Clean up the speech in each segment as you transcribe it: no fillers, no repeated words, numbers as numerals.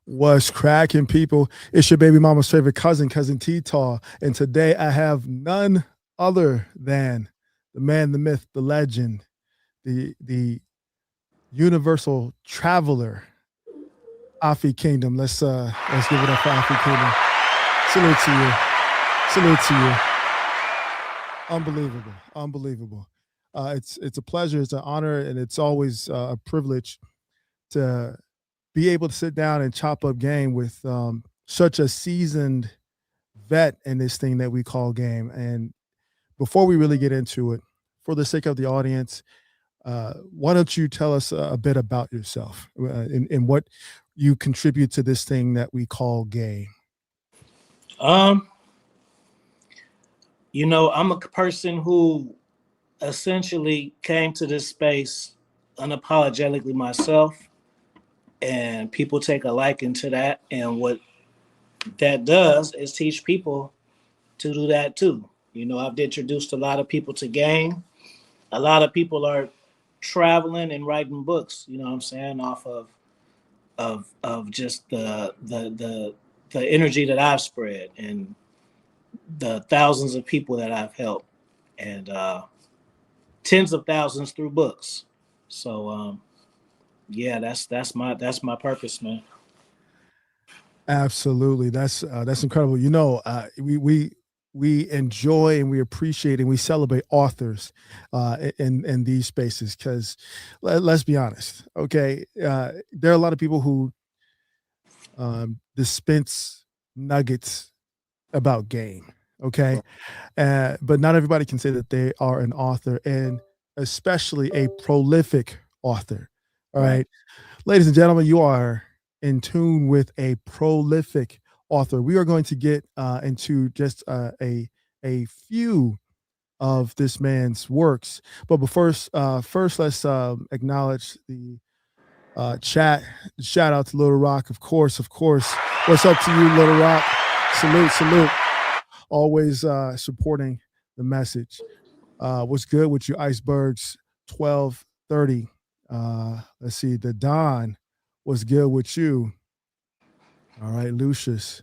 What's cracking, people? It's your baby mama's favorite cousin, Cousin T-Taw. And today I have none other than the man, the myth, the legend, the universal traveler, Afi Kingdom. Let's give it up for Afi Kingdom. Salute to you. Salute to you. Unbelievable. Unbelievable. It's a pleasure, it's an honor, and it's always a privilege to be able to sit down and chop up game with such a seasoned vet in this thing that we call game. And before we really get into it, for the sake of the audience, why don't you tell us a bit about yourself and what you contribute to this thing that we call game? Um, I'm a person who essentially came to this space unapologetically myself, and people take a liking to that. And what that does is teach people to do that too. I've introduced a lot of people to game. A lot of people are traveling and writing books. You know what I'm saying? Off of just the energy that I've spread and the thousands of people that I've helped, and tens of thousands through books. So yeah, that's my purpose, man. Absolutely, that's incredible. We enjoy and we appreciate and we celebrate authors in these spaces because let's be honest, okay? There are a lot of people who dispense nuggets about game, okay? But not everybody can say that they are an author, and especially a prolific author. All right, ladies and gentlemen, you are in tune with a prolific author. We are going to get into just a few of this man's works, but first let's acknowledge the chat. Shout out to Little Rock, of course, of course. What's up to you, Little Rock? Salute, salute. Always supporting the message. What's good with you, Icebergs? 1230. Let's see, the Don. What's good with you? All right, Lucius.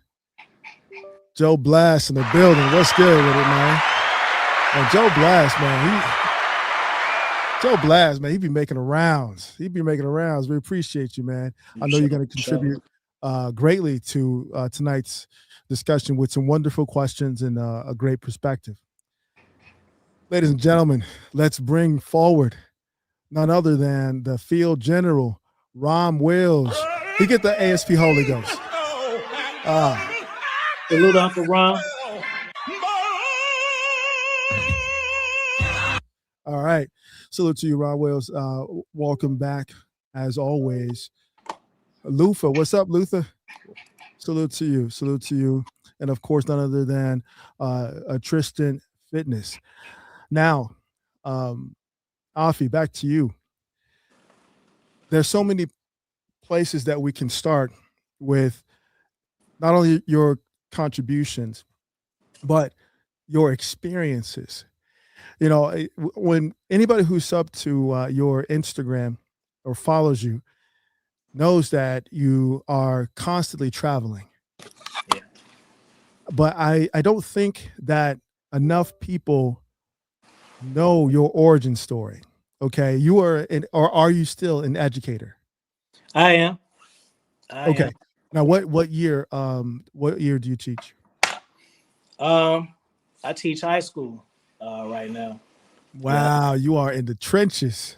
Joe Blast in the building. What's good with it, man? And Joe Blast, man, he be making the rounds. He be making the rounds. We appreciate you, man. I know you're going to contribute greatly to tonight's discussion with some wonderful questions and a great perspective. Ladies and gentlemen, let's bring forward none other than the field general, Rom Wills. He get the ASP Holy Ghost. Salute Uncle Ron. All right. Salute to you, Ron Wills. Welcome back, as always. Luther, what's up, Luther? Salute to you. Salute to you. And, of course, none other than Tristan Fitness. Now, Afi, back to you. There's so many places that we can start with not only your contributions, but your experiences. When anybody who's up to your Instagram or follows you knows that you are constantly traveling. Yeah. But I don't think that enough people know your origin story. Okay. You are or are you still an educator? I am. Okay. Now what year do you teach? I teach high school right now. Wow, you are in the trenches.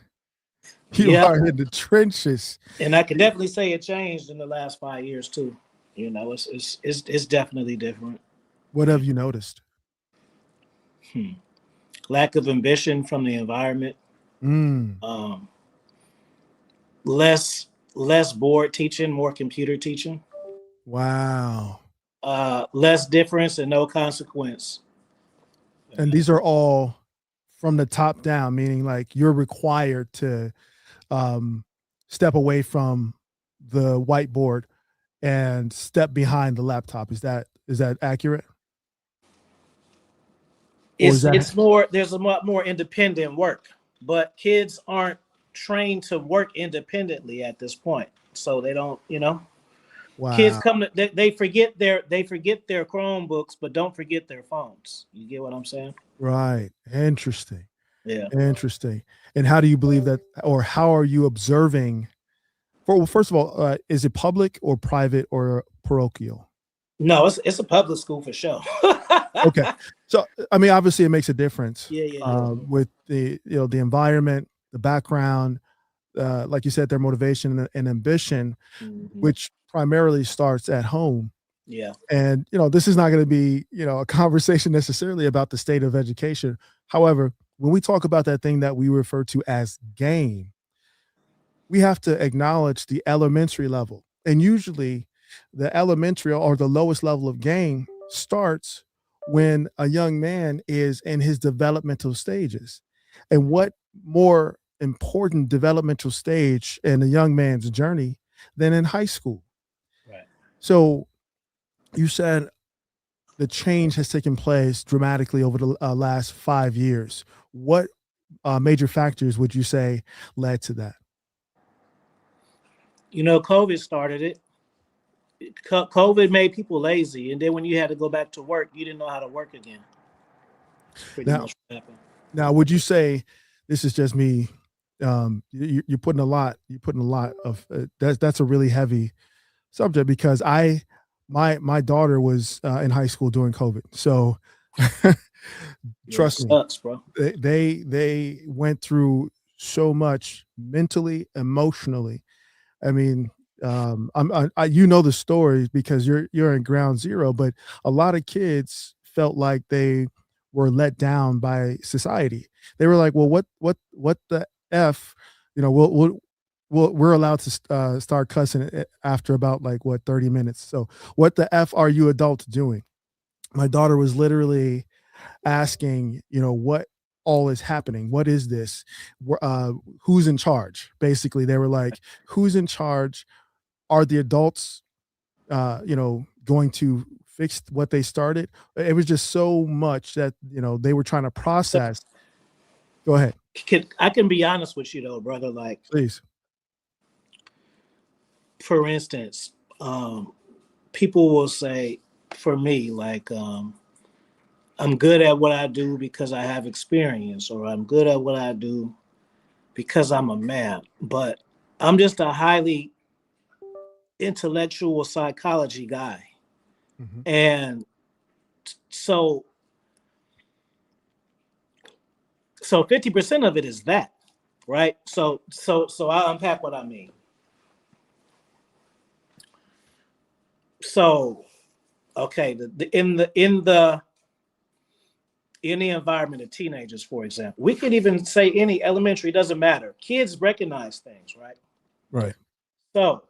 You are in the trenches. And I can definitely say it changed in the last 5 years too. It's definitely different. What have you noticed? Lack of ambition from the environment. Mm. Less board teaching, more computer teaching. Wow. Less difference and no consequence. And these are all from the top down, meaning like you're required to step away from the whiteboard and step behind the laptop. Is that accurate? It's more, there's a lot more independent work, but kids aren't trained to work independently at this point. So they don't, Kids Wow. come to they forget their Chromebooks, but don't forget their phones. You get what I'm saying? Right. Interesting. Yeah. Interesting. And how do you believe that, or how are you observing? Well, first of all, is it public or private or parochial? No, it's a public school for sure. Okay. So, I mean, obviously, it makes a difference Yeah. with the the environment, the background, like you said, their motivation and ambition, Hmm. which primarily starts at home. Yeah. And this is not going to be a conversation necessarily about the state of education. However, when we talk about that thing that we refer to as game, we have to acknowledge the elementary level. And usually the elementary or the lowest level of game starts when a young man is in his developmental stages. And what more important developmental stage in a young man's journey than in high school? Right. So you said the change has taken place dramatically over the last 5 years. What major factors would you say led to that? COVID started it. COVID made people lazy, and then when you had to go back to work, you didn't know how to work again. Pretty Now, much what happened. would you say this is just me? You're putting a lot. You're putting a lot of that's a really heavy subject because my daughter was in high school during COVID, so Yeah, it trust me, sucks, bro. they went through so much mentally, emotionally. I mean, you know the stories because you're in ground zero, but a lot of kids felt like they were let down by society. They were like, "Well, what the f?" We're allowed to start cussing after about like what 30 minutes. So, what the f are you adults doing? My daughter was literally asking, what all is happening? What is this? Uh, who's in charge? Basically, they were like, who's in charge? Are the adults, going to fix what they started? It was just so much that, they were trying to So process. Go ahead, I can be honest with you though, brother. Like, please. for instance, people will say, for me, like, I'm good at what I do because I have experience, or I'm good at what I do because I'm a man. But I'm just a highly intellectual psychology guy. Mhm. And so 50% of it is that, right? So I'll unpack what I mean. So, okay, in the environment of teenagers, for example, we can even say any elementary, doesn't matter. Kids recognize things, right? Right. So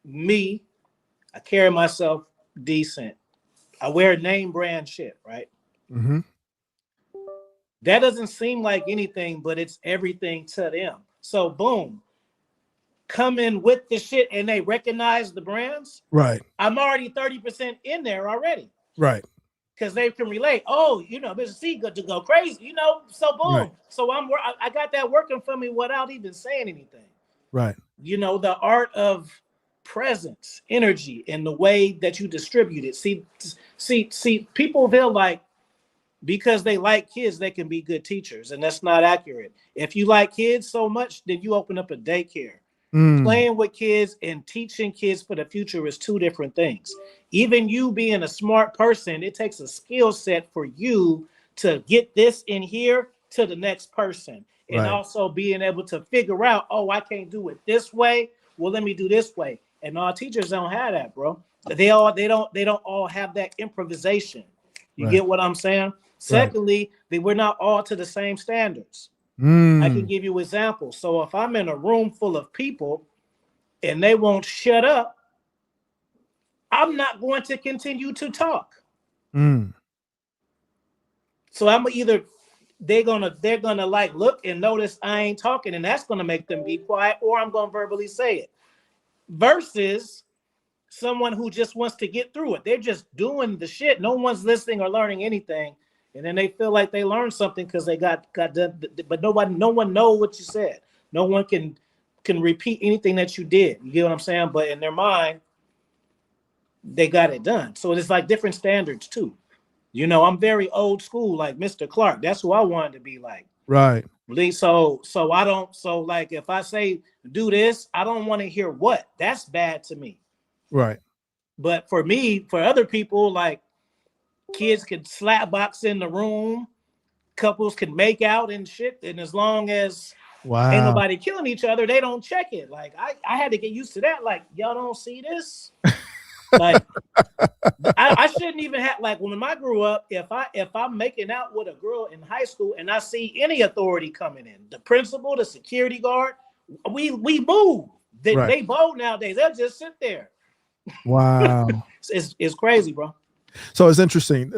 me, I carry myself decent. I wear name brand shit, right? Hmm. That doesn't seem like anything, but it's everything to them. So boom, come in with the shit and they recognize the brands. Right. I'm already 30% in there already. Right. Because they can relate. Oh, Mr. C got to go crazy, So Right. boom. So I got that working for me without even saying anything. Right. The art of presence, energy, and the way that you distribute it. See, people feel like because they like kids, they can be good teachers, and that's not accurate. If you like kids so much, then you open up a daycare. Mm. Playing with kids and teaching kids for the future is two different things. Even you being a smart person, it takes a skill set for you to get this in here to the next person. And Right. also being able to figure out, oh, I can't do it this way. Well, let me do this way. And our teachers don't have that, bro. They don't all have that improvisation. You Right. get what I'm saying? Right. Secondly, we're not all to the same standards. I can Mm. give you examples. So if I'm in a room full of people and they won't shut up, I'm not going to continue to talk. Mm. So I'm either they're gonna like look and notice I ain't talking, and that's gonna make them be quiet, or I'm gonna verbally say it. Versus someone who just wants to get through it. They're just doing the shit. No one's listening or learning anything, and then they feel like they learned something because they got done. But no one know what you said. No one can can repeat anything that you did. You get what I'm saying? But in their mind, they got it done. So it's like different standards too. You know, I'm very old school, like Mr. Clark. That's who I wanted to be like. Right. So I don't. So like, if I say do this, I don't want to hear what. That's bad to me. Right. But for me, for other people, like kids can slap box in the room, couples can make out and shit, and as long as ain't Wow. nobody killing each other, they don't check it. Like I had to get used to that. Like, y'all don't see this. Like I shouldn't even have, like, when I grew up, if I'm making out with a girl in high school and I see any authority coming in, the principal, the security guard, we move. Right. They bold nowadays. They'll just sit there. Wow. It's crazy, bro. So it's interesting.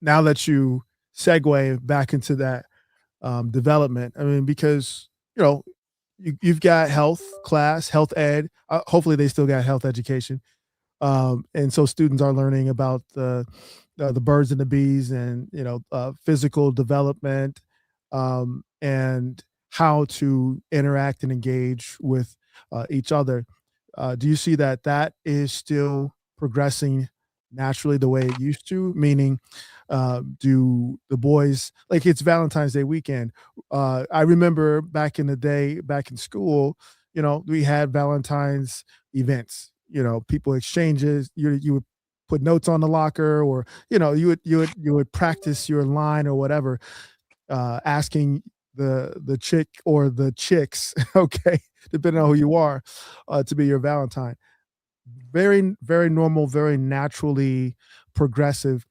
Now that you segue back into that development, I mean, because you've got health class, health ed. Hopefully, they still got health education, and so students are learning about the birds and the bees, and physical development, and how to interact and engage with each other. Do you see that is still progressing naturally the way it used to? Meaning, do the boys, like, it's Valentine's Day weekend? I remember back in the day, back in school, we had Valentine's events. People exchanges. You would put notes on the locker, or you would practice your line or whatever, asking the chick or the chicks, okay, depending on who you are, to be your Valentine. Very, very normal, very naturally progressive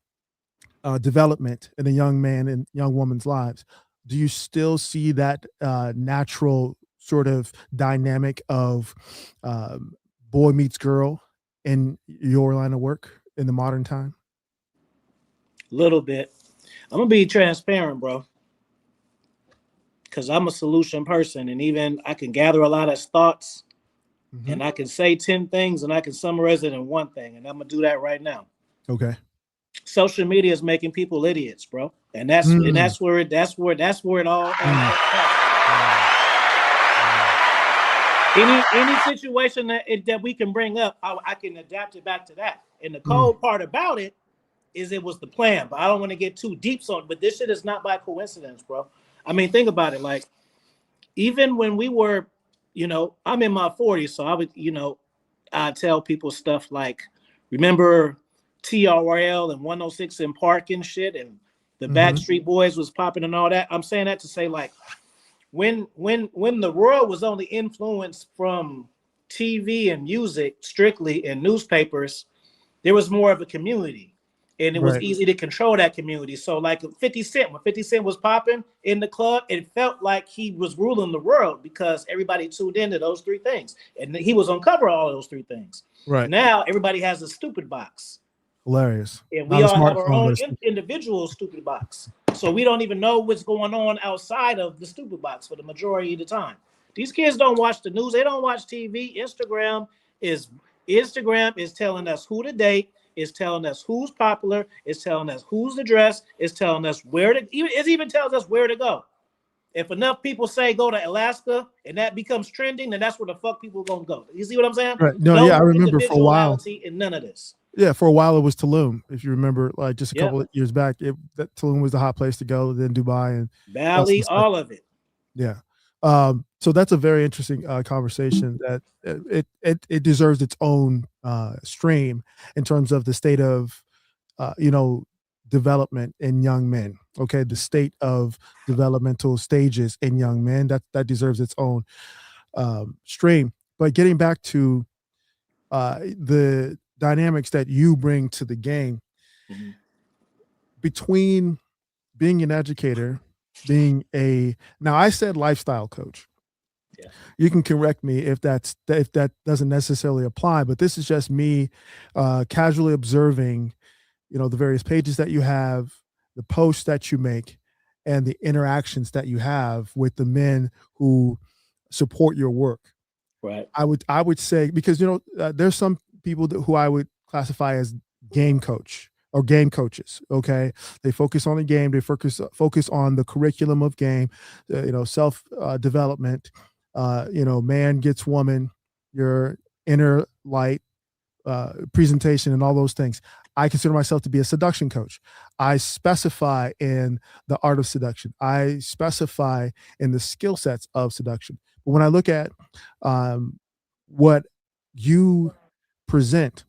development in a young man and young woman's lives. Do you still see that natural sort of dynamic of boy meets girl in your line of work in the modern time? A little bit. I'm gonna be transparent, bro, because I'm a solution person, and even I can gather a lot of thoughts, Mhm. and I can say 10 things, and I can summarize it in one thing, and I'm gonna do that right now. Okay. Social media is making people idiots, bro, and that's Mm, where it all mm, any situation that we can bring up, I can adapt it back to that. And the mm. cold part about it is it was the plan, but I don't want to get too deep on it. But this shit is not by coincidence, bro. I mean, think about it. Like, even when we were, I'm in my 40s, so I would, I tell people stuff like, remember TRL and 106 in Park and shit, and the Mhm. Backstreet Boys was popping and all that. I'm saying that to say, like, when the world was only influenced from TV and music strictly and newspapers, there was more of a community, and it was Right. easy to control that community. So like 50 Cent, when 50 Cent was popping in the club, it felt like he was ruling the world because everybody tuned into those three things, and he was on cover of all those three things. Right. Now everybody has a stupid box, Hilarious. and we Not a all have our smartphone, own but a individual stupid box. So we don't even know what's going on outside of the stupid box for the majority of the time. These kids don't watch the news. They don't watch TV. Is Instagram is telling us who to date. Is telling us who's popular. Is telling us who's the dress. Is telling us where to. It even tells us where to go. If enough people say go to Alaska and that becomes trending, then that's where the fuck people are gonna go. You see what I'm saying? right. No, yeah, I No remember for a while. individuality in none of this. Yeah, for a while it was Tulum. If you remember, like, just a Yep. couple of years back, that Tulum was the hot place to go. Then Dubai and Bali, stuff. all of it. Yeah. So that's a very interesting conversation that it deserves its own stream in terms of the state of uh, you know development in young men. Okay, the state of developmental stages in young men, that deserves its own stream. But getting back to the dynamics that you bring to the game Mhm. between being an educator, being a now I said lifestyle coach. Yeah. You can correct me if that doesn't necessarily apply, but this is just me casually observing, the various pages that you have, the posts that you make, and the interactions that you have with the men who support your work. Right. I would say, because there's some people who I would classify as game coach or game coaches. Okay, they focus on the game. They focus on the curriculum of game. Self development. Man gets woman, your inner light, presentation, and all those things. I consider myself to be a seduction coach. I specify in the art of seduction. I specify in the skill sets of seduction. But when I look at what you present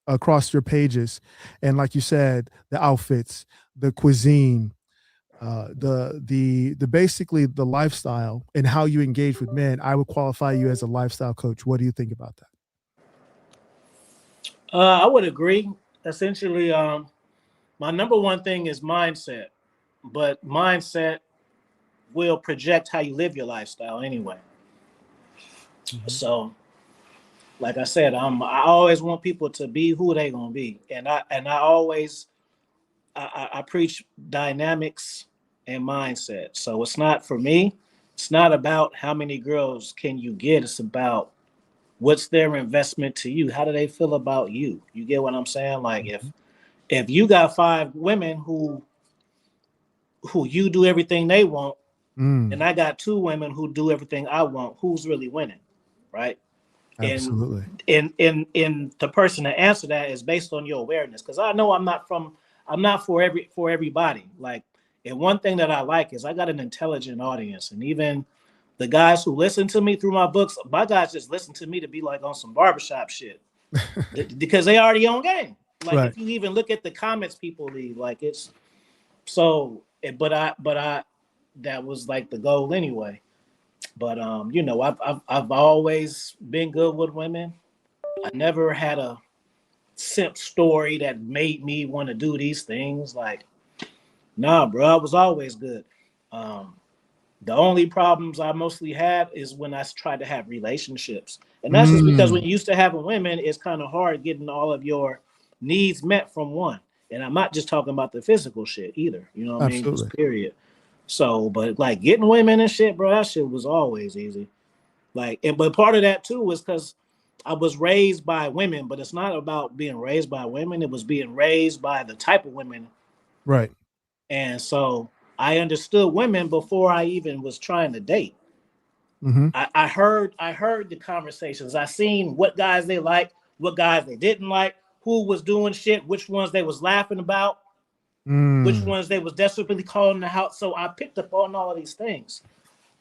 across your pages, and like you said, the outfits, the cuisine, the basically the lifestyle and how you engage with men, I would qualify you as a lifestyle coach. What do you think about that? I would agree. Essentially, my number one thing is mindset, but mindset will project how you live your lifestyle anyway. Mm-hmm. So, like I said, I always want people to be who they gonna be, and I always I preach dynamics and mindset. So it's not for me. It's not about how many girls can you get. It's about what's their investment to you. How do they feel about you? You get what I'm saying? Like if you got 5 women who you do everything they want, and Mm, I got 2 women who do everything I want, who's really winning, right? And absolutely. in the person to answer that is based on your awareness, because I know I'm not for everybody. Like, and one thing that I like is I got an intelligent audience, and even the guys who listen to me through my books, my guys just listen to me to be like on some barbershop shit because they already on game. Like Right. if you even look at the comments people leave, like it's so. But I that was like the goal anyway. But I've always been good with women. I never had a simp story that made me want to do these things. Like, nah, bro, I was always good. Um, the only problems I mostly had is when I tried to have relationships. And that's just because when Mm, you're used to having women, it's kind of hard getting all of your needs met from one. And I'm not just talking about the physical shit either. You know what I mean? absolutely. Just period. So, but like getting women and shit, bro, that shit was always easy. Like, but part of that too was because I was raised by women, but it's not about being raised by women. It was being raised by the type of women. Right. And so I understood women before I even was trying to date. Hmm. I heard the conversations. I seen what guys they liked, what guys they didn't like, who was doing shit, which ones they was laughing about, which Mm, ones they was desperately calling the house. So I picked up on all of these things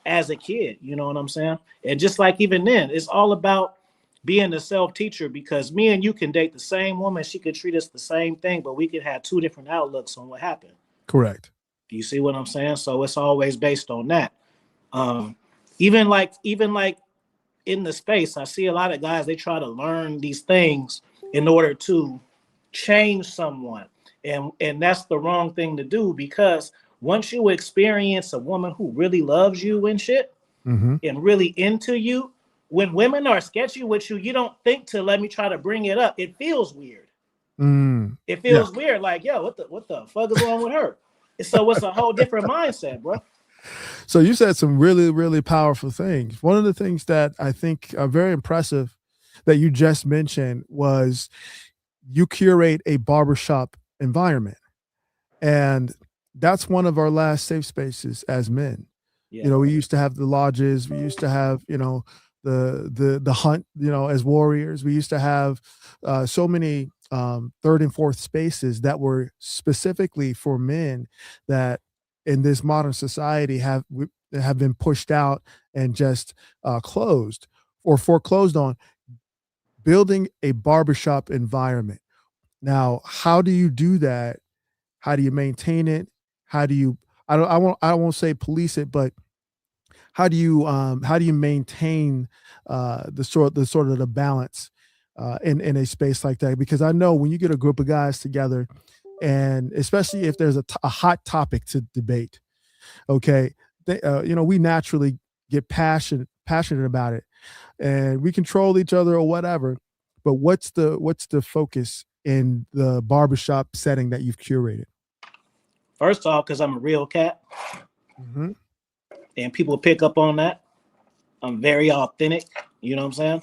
as a kid, you know what I'm saying? And just like even then, it's all about being a self-teacher, because me and you can date the same woman, she could treat us the same thing, but we could have 2 different outlooks on what happened. correct. You see what I'm saying? So it's always based on that. Um, even like in the space, I see a lot of guys, they try to learn these things in order to change someone. And that's the wrong thing to do, because once you experience a woman who really loves you and shit Hmm. and really into you, when women are sketchy with you, you don't think to let me try to bring it up. It feels weird. Mm, It yeah. feels weird. Like, yo, what the fuck is wrong with her? So it's a whole different mindset, bro. So you said some really, really powerful things. One of the things that I think are very impressive that you just mentioned was you curate a barbershop environment. And that's one of our last safe spaces as men. Yeah. We used to have the lodges, we used to have, the hunt, as warriors. We used to have so many third and fourth spaces that were specifically for men that in this modern society have been pushed out and just closed or foreclosed on. Building a barbershop environment. Now, how do you do that? How do you maintain it? How do you I won't say police it, but how do you maintain the sort of the balance in a space like that? Because I know when you get a group of guys together, and especially if there's a hot topic to debate, okay, we naturally get passionate about it, and we control each other or whatever. But what's the focus in the barbershop setting that you've curated? First off, because I'm a real cat Hmm. and people pick up on that. I'm very authentic. You know what I'm saying?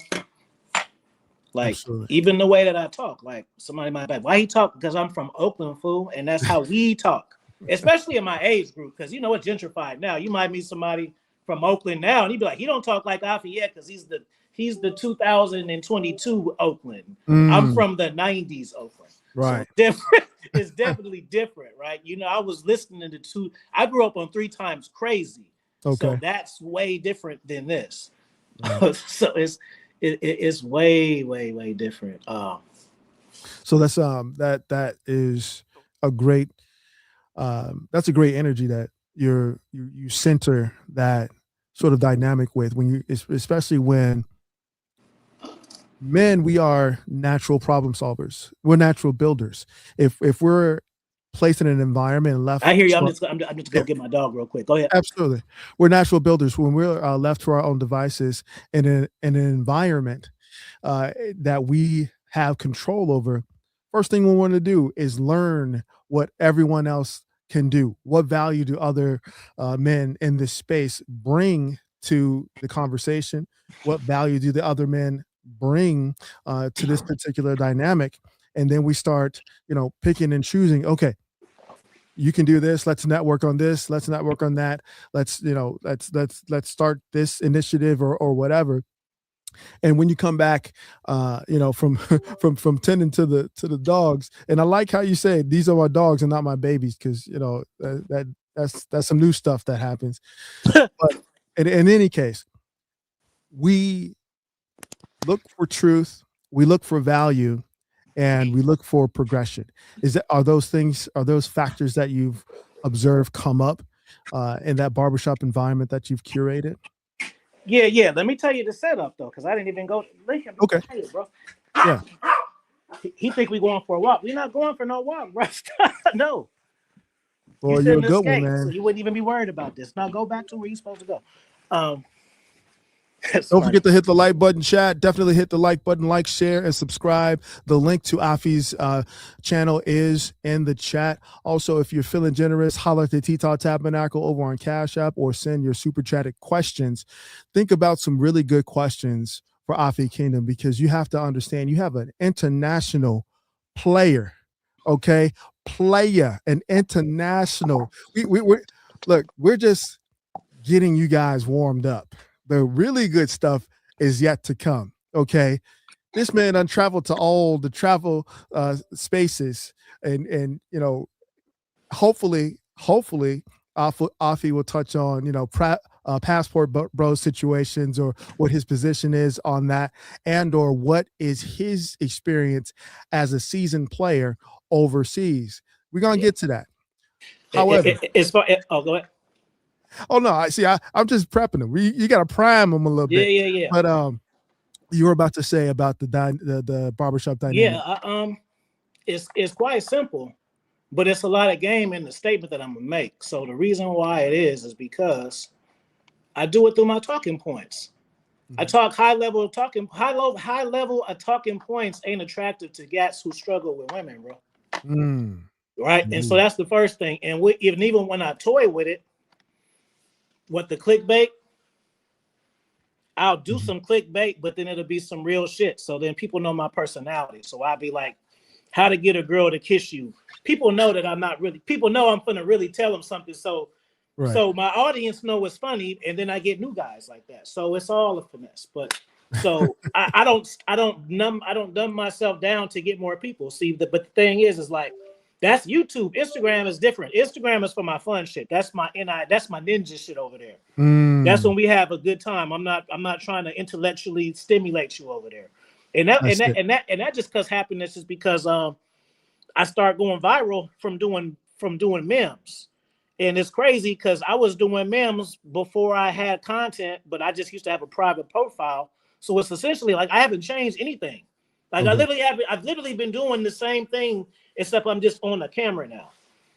Like, Absolutely. even the way that I talk, like somebody might be like, why he talk? Because I'm from Oakland, fool, and that's how we talk. Especially in my age group, because you know it's gentrified now. You might meet somebody from Oakland now, and he'd be like, he don't talk like Afi yet because he's the 2022 Oakland. I'm Mm, from the 90s Oakland. So right. different. It's definitely different, right? You know, I was listening to two. I grew up on 3 Times Crazy, so Okay. that's way different than this. Right. So it's way different. So that is a great that's a great energy that you center that sort of dynamic with when you especially when men, we are natural problem solvers, we're natural builders. If we're placed in an environment and left I hear you. to I'm just yeah, go get my dog real quick. Go ahead. absolutely, we're natural builders when we're left to our own devices in an environment that we have control over. First thing we want to do is learn what everyone else can do. What value do other men in this space bring to the conversation? What value do the other men bring to this particular dynamic? And then we start, picking and choosing. Okay, you can do this. Let's network on this. Let's network on that. Let's start this initiative or whatever. And when you come back, from from tending to the dogs, and I like how you say these are my dogs and not my babies, because that's some new stuff that happens. But in any case, we look for truth, we look for value, and we look for progression. Are those factors that you've observed come up in that barbershop environment that you've curated? Yeah. Let me tell you the setup though, because I didn't even go. Let him be Okay. quiet, bro. Yeah. He think we going for a walk. We're not going for no walk, bro. No. You Well, you're a sitting in good one, skate, so man. you wouldn't even be worried about this. Now go back to where you're supposed to go. Um, that's Don't funny. forget to hit the like button, chat. Definitely hit the like button, like, share, and subscribe. The link to Afi's channel is in the chat. Also, if you're feeling generous, holler at the T-Talk Tabernacle over on Cash App or send your super chatted questions. Think about some really good questions for Afi Kingdom, because you have to understand you have an international player, okay? An international. We're look, we're just getting you guys warmed up. The really good stuff is yet to come. Okay. This man done traveled to all the travel spaces, and hopefully Afi will touch on passport bro situations, or what his position is on that, and or what is his experience as a seasoned player overseas. We're gonna get to that. However, As far oh, go ahead. oh no, I'm just prepping him. You got to prime him a little bit. Yeah. But you were about to say about the barbershop Yeah. dynamic. It's quite simple, but it's a lot of game in the statement that I'm gonna make. So the reason why it is because I do it through my talking points. I Mhm. talk high level of talking points ain't attractive to gats who struggle with women, bro. Mm. Right? And so Indeed. that's the first thing. And even when I toy with it, what the clickbait, I'll do Mhm. some clickbait, but then it'll be some real shit. So then people know my personality. So I'll be like, how to get a girl to kiss you. People know that I'm not really, people know I'm gonna really tell them something. So Right. so my audience know it's funny, and then I get new guys like that. So it's all a finesse. But so I don't dumb myself down to get more people. See, but the thing is like that's YouTube. Instagram is different. Instagram is for my fun shit. That's my ninja shit over there. That's Mm. when we have a good time. I'm not trying to intellectually stimulate you over there. That's it. And that just cause happiness is because I start going viral from doing memes. And it's crazy because I was doing memes before I had content, but I just used to have a private profile. So it's essentially like I haven't changed anything. Like Okay. I've literally been doing the same thing, except I'm just on the camera now.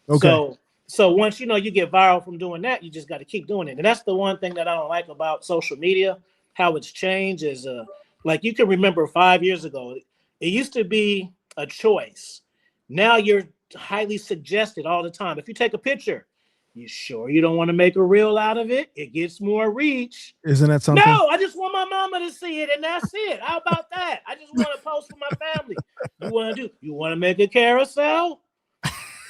Okay. So once you get viral from doing that, you just got to keep doing it. And that's the one thing that I don't like about social media, how it's changed is like you can remember 5 years ago, it used to be a choice. Now you're highly suggested all the time. If you take a picture, you sure you don't want to make a reel out of it? It gets more reach. Isn't that something? No, I just want my mama to see it, and that's it. How about that? I just want to post for my family. You want to make a carousel?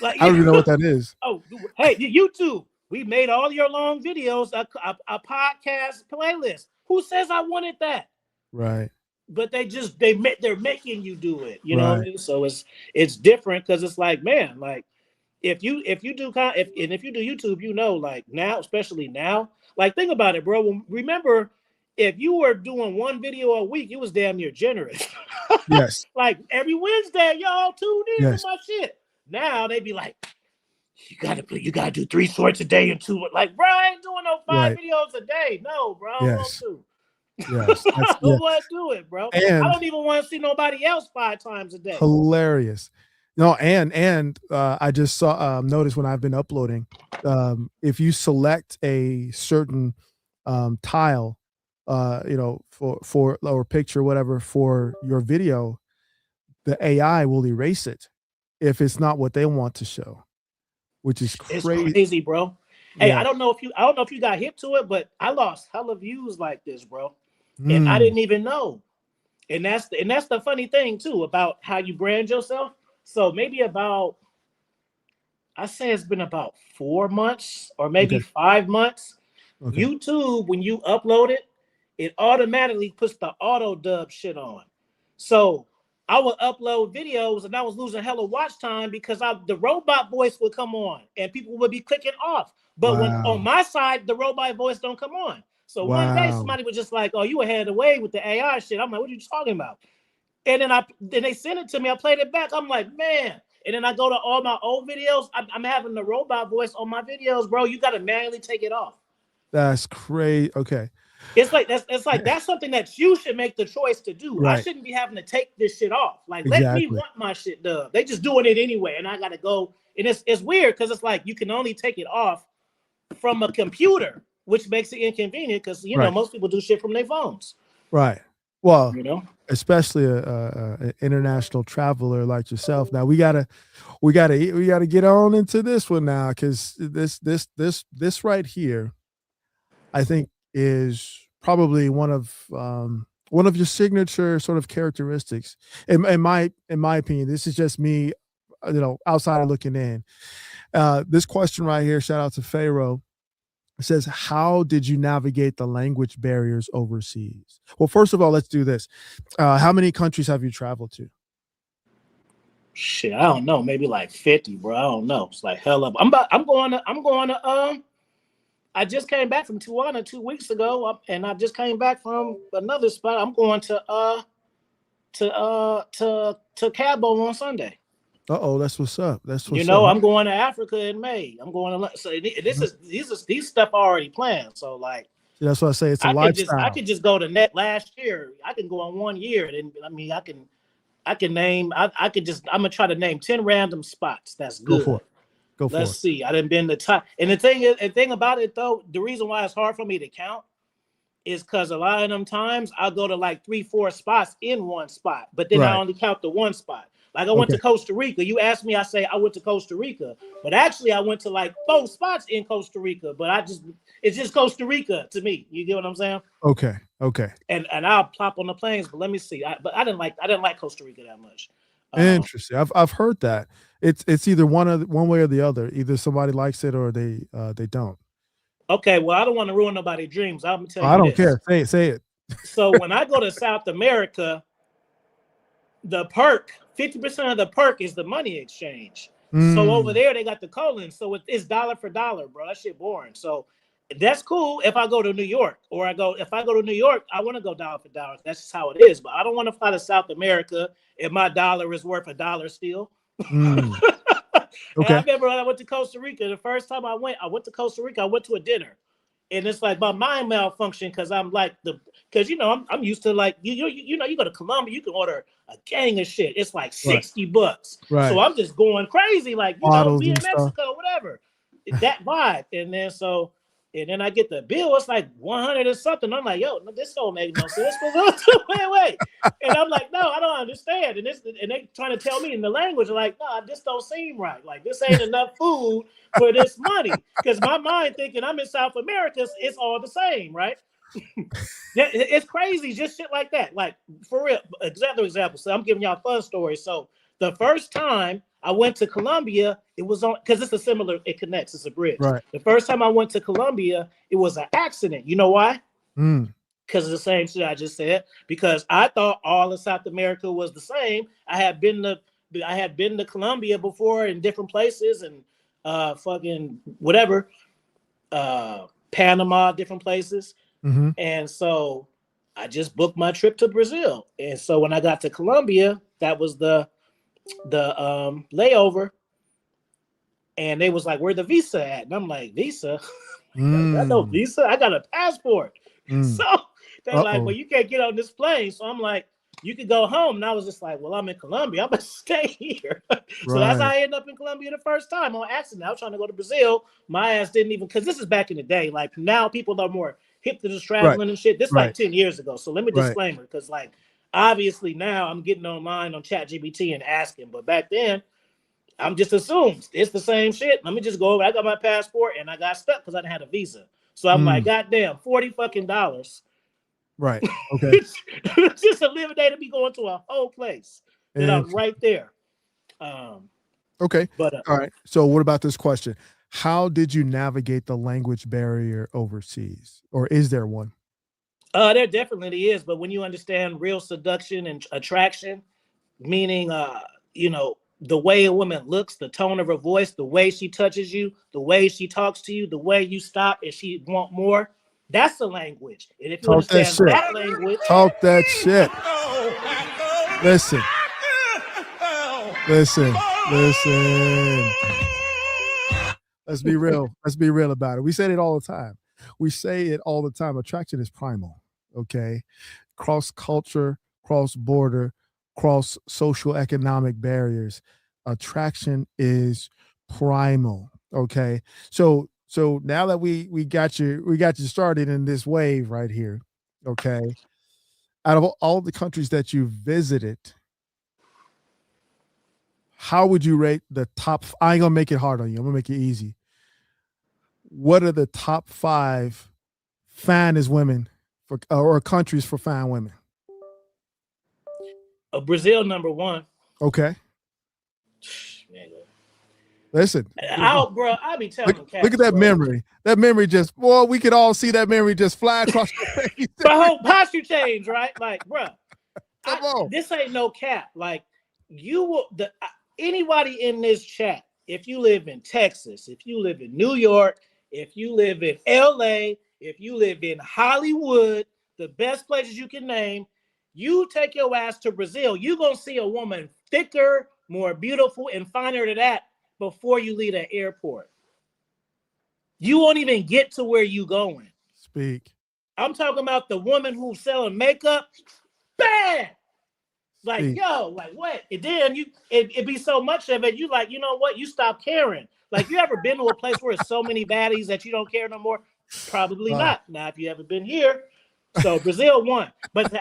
Like, I don't even know what that is. oh, hey, YouTube. We made all your long videos a podcast playlist. Who says I wanted that? Right. But they're making you do it. You know what I Right. mean? So it's different because it's like, man, like if you do if you do YouTube, you know, like now, especially now, like think about it, bro. Remember, if you were doing one video a week, it was damn near generous. Yes. Like every Wednesday, y'all tune in to Yes. my shit. Now they be like, you gotta do 3 shorts a day and two. Like, bro, I ain't doing no 5 Right. videos a day. No, bro, I don't want Yes. to. Yes. That's I yeah. don't want to do it, bro. I And don't even want to see nobody else 5 times a day. hilarious. No, and I just saw notice when I've been uploading, if you select a certain tile, for or picture, whatever, for your video, the AI will erase it if it's not what they want to show, which is It's crazy. crazy, bro. Hey, Yeah. I don't know if you got hip to it, but I lost hella views like this, bro, and I Mm, didn't even know. And that's the funny thing too about how you brand yourself. So maybe about I say it's been about 4 months or maybe okay. 5 months. Okay. YouTube, when you upload it, it automatically puts the auto dub shit on. So I would upload videos and I was losing hella watch time because the robot voice would come on and people would be clicking off. But when on Wow. my side, the robot voice don't come on. So one day Wow. somebody was just like, "Oh, you ahead of the way with the AI shit." I'm like, "What are you talking about?" And then they sent it to me. I played it back. I'm like, man. And then I go to all my old videos. I'm having the robot voice on my videos, bro. You got to manually take it off. That's crazy. Okay. That's something that you should make the choice to do. I Right. shouldn't be having to take this shit off. Like, let me Exactly. want my shit done. They just doing it anyway, and I gotta go. And it's weird because it's like you can only take it off from a computer, which makes it inconvenient because Right. most people do shit from their phones. Right. Well, You know. especially an international traveler like yourself. Now we gotta get on into this one now because this right here, I think, is probably one of your signature sort of characteristics. In my opinion, this is just me, outside of looking in. This question right here, shout out to Pharaoh. It says, "How did you navigate the language barriers overseas?" Well, first of all, let's do this. How many countries have you traveled to? Shit, I don't know. Maybe like 50, bro. I don't know. It's like hell up. I'm going to I just came back from Tijuana 2 weeks ago, and I just came back from another spot. I'm going to Cabo on Sunday. Uh-oh, that's what's up. That's what's up. I'm going to Africa in May. I'm going to so this Mhm. is these stuff already planned. So like See, that's what I say. It's a I lifestyle. could just go to net last year. I can go on 1 year. And I mean I can name I could just I'm gonna try to name 10 random spots. That's Go for good. it. Go Let's for it. see. I didn't been the top. And the thing about it though, the reason why it's hard for me to count is because a lot of them times I'll go to like 3, 4 spots in one spot, but then I Right. only count the one spot. Like I went Okay. to Costa Rica. You asked me, I say I went to Costa Rica, but actually I went to like 4 spots in Costa Rica. But it's just Costa Rica to me. You get what I'm saying? Okay. Okay. And I'll plop on the planes. But let me see. But I didn't like Costa Rica that much. Interesting. I've heard that. It's either one way or the other. Either somebody likes it or they don't. Okay, well I don't want to ruin nobody's dreams. I'm gonna tell Oh, I you don't this. care. Say it. Say it. So when I go to South America, the perk, 50% of the perk is the money exchange. So over Mm, there they got the colon. So it's dollar for dollar, bro. That shit boring. So that's cool if I go to New York or if I go to New York, I want to go dollar for dollar. That's just how it is. But I don't want to fly to South America if my dollar is worth $1 still. mm. And I Okay. remember when I went to Costa Rica, the first time I went to Costa Rica, I went to a dinner. And it's like my mind malfunction because I'm like because I'm used to like you go to Colombia, you can order a gang of shit. It's like Right. $60. So Right. I'm just going crazy, like Bottles be and in stuff. Mexico, whatever. That vibe. And then I get the bill, it's like 100 or something. I'm like, yo, this don't make no sense. Wait. And I'm like, no, I don't understand. And they trying to tell me in the language, like, no, this don't seem right. Like, this ain't enough food for this money. Because my mind thinking I'm in South America, it's all the same, right? Yeah, it's crazy, just shit like that. Like, for real, example. So I'm giving y'all a fun story. So the first time I went to Colombia, it was on because it's a similar, it connects, it's a bridge. Right. The first time I went to Colombia, it was an accident. You know why? Mm. Because of the same shit I just said. Because I thought all of South America was the same. I had been to Colombia before in different places and fucking whatever, Panama, different places. Mm-hmm. And so I just booked my trip to Brazil. And so when I got to Colombia, that was the layover. And they was like, "Where the visa at?" And I'm like, "Visa? I got no Mm. visa. I got a passport." Mm. So they're like, Uh-oh. "Well, you can't get on this plane." So I'm like, "You could go home." And I was just like, "Well, I'm in Colombia. I'm gonna stay here." So that's how Right. I ended up in Colombia the first time on accident. I was trying to go to Brazil. My ass didn't even, because this is back in the day. Like now, people are more hip to this Right. traveling and shit. This like Right. 10 years ago. So let me Right. disclaimer, because like obviously now I'm getting online on ChatGPT and asking, but back then I'm just assumed it's the same shit. Let me just go over. I got my passport and I got stuck because I didn't have a visa. So I'm like, Mm. goddamn, $40 Right. Okay. just a living day to be going to a whole place that And I'm right there. Um, okay. but All right. So what about this question? How did you navigate the language barrier overseas? Or is there one? there definitely is. But when you understand real seduction and attraction, meaning the way a woman looks, the tone of her voice, the way she touches you, the way she talks to you, the way you stop and she want more, that's the language. And if you Talk that understand shit. that language, Talk that shit. Listen. Listen. Listen. Let's be real. Let's be real about it. We say it all the time. We say it all the time. Attraction is primal. Okay. Cross culture, cross border, cross social economic barriers. Attraction is primal. Okay. So now that we got you started in this wave right here. Okay. Out of all the countries that you visited, how would you rate the top? I ain't gonna make it hard on you. I'm gonna make it easy. What are the top 5 finest women for or countries for fine women? Brazil number one. Okay. Listen, Bro, I be look, telling look at cats, that bro. memory. That memery just, boy, we could all see that memory just fly across your face. My whole posture change, right? Like, bro, Come on. this ain't no cap. Like, you will anybody in this chat, if you live in Texas, if you live in New York, if you live in LA, if you live in Hollywood, the best places you can name, you take your ass to Brazil, you're gonna see a woman thicker, more beautiful, and finer than that before you leave the airport. You won't even get to where you going. Speak. I'm talking about the woman who's selling makeup. Bam! Like, Speak. yo, like what? And then it be so much of it, you like, you know what? You stop caring. Like, you ever been to a place where it's so many baddies that you don't care no more? Probably Uh, not. Now, if you ever been here, so Brazil won. But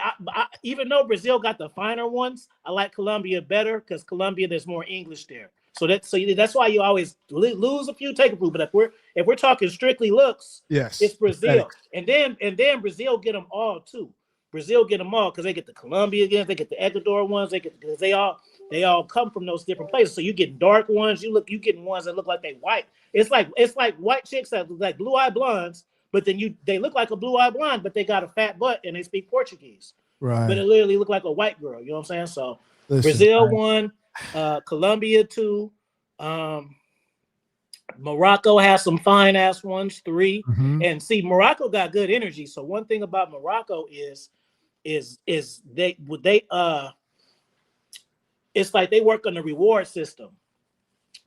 even though Brazil got the finer ones, I like Colombia better because Colombia, there's more English there. That's why you always lose a few, take a few. But if we're talking strictly looks, it's yes. Brazil, Aesthetics. and then Brazil get them all too. Brazil get them all because they get the Colombia again, they get the Ecuador ones, they get, because they all come from those different places. So you get dark ones, you getting ones that look like they white. It's like white chicks that look like blue-eyed blondes, but then they look like a blue-eyed blonde, but they got a fat butt and they speak Portuguese. But Right. it literally look like a white girl. You know what I'm saying? So Listen. Brazil won, Colombia 2, um, Morocco has some fine ass ones, 3. Mhm. And see, Morocco got good energy. So one thing about Morocco is they it's like they work on the reward system. Okay.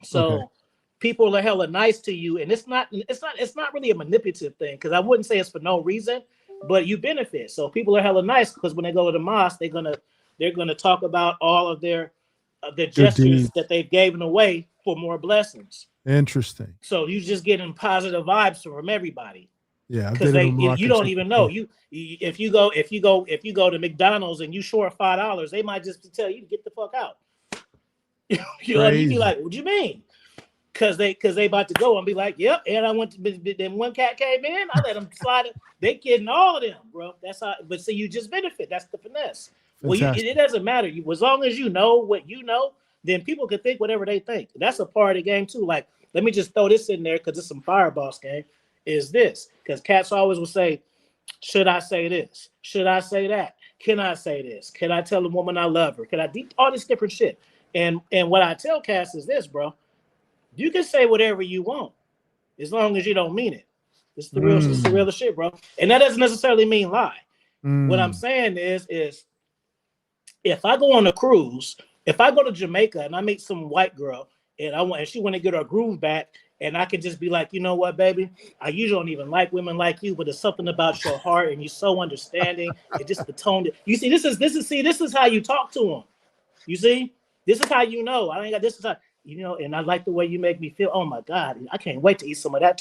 So people are hella nice to you, and it's not really a manipulative thing, because I wouldn't say it's for no reason, but you benefit. So people are hella nice because when they go to the mosque, they're gonna talk about all of their Good gestures deeds. that they've given away for more blessings. Interesting. So you just getting positive vibes from everybody, Yeah, I've because dated a you Moroccan don't chick even know before. if you go to McDonald's and you short $5, they might just tell you to get the fuck out. And you be Crazy. like, what do you mean? Because they about to go and be like, yep. And I went to, then one cat came in, I let them slide it. They kidding all of them, bro. That's how. But see, you just benefit. That's the finesse. Well, it Fantastic. doesn't matter. As long as you know what you know, then people can think whatever they think. That's a part of the game too. Like, let me just throw this in there because it's some fireballs game. Is this because cats always will say, should I say this? Should I say that? Can I say this? Can I tell a woman I love her? Can I do all this different shit? And what I tell cats is this, bro. You can say whatever you want as long as you don't mean it. It's the real. It's the Mm, real shit, bro. And that doesn't necessarily mean lie. What I'm mm. saying is if I go on a cruise, if I go to Jamaica and I meet some white girl and she want to get her groove back, and I can just be like, you know what, baby, I usually don't even like women like you, but there's something about your heart and you're so understanding. It just the tone. You see, this is how you talk to them. You see, this is how you know. I ain't got this is how and I like the way you make me feel. Oh my God, I can't wait to eat some of that.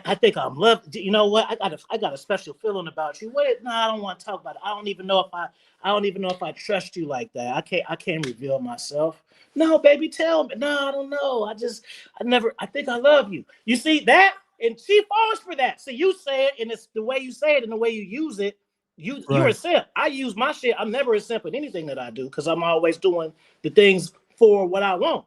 I think I'm loved. You know what? I got a special feeling about you. Wait, no, I don't want to talk about it. I don't even know if I trust you like that. I can't reveal myself. No, baby, tell me. No, I don't know. I think I love you. You see that? And she falls for that. So you say it, and it's the way you say it and the way you use it. You're a Right, simp. I use my shit. I'm never a simp in anything that I do because I'm always doing the things for what I want.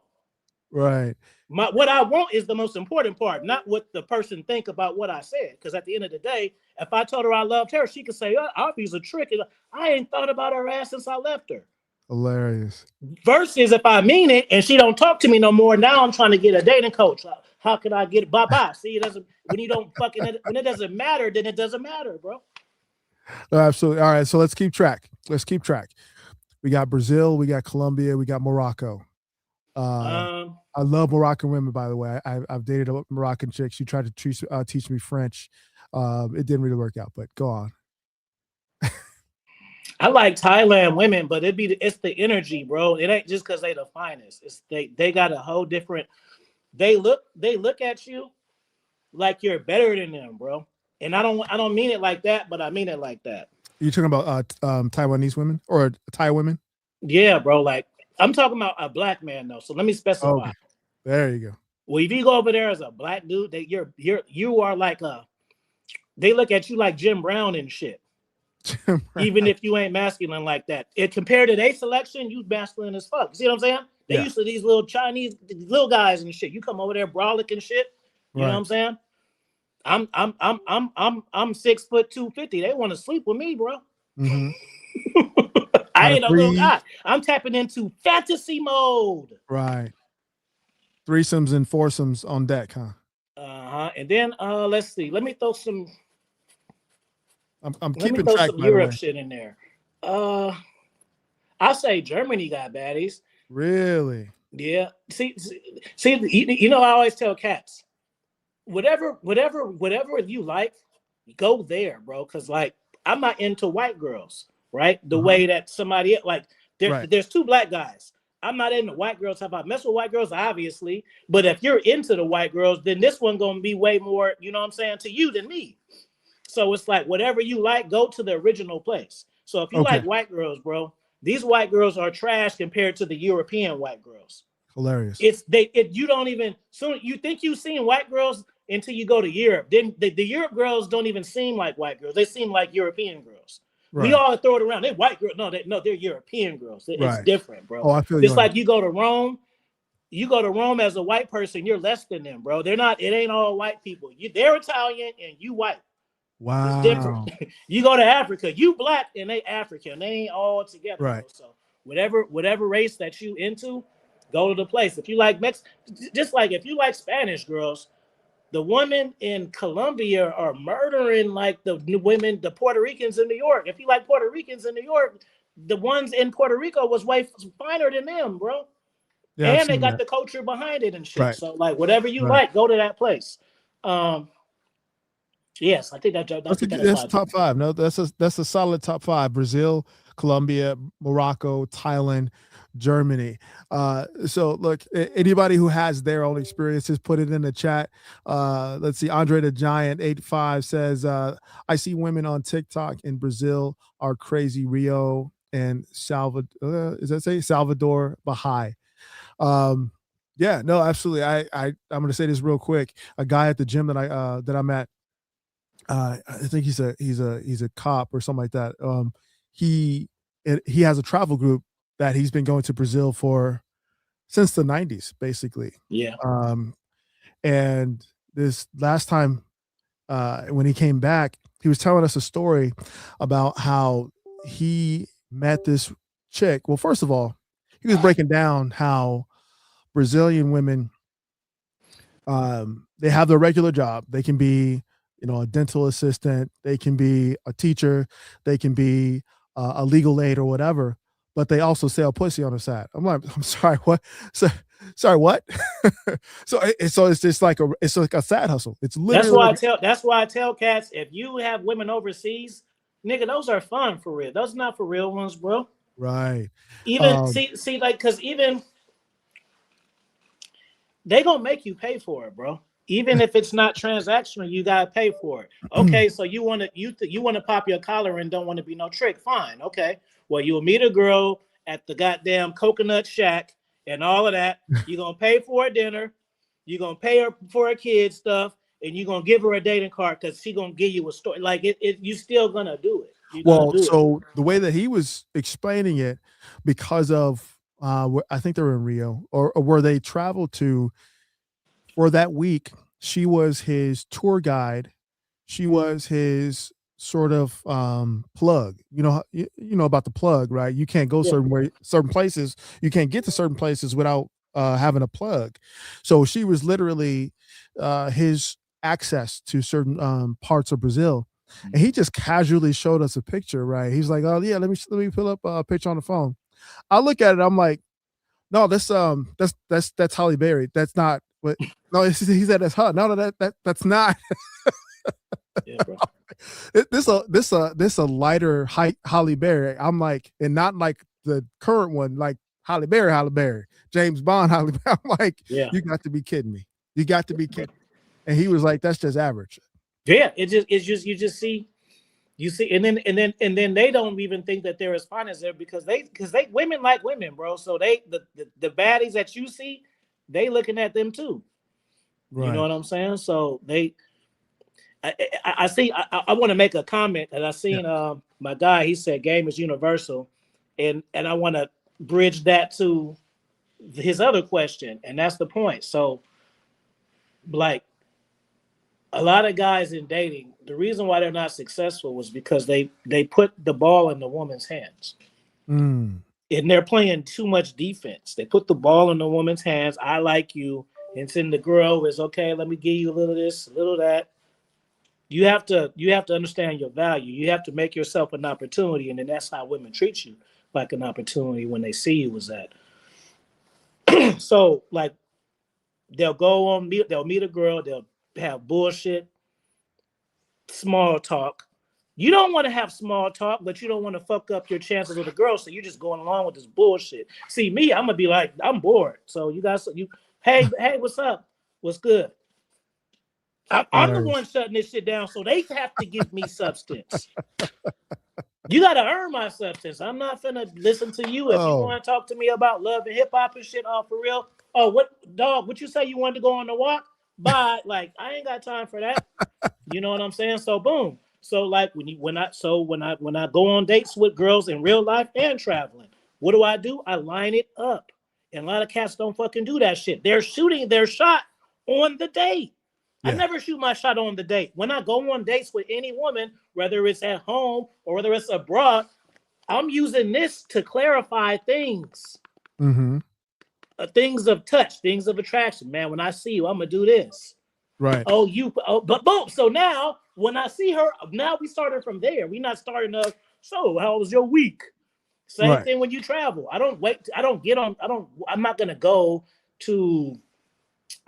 right. What I want is the most important part, not what the person think about what I said. Because at the end of the day, if I told her I loved her, she could say, "Oh, Afi's a trick." I ain't thought about her ass since I left her. Hilarious. Versus if I mean it and she don't talk to me no more, now I'm trying to get a dating coach. How can I get it? Bye bye. See, it doesn't when you don't fucking when it doesn't matter, then it doesn't matter, bro. No, absolutely. All right, so let's keep track. Let's keep track. We got Brazil, we got Colombia, we got Morocco. Uh, Um, I love Moroccan women, by the way. I've dated a Moroccan chick. She tried to teach me French. It didn't really work out, but go on. I like Thailand women, but it's the energy, bro. It ain't just because they the finest. It's they got a whole different. They look at you like you're better than them, bro. And I don't mean it like that, but I mean it like that. You're talking about Taiwanese women or Thai women? Yeah, bro. Like I'm talking about a black man though. So let me Oh, specify. okay, there you go. Well, if you go over there as a black dude, you are like a. They look at you like Jim Brown and shit. Even if you ain't masculine like that, it compared to their selection, you masculine as fuck. See what I'm saying? They Yeah, used to these little Chinese little guys and shit. You come over there brolic and shit. You know what right. I'm saying? I'm 6 foot 250. They want to sleep with me, bro. Mm-hmm. I Out of ain't a little three, guy. I'm tapping into fantasy mode. right. Threesomes and foursomes on deck, huh? Uh-huh. And then let's see. I'm Let me keeping throw track, some by the Europe way. shit in there. Uh I say Germany got baddies. Really? Yeah. See I always tell cats, whatever you like, go there, bro. Cause like I'm not into white girls, right? The Uh-huh. way that somebody like Right. there's two black guys. I'm not into white girls. If I mess with white girls, obviously. But if you're into the white girls, then this one gonna be way more, you know what I'm saying, to you than me. So it's like whatever you like, go to the original place. So if you Okay. like white girls, bro, these white girls are trash compared to the European white girls. Hilarious. It's they it you don't even soon you think you've seen white girls until you go to Europe. Then the Europe girls don't even seem like white girls. They seem like European girls. We Right. all throw it around. They're white girls. No, they're European girls. It's Right. different, bro. Oh, I feel you Just on that. like you go to Rome as a white person, you're less than them, bro. They're not, it ain't all white people. They're Italian and you white. It's different. Wow. You go to Africa, you black and they African. They ain't all together, bro. Right. So whatever race that you into, go to the place. If you like just like if you like Spanish girls, the women in Colombia are murdering like the women, the Puerto Ricans in New York. If you like Puerto Ricans in New York, the ones in Puerto Rico was way finer than them, bro. Yeah, I've And they seen got that. the culture behind it and shit. Right. So like whatever you Right. like, go to that place. Um, yes, I think that That's a applies. top five. No, that's a solid top five. Brazil, Colombia, Morocco, Thailand, Germany. So look, anybody who has their own experiences, put it in the chat. Let's see. Andre the Giant 85 says, I see women on TikTok in Brazil are crazy. Rio and Salvador, is that say Salvador Bahia? Um, yeah, no, absolutely. I'm gonna say this real quick. A guy at the gym that I'm at, I think he's a cop or something like that. He he has a travel group that he's been going to Brazil for. since the 90s, basically. Yeah. Um, and this last time when he came back, he was telling us a story about how he met this chick. Well, first of all, he was breaking down how Brazilian women, they have their regular job. They can be, a dental assistant, they can be a teacher, they can be a legal aid or whatever, but they also sell pussy on the side. I'm like, I'm sorry, what? So, sorry, what? So it's just like it's like a side hustle. It's That's literally why like, I tell cats, if you have women overseas, nigga, those are fun for real. Those not for real ones, bro. right. Even Um, see like because even they gonna make you pay for it, bro. Even if it's not transactional, you gotta pay for it. Okay, so you want to pop your collar and don't want to be no trick. Fine, okay. Well, you'll meet a girl at the goddamn coconut shack and all of that. You're gonna pay for a dinner. You're gonna pay her for her kid stuff, and you're gonna give her a dating card because she gonna give you a story. Like you still gonna do it. You're gonna well, do it. so the way that he was explaining it, because of I think they were in Rio or where they traveled to for that week, she was his tour guide. She was his sort of plug. You know about the plug, right? You can't go Yeah. certain places. You can't get to certain places without having a plug. So she was literally his access to certain parts of Brazil. And he just casually showed us a picture, right? He's like, "Oh yeah, let me pull up a picture on the phone." I look at it, I'm like, no, that's Holly Berry. That's not what. No, he said that's her. No, that's not. Yeah, bro. This a lighter height Holly Berry. I'm like, and not like the current one, like Holly Berry, James Bond Holly Berry. I'm like, Yeah. you got to be kidding me. You got to be kidding. And he was like, that's just average. Yeah. It's just you see, and then they don't even think that they're as fine as they're because they women like women, bro. So the baddies that you see, they looking at them too. You know Right. what I'm saying? So I see. I want to make a comment that I Yeah. seen. My guy, he said game is universal, and I want to bridge that to his other question, and that's the point. So, like a lot of guys in dating, the reason why they're not successful was because they put the ball in the woman's hands. Mm. And they're playing too much defense. They put the ball in the woman's hands. I like you. And then the girl is okay. Let me give you a little of this, a little of that. You have to understand your value. You have to make yourself an opportunity, and then that's how women treat you like an opportunity when they see you as that. So like they'll meet a girl, they'll have bullshit, small talk. You don't want to have small talk, but you don't want to fuck up your chances with a girl, so you're just going along with this bullshit. See me, I'm gonna be like, I'm bored. So hey, what's up? What's good? I'm the one Hilarious. shutting this shit down, so they have to give me substance. You gotta earn my substance. I'm not finna listen to you if you Oh, want to talk to me about love and hip hop and shit. Oh, for real? Oh, what dog? What you say you wanted to go on the walk? Bye. Like I ain't got time for that. You know what I'm saying? So boom. So like when I go on dates with girls in real life and traveling, what do? I line it up. And a lot of cats don't fucking do that shit. They're shooting their shot on the date. I yeah. never shoot my shot on the date. When I go on dates with any woman, whether it's at home or whether it's abroad, I'm using this to clarify things, Mm-hmm. things of touch, things of attraction. Man, when I see you, I'm gonna do this. Right. But boom. So now when I see her, now we started from there. We not starting so how was your week? Same Right. thing when you travel. I don't wait. I don't get on. I don't. I'm not gonna go to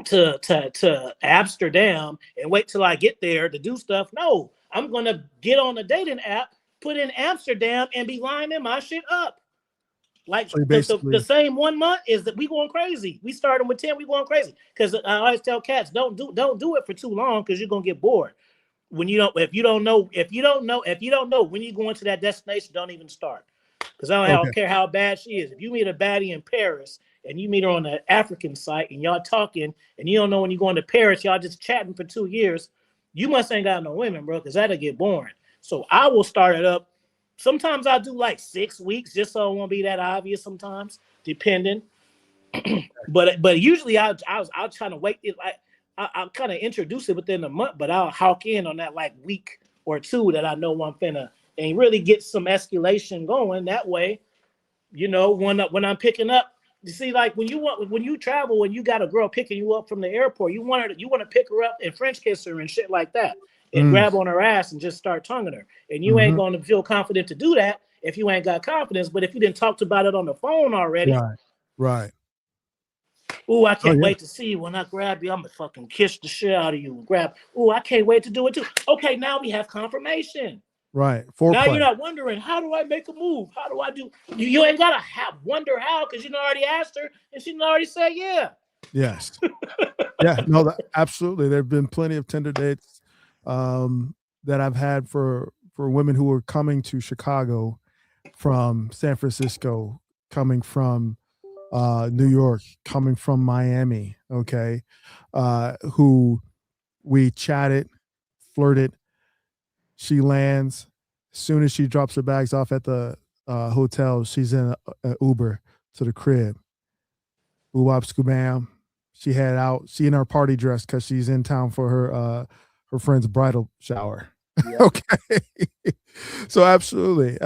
to Amsterdam and wait till I get there to do stuff. No, I'm gonna get on a dating app, put in Amsterdam, and be lining my shit up. Like So you the basically, same 1 month is that we going crazy. We starting with 10, we going crazy. Because I always tell cats, don't do it for too long because you're gonna get bored. When you don't if you don't know when you go into that destination, don't even start. Because I okay. don't care how bad she is. If you meet a baddie in Paris and you meet her on an African site and y'all talking and you don't know when you're going to Paris, y'all just chatting for 2 years, you must ain't got no women, bro, because that'll get boring. So I will start it up. Sometimes I do like 6 weeks just so it won't be that obvious sometimes, depending. But usually I'll try to wait it like I'll kind of introduce it within a month, but I'll hawk in on that like week or two that I know I'm finna and really get some escalation going. That way, when I'm picking up, you see, like when you travel and you got a girl picking you up from the airport, you want to pick her up and French kiss her and shit like that, and Mm, grab on her ass and just start tonguing her. And you ain't mhm. going to feel confident to do that if you ain't got confidence. But if you didn't talk about it on the phone already, Right. Right. ooh, I Oh, can't yeah. wait to see you when I grab you. I'm gonna fucking kiss the shit out of you and grab. Ooh, I can't wait to do it too. Okay, now we have confirmation. Right. Now you're Foreplay. not wondering how do I make a move? How do I do? You ain't gotta wonder how because you already asked her and she already said yeah. Yes. Yeah. No, absolutely. There have been plenty of Tinder dates that I've had for women who were coming to Chicago from San Francisco, coming from New York, coming from Miami, okay, who we chatted, flirted. She lands. As soon as she drops her bags off at the hotel, she's in an Uber to the crib. Boo wop scoobam. She head out. She in her party dress because she's in town for her friend's bridal shower. Yep. Okay, so absolutely,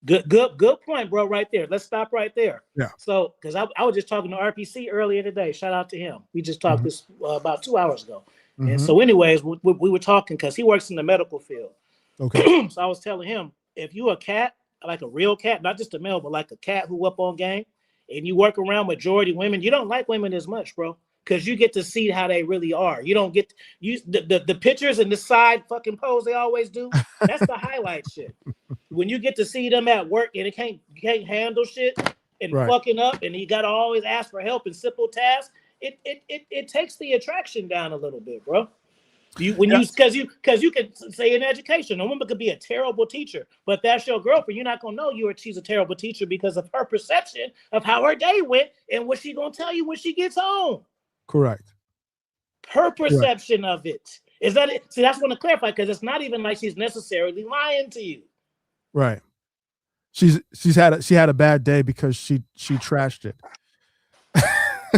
Good point, bro. Right there. Let's stop right there. yeah. So, because I was just talking to RPC earlier today. Shout out to him. We just talked Hmm. this about 2 hours ago. And Hmm. so, anyways, we were talking because he works in the medical field. Okay. So I was telling him, if you a cat, like a real cat, not just a male, but like a cat who up on game, and you work around majority women, you don't like women as much, bro. Because you get to see how they really are. You don't get the pictures and the side fucking pose they always do. That's the highlight shit. When you get to see them at work and you can't handle shit and Right. fucking up, and you gotta always ask for help in simple tasks, it takes the attraction down a little bit, bro. You when Yeah. you because you can say in education, a woman could be a terrible teacher, but that's your girlfriend. You're not gonna know she's a terrible teacher because of her perception of how her day went and what she gonna tell you when she gets home. Correct. Her Correct. perception of it is that it. See, that's what I want to clarify because it's not even like she's necessarily lying to you. Right. She had a bad day because she trashed it.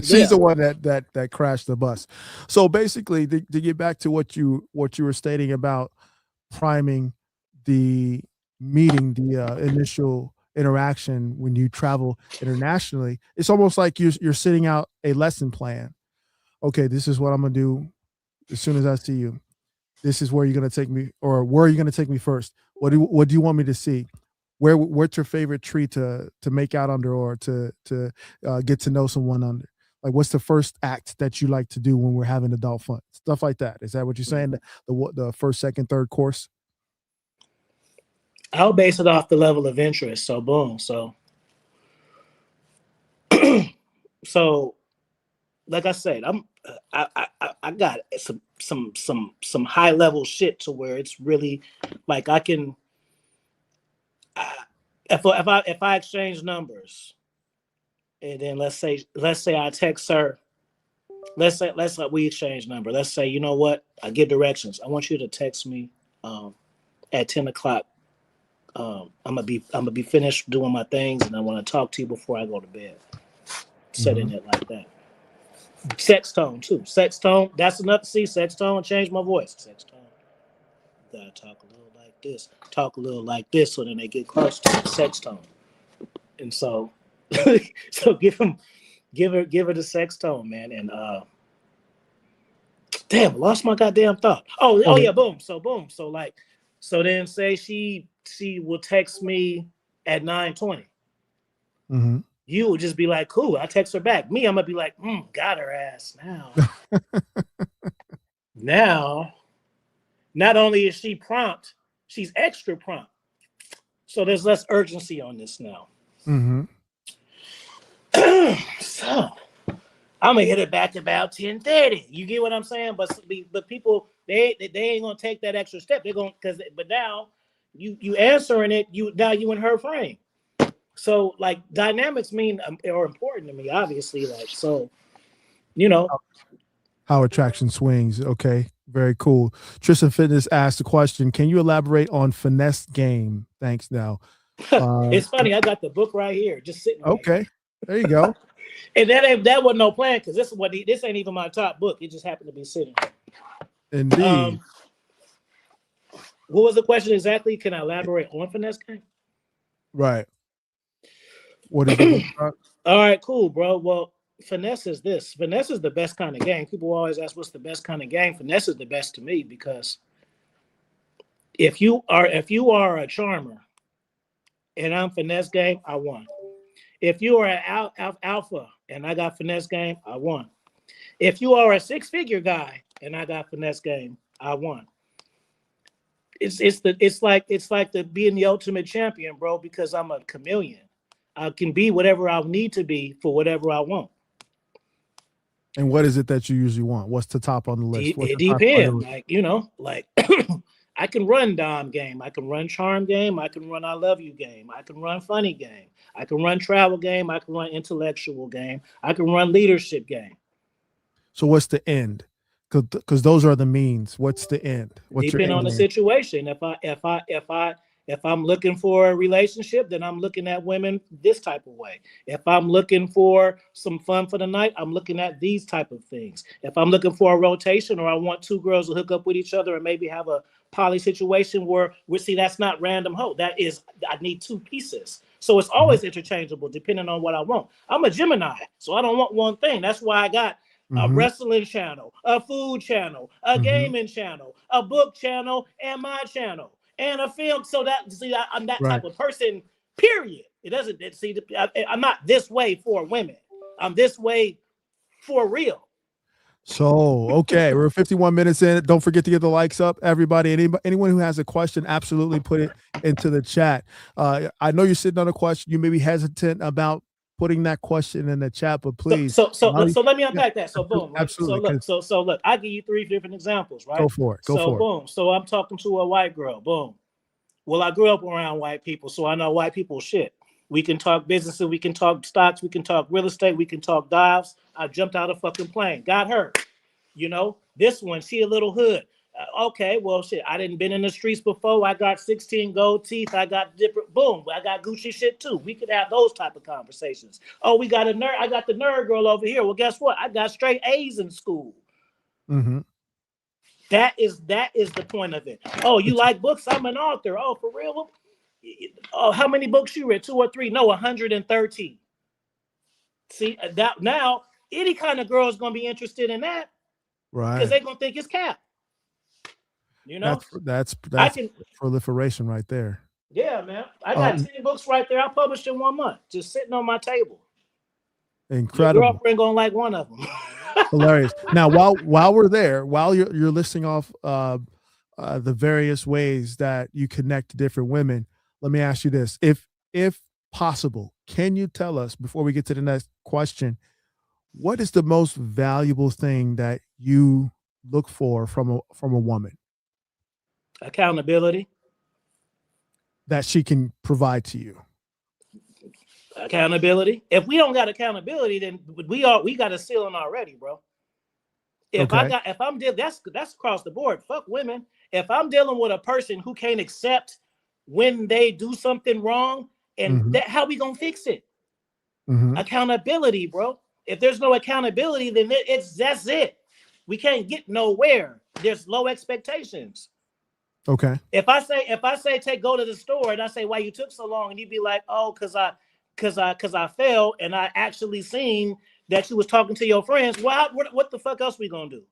She's Yeah. the one that crashed the bus. So basically, to get back to what you were stating about priming the meeting, the initial interaction when you travel internationally, it's almost like you're sitting out a lesson plan. Okay, this is what I'm gonna do as soon as I see you. This is where you're gonna take me, or where are you gonna take me first? What do you want me to see? What's your favorite tree to make out under, or to get to know someone under? Like, what's the first act that you like to do when we're having adult fun? Stuff like that. Is that what you're saying? The first, second, third course? I'll base it off the level of interest. So boom. So like I said, I got some high level shit to where it's really like I can if I exchange numbers and then let's say I text her. Let's we exchange number. Let's say you know what I get directions. I want you to text me at 10 o'clock. I'm gonna be finished doing my things and I want to talk to you before I go to bed. Setting Mhm. it like that. Sex tone too. Sex tone. That's enough to see. Sex tone. Change my voice. Sex tone. Gotta talk a little like this. Talk a little like this, so then they get close to the sex tone. And so, so give her the sex tone, man. And damn, lost my goddamn thought. Oh Okay. yeah, boom. So boom. So like, so then say she will text me at 9:20. Mhm. You would just be like, cool. I text her back. Me, I'm gonna be like, got her ass now. Now, not only is she prompt, she's extra prompt. So there's less urgency on this now. Mhm. So I'm gonna hit it back about 10:30. You get what I'm saying? But people they ain't gonna take that extra step. They're gonna but now you answering it. You in her frame. So like dynamics mean are important to me. Obviously, like so you know How attraction swings. Okay. Very cool. Tristan Fitness asked the question, can you elaborate on finesse game? Thanks now. Uh, it's funny. I got the book right here, just sitting right okay. here. There you go. And that wasn't no plan because this ain't even my top book. It just happened to be sitting. Indeed. What was the question exactly? Can I elaborate on finesse game? Right. What is the book about? All right, cool, bro. Well, finesse is this. Finesse is the best kind of game. People always ask what's the best kind of game. Finesse is the best to me because if you are a charmer and I'm finesse game, I won. If you are an alpha and I got finesse game, I won. If you are a six-figure guy and I got finesse game, I won. It's like the being the ultimate champion, bro, because I'm a chameleon. I can be whatever I need to be for whatever I want. And what is it that you usually want? What's the top on the list? What's It the top depends. priority? Like I can run Dom game, I can run charm game, I can run I love you game, I can run funny game, I can run travel game, I can run intellectual game, I can run leadership game. So what's the end? Because those are the means. What's the end? What's your Depend end on the game? situation. If I'm looking for a relationship, then I'm looking at women this type of way. If I'm looking for some fun for the night, I'm looking at these type of things. If I'm looking for a rotation, or I want two girls to hook up with each other and maybe have a poly situation where we see that's not random hoe. That is, I need two pieces. So it's Mhm. always interchangeable depending on what I want. I'm a Gemini, so I don't want one thing. That's why I got a Mhm. wrestling channel, a food channel, a Mhm. gaming channel, a book channel, and my channel, and a film. So that see, I'm that Right. type of person. Period. It doesn't see. I'm not this way for women. I'm this way for real. So, okay, we're 51 minutes in. Don't forget to get the likes up, everybody. Anyone who has a question, absolutely put it into the chat. I know you're sitting on a question. You may be hesitant about putting that question in the chat, but So please, so so allow let, you- so let me yeah, unpack that. So boom, right? So absolutely. look, Because so look, I give you three different examples, right? go for it. Go So for it. boom, so I'm talking to a white girl, boom. Well, I grew up around white people, so I know white people shit. We can talk businesses, we can talk stocks, we can talk real estate, we can talk dives. I jumped out of fucking plane, got her. This one, she a little hood. Okay, well, shit, I didn't been in the streets before. I got 16 gold teeth. I got different, boom, I got Gucci shit too. We could have those type of conversations. Oh, we got a nerd. I got the nerd girl over here. Well, guess what? I got straight A's in school. Mm-hmm. That is the point of it. Oh, you like books? I'm an author. Oh, for real? Oh, how many books you read? Two or three? No, 113. See that now, any kind of girl is gonna be interested in that because Right. they're gonna think it's cap. You know, I That's can. proliferation right there. Yeah, man. I got Um, 10 books right there. I published in 1 month, just sitting on my table. Your incredible. girlfriend gonna like one of them. Hilarious. Now, while we're there, while you're listing off the various ways that you connect to different women, let me ask you this: if possible, can you tell us before we get to the next question, what is the most valuable thing that you look for from a woman Accountability. that she can provide to you? Accountability. If we don't got accountability, then we got a ceiling already, bro. Okay. If I'm dealing, that's across the board. Fuck women. If I'm dealing with a person who can't accept when they do something wrong, and Hmm. that how we gonna fix it? Hmm. Accountability, bro. If there's no accountability, then that's it. We can't get nowhere. There's low expectations. Okay. If I say take go to the store and I say why you took so long, and you'd be like, oh, cause I fell and I actually seen that you was talking to your friends. Well, what the fuck else we gonna do?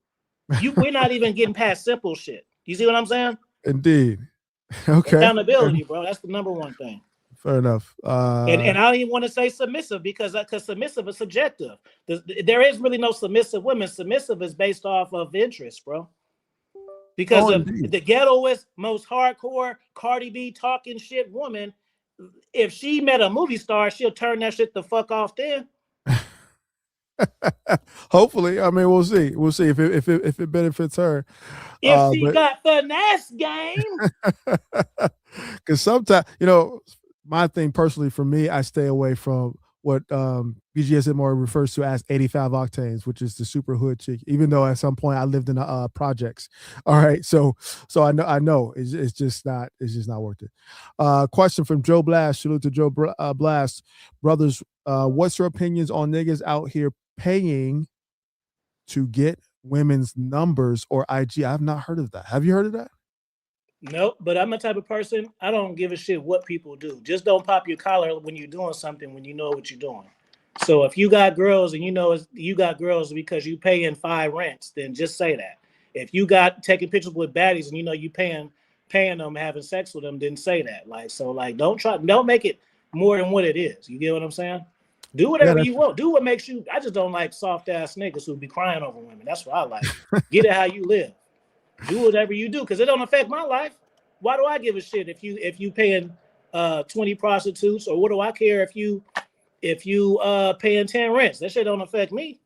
We're not even getting past simple shit. You see what I'm saying? Indeed. Okay. Accountability, bro. That's the number one thing. Fair enough. And I don't even want to say submissive because submissive is subjective. There is really no submissive women. Submissive is based off of interest, bro. Because Oh, of indeed. the ghettoest, most hardcore Cardi B talking shit woman, if she met a movie star, she'll turn that shit the fuck off then. Hopefully, I mean, we'll see. We'll see if it benefits her. If she But got finesse game. because sometimes, my thing personally for me, I stay away from what BGS more refers to as 85 octanes, which is the super hood chick. Even though at some point I lived in the projects. All right, so I know it's just not worth it. Question from Joe Blast. Salute to Joe Blast, brothers. What's your opinions on niggas out here paying to get women's numbers or IG? I've not heard of that. Have you heard of that? Nope, but I'm the type of person, I don't give a shit what people do. Just don't pop your collar when you're doing something when you know what you're doing. So if you got girls and you know you got girls because you paying 5 rents, then just say that. If you got taking pictures with baddies and you know you paying them having sex with them, then say that. Like so, like don't make it more than what it is. You get what I'm saying? Do Yeah, whatever you want. Do what makes you. I just don't like soft ass niggas who be crying over women. That's what I like. Get it how you live. Do whatever you do because it don't affect my life. Why do I give a shit if you paying 20 prostitutes, or what do I care if you paying 10 rents? That shit don't affect me.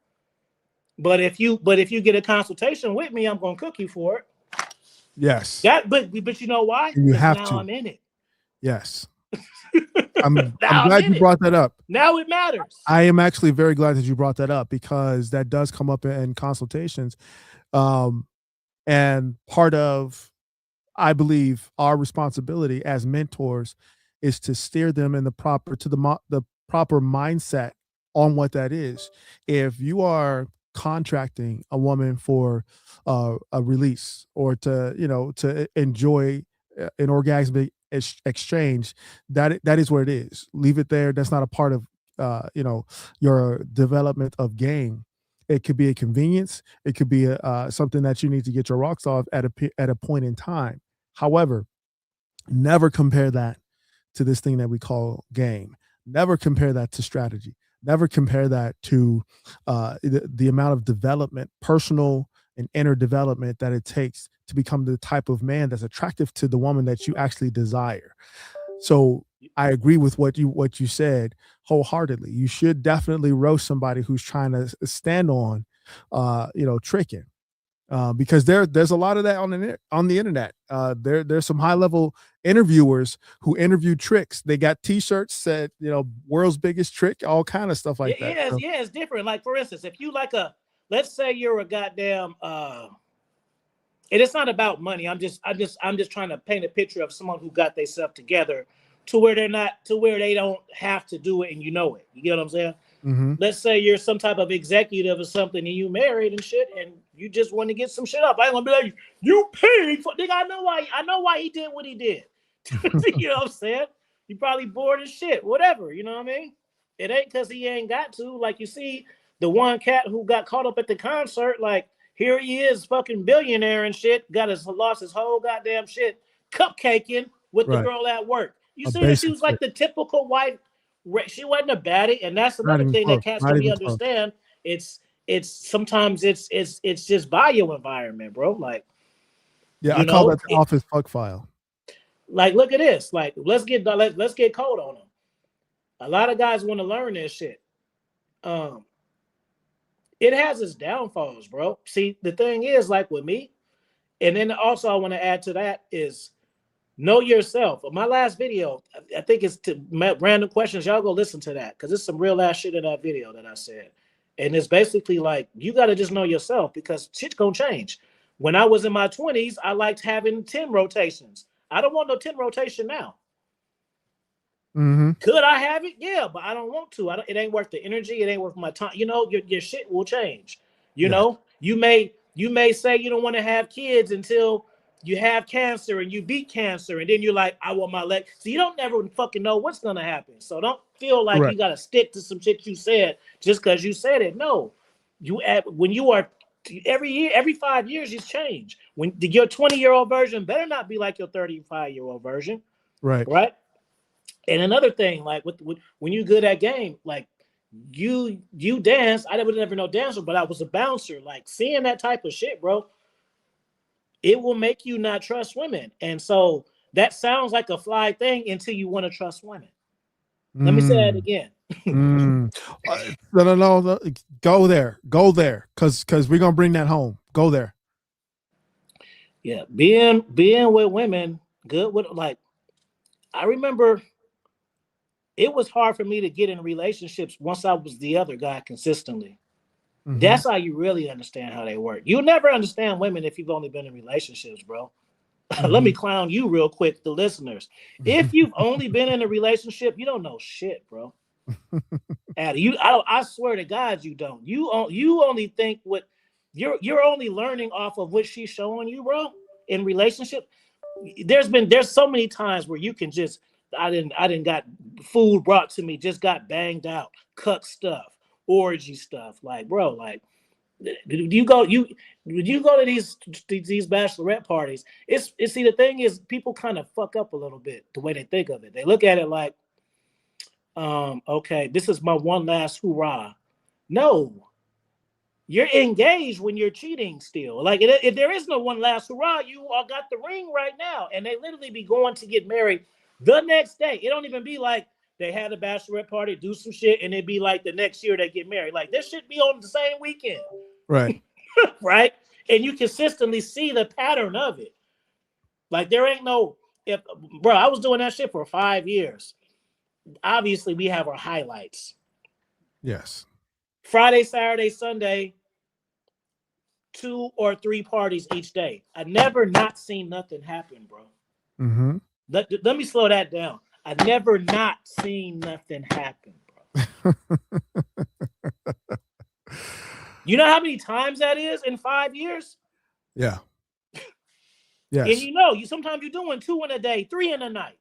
But if you get a consultation with me, I'm gonna cook you for it. yes, But you know why? and you Because have now to. I'm in it. Yes, I'm Now I'm glad in you it. brought that up. Now it matters. I am actually very glad that you brought that up because that does come up in consultations. Um, and part of, I believe, our responsibility as mentors is to steer them in the proper mindset on what that is. If you are contracting a woman for a release or to enjoy an orgasmic exchange, that is where it is. Leave it there. That's not a part of your development of game. It could be a convenience. It could be something that you need to get your rocks off at a point in time. However, never compare that to this thing that we call game. Never compare that to strategy. Never compare that to the amount of development, personal and inner development that it takes to become the type of man that's attractive to the woman that you actually desire. So I agree with what you said wholeheartedly. You should definitely roast somebody who's trying to stand on, tricking, because there's a lot of that on the internet. There's some high level interviewers who interview tricks. They got T-shirts said world's biggest trick, all kind of stuff Yeah, like that. So, yeah, it's different. Like for instance, if you like let's say you're a goddamn and it's not about money. I'm just trying to paint a picture of someone who got themselves together to where they don't have to do it and you know it. You get what I'm saying? mhm. Let's say you're some type of executive or something and you married and shit and you just want to get some shit up. I ain't gonna be like, you paid for nigga. I know why he did what he did. You know what I'm saying? He probably bored as shit, whatever, you know what I mean? It ain't because he ain't got to. Like you see, the one cat who got caught up at the concert, like here he is, fucking billionaire and shit, lost his whole goddamn shit, cupcaking with the Right, girl at work. You a see that she basic was like trick. the typical wife. She wasn't a baddie, and that's Not another even thing that close. cats Not can be even close. understand. It's sometimes it's just by your environment, bro. Like Yeah, I you call know, that the office fuck file. like look at this. Like let's get cold on them. A lot of guys want to learn this shit. Um, it has its downfalls, bro. See, the thing is, like with me, and then also I want to add to that is know yourself. My last video, I think it's to random questions. Y'all go listen to that because it's some real ass shit in that video that I said. And it's basically like you got to just know yourself because shit's gonna change. When I was in my 20s, I liked having 10 rotations. I don't want no 10 rotation now. Hmm. Could I have it? Yeah, but I don't want to. It ain't worth the energy. It ain't worth my time. You know, your shit will change. You Yes. know, you may say you don't want to have kids until you have cancer and you beat cancer, and then you're like, I want my leg. So you don't never fucking know what's gonna happen. So don't feel like you Correct. gotta stick to some shit you said just because you said it. No, when you are every year, every 5 years, you change. When your 20-year-old version better not be like your 35-year-old version, Right. right? And another thing, like when you good at game, like you dance. I never no dancer, but I was a bouncer. Like seeing that type of shit, bro, it will make you not trust women. And so that sounds like a fly thing until you want to trust women. Let me say that Mm. again. Mm. No. Go there, because we're gonna bring that home. Go there. Yeah, being with women, good with like I remember it was hard for me to get in relationships once I was the other guy consistently. Hmm. That's how you really understand how they work. You'll never understand women if you've only been in relationships, bro. Let me Hmm. clown you real quick, the listeners. If you've only been in a relationship, you don't know shit, bro. Addy, I swear to God, you don't. You only think what you're only learning off of what she's showing you, bro. In relationship, there's so many times where you can just I didn't got food brought to me, just got banged out, cuck stuff, orgy stuff. Like, bro, like do you go to these bachelorette parties? It's see the thing is people kind of fuck up a little bit the way they think of it. They look at it like, okay, this is my one last hurrah. No, you're engaged when you're cheating still. Like if there is no one last hurrah, you all got the ring right now, and they literally be going to get married the next day. It don't even be like they had a bachelorette party, do some shit, and it be like the next year they get married. Like this should be on the same weekend, Right. right? And you consistently see the pattern of it. Like there ain't no if bro, I was doing that shit for 5 years. Obviously, we have our highlights. Yes. Friday, Saturday, Sunday, 2 or 3 parties each day. I never not seen nothing happen, bro. Mm-hmm. Let me slow that down. I never not seen nothing happen, bro. You know how many times that is in 5 years? Yeah. And Yes. you know, you sometimes you're doing 2 in a day, 3 in a night.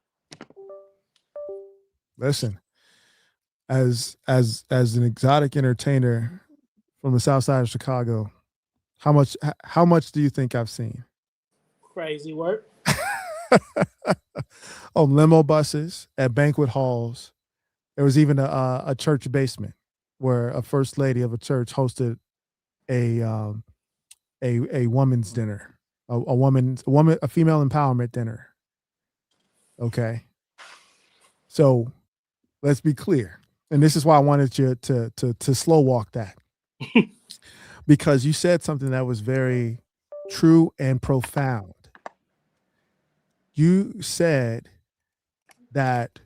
Listen, as an exotic entertainer from the South Side of Chicago, how much do you think I've seen? Crazy work. On limo buses, at banquet halls. There was even a church basement where a first lady of a church hosted a a woman's dinner, a female empowerment dinner. Okay, so let's be clear, and this is why I wanted you to slow walk that, because you said something that was very true and profound. You said that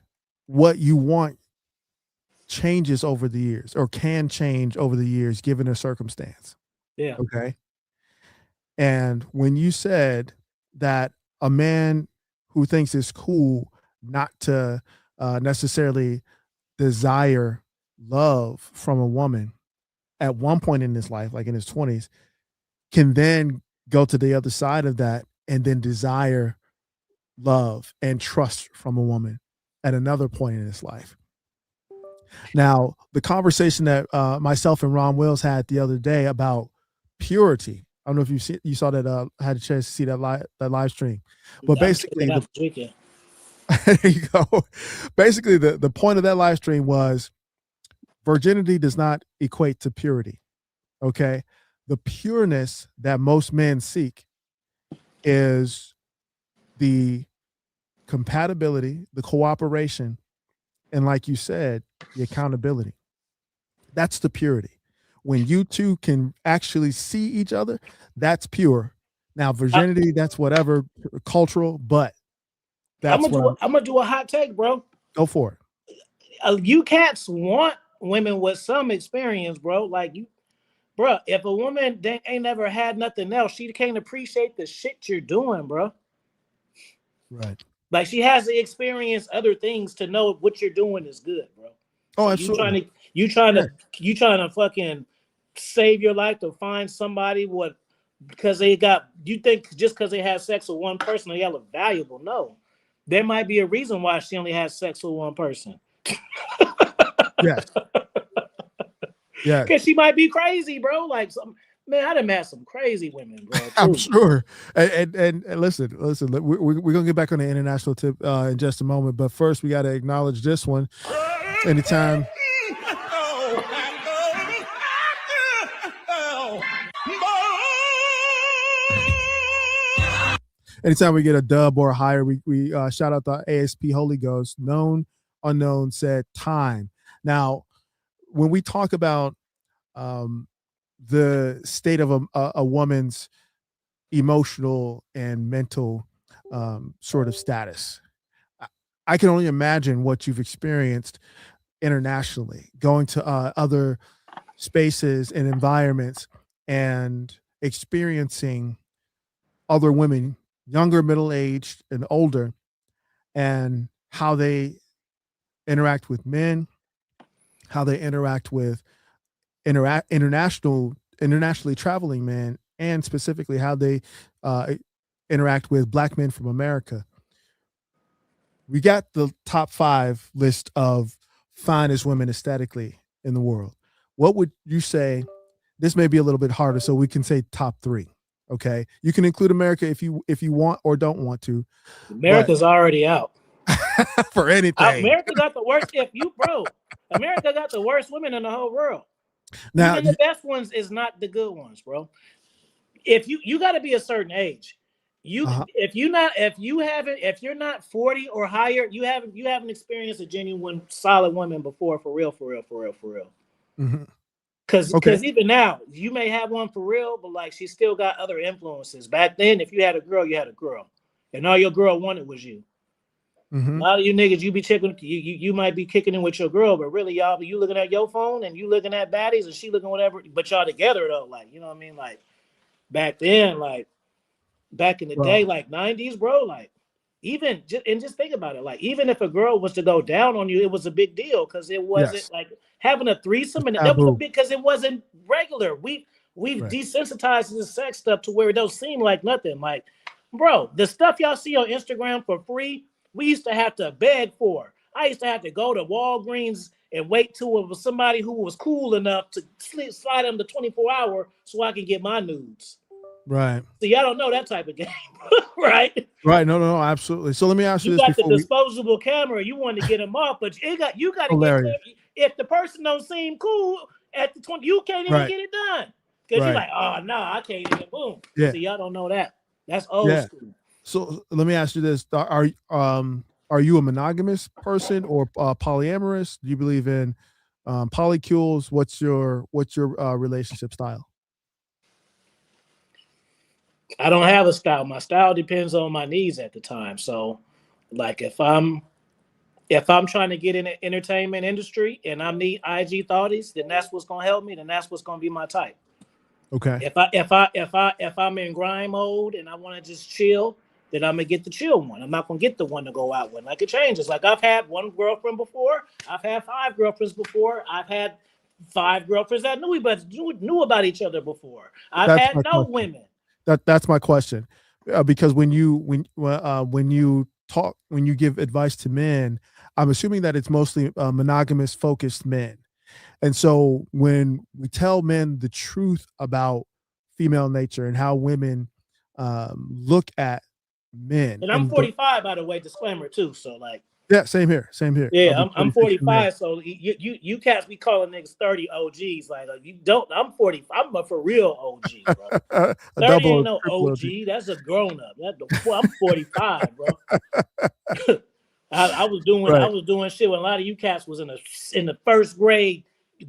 what you want changes over the years or can change over the years given a circumstance. Yeah. Okay. And when you said that a man who thinks it's cool not to necessarily desire love from a woman at one point in his life, like in his 20s, can then go to the other side of that and then desire love and trust from a woman at another point in his life. Now, the conversation that myself and Ron Wills had the other day about purity. I don't know if you saw that. Had a chance to see that live stream, but I'm checking basically it out the this weekend. there you go. Basically, the point of that live stream was virginity does not equate to purity. Okay, the pureness that most men seek is the compatibility, the cooperation, and like you said, the accountability. That's the purity. When you two can actually see each other, that's pure. Now, I, virginity, that's whatever cultural, but I'm that's gonna what do. I'm I'm gonna do a hot take, bro. go for it. You cats want women with some experience, bro. Like you, bro. If a woman ain't never had nothing else, she can't appreciate the shit you're doing, bro. Right. Like she has to experience other things to know what you're doing is good, bro. Oh, So absolutely. Yeah. you trying to fucking save your life to find somebody what because they got you think just because they had sex with one person they look valuable. No. There might be a reason why she only has sex with one person. Yes. Yes. Cause she might be crazy, bro. Like some man, I done met some crazy women, bro. I'm Too. sure. And listen. We're gonna get back on the international tip in just a moment, but first we got to acknowledge this one. Anytime anytime we get a dub or a higher, we shout out the ASP Holy Ghost. Known, unknown said time. Now, when we talk about um, the state of a woman's emotional and mental sort of status, I can only imagine what you've experienced internationally, going to other spaces and environments and experiencing other women, younger, middle aged, and older, and how they interact with men, how they interact with internationally traveling men, and specifically how they uh, interact with black men from America. We got the top 5 list of finest women aesthetically in the world. What would you say? This may be a little bit harder, so we can say top 3. Okay, you can include America if you want or don't want to, but America's already out. for anything. America got the worst. America got the worst women in the whole world. Now, Even the best ones is not the good ones, bro. If you got to be a certain age. If you're not 40 or higher, you haven't experienced a genuine solid woman before, for real, for real, for real, for real. mhm. Because Okay. even now, you may have one for real, but like she still got other influences. Back then, if you had a girl, you had a girl, and all your girl wanted was you. A Mhm. lot of you niggas, you be checking, you might be kicking in with your girl, but really y'all, you looking at your phone and you looking at baddies and she looking whatever, but y'all together though, like, you know what I mean? Like back then, like back in the day, Well, like 90s, bro, like just think about it. Like even if a girl was to go down on you, it was a big deal because it wasn't yes, like having a threesome, it's and that was a taboo. big because it wasn't regular. We've Right. desensitized this sex stuff to where it don't seem like nothing. Like, bro, the stuff y'all see on Instagram for free, we used to have to beg for. I used to have to go to Walgreens and wait till it was somebody who was cool enough to slide them the 24-hour so I can get my nudes. Right. So y'all don't know that type of game, right? Right. No, no, no, absolutely. So let me ask you You this got the before we disposable camera. You want to get them off, but you got to get clear. hilarious. If the person don't seem cool at the 20, you can't even Right. get it done because you're Right. like, oh no, I can't even. Boom. Yeah. So y'all don't know that. That's old Yeah. school. So let me ask you this: are you a monogamous person or polyamorous? Do you believe in polycules? What's your relationship style? I don't have a style. My style depends on my needs at the time. So, like if I'm trying to get in the entertainment industry and I need IG thoughties, then that's what's gonna help me. Then that's what's gonna be my type. Okay, If I'm in grind mode and I want to just chill, then I'm gonna get the chill one. I'm not gonna get the one to go out with. Like it changes. Like I've had one girlfriend before. I've had 5 girlfriends before. I've had 5 girlfriends that knew about each other before. I've that's had my no question. women. That's my question, because when you give advice to men, I'm assuming that it's mostly monogamous focused men. And so when we tell men the truth about female nature and how women look at men, And I'm and the 45, by the way, disclaimer too. So like, yeah, same here. I'll yeah, be I'm 46 in May. 45. So you cats be calling niggas 30 OGs. Like you don't. I'm 40. I'm a for real OG, bro. A 30 double ain't or no triple OG. OG. That's a grown up. I'm 45, bro. I Right. was doing shit when a lot of you cats was in the first grade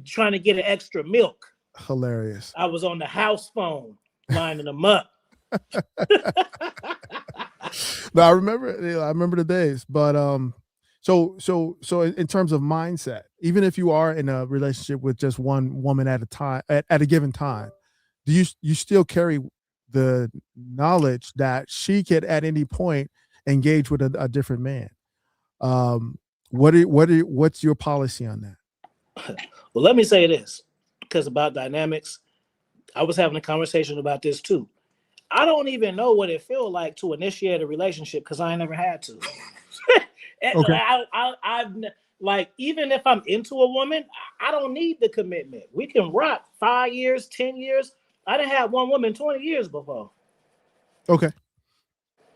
trying to get an extra milk. Hilarious. I was on the house phone lining them up. No, I remember the days. But so in terms of mindset, even if you are in a relationship with just one woman at a time at a given time, do you still carry the knowledge that she could at any point engage with a different man? Um, what's your policy on that? Well, let me say this, because about dynamics, I was having a conversation about this too. I don't even know what it feels like to initiate a relationship because I ain't never had to. Okay. I've like even if I'm into a woman, I don't need the commitment. We can rock 5 years, 10 years. I didn't have one woman 20 years before. Okay.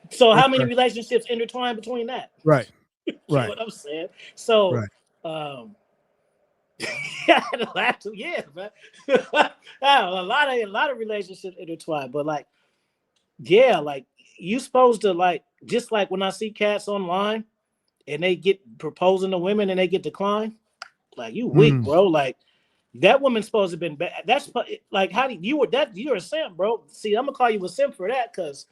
So That's how many fair. relationships intertwine between that? Right. Get Right. what I'm saying? So Right. yeah, the last 2 years, man. a lot of relationships intertwine, but like yeah, like you supposed to like just like when I see cats online and they get proposing to women and they get declined, like you weak, Mm. bro. Like that woman's supposed to have been bad. That's like how do you're a simp, bro. See, I'm gonna call you a simp for that because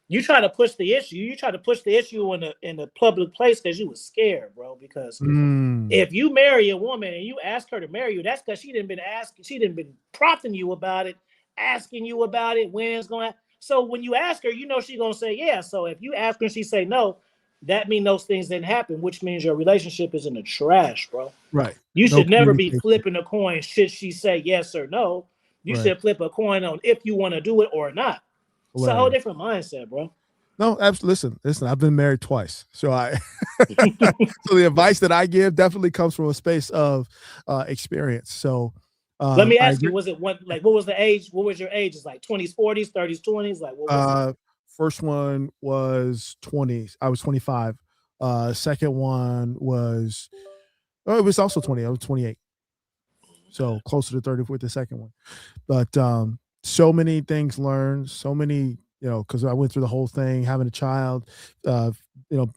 you try to push the issue. You try to push the issue in a public place because you was scared, bro. Because Mm. if you marry a woman and you ask her to marry you, that's because she didn't been prompting you about it, asking you about it, when it's going to. So when you ask her, you know she's gonna say yeah. So if you ask her and she say no, that means those things didn't happen, which means your relationship is in the trash, bro. Right. You No should never be communication. flipping a coin. Should she say yes or no? You Right. should flip a coin on if you want to do it or not. It's a whole Hilarious. different mindset, bro. No, listen. I've been married twice, so I so the advice that I give definitely comes from a space of experience. So Let me I ask you, agree. was it one like what was the age? What was your age? It's like 20s, 40s, 30s, 20s? Like what was it? First one was 20s. I was 25. Second one was it was also 20. I was 28. So closer to 30 with the second one. But so many things learned, so many, because I went through the whole thing, having a child, uh,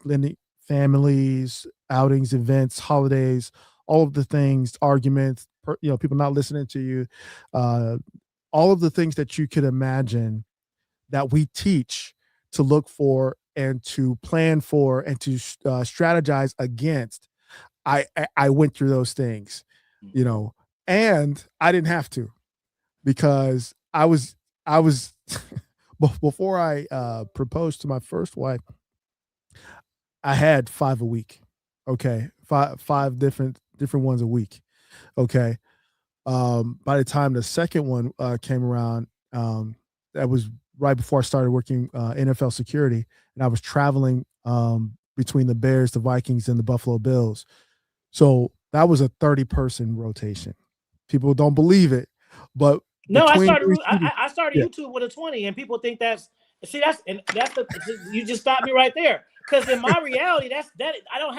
blending families, outings, events, holidays, all of the things, arguments, people not listening to you, uh, all of the things that you could imagine that we teach to look for and to plan for and to strategize against. I went through those things, and I didn't have to, because I was before I proposed to my first wife, I had 5 a week. Okay. Five different ones a week. Okay. By the time the second one came around, that was right before I started working NFL security, and I was traveling between the Bears, the Vikings, and the Buffalo Bills. So that was a 30-person rotation. People don't believe it, but No, between these two, I started yeah, YouTube with a 20, and people think that's the you just stopped me right there. Because in my reality, that I don't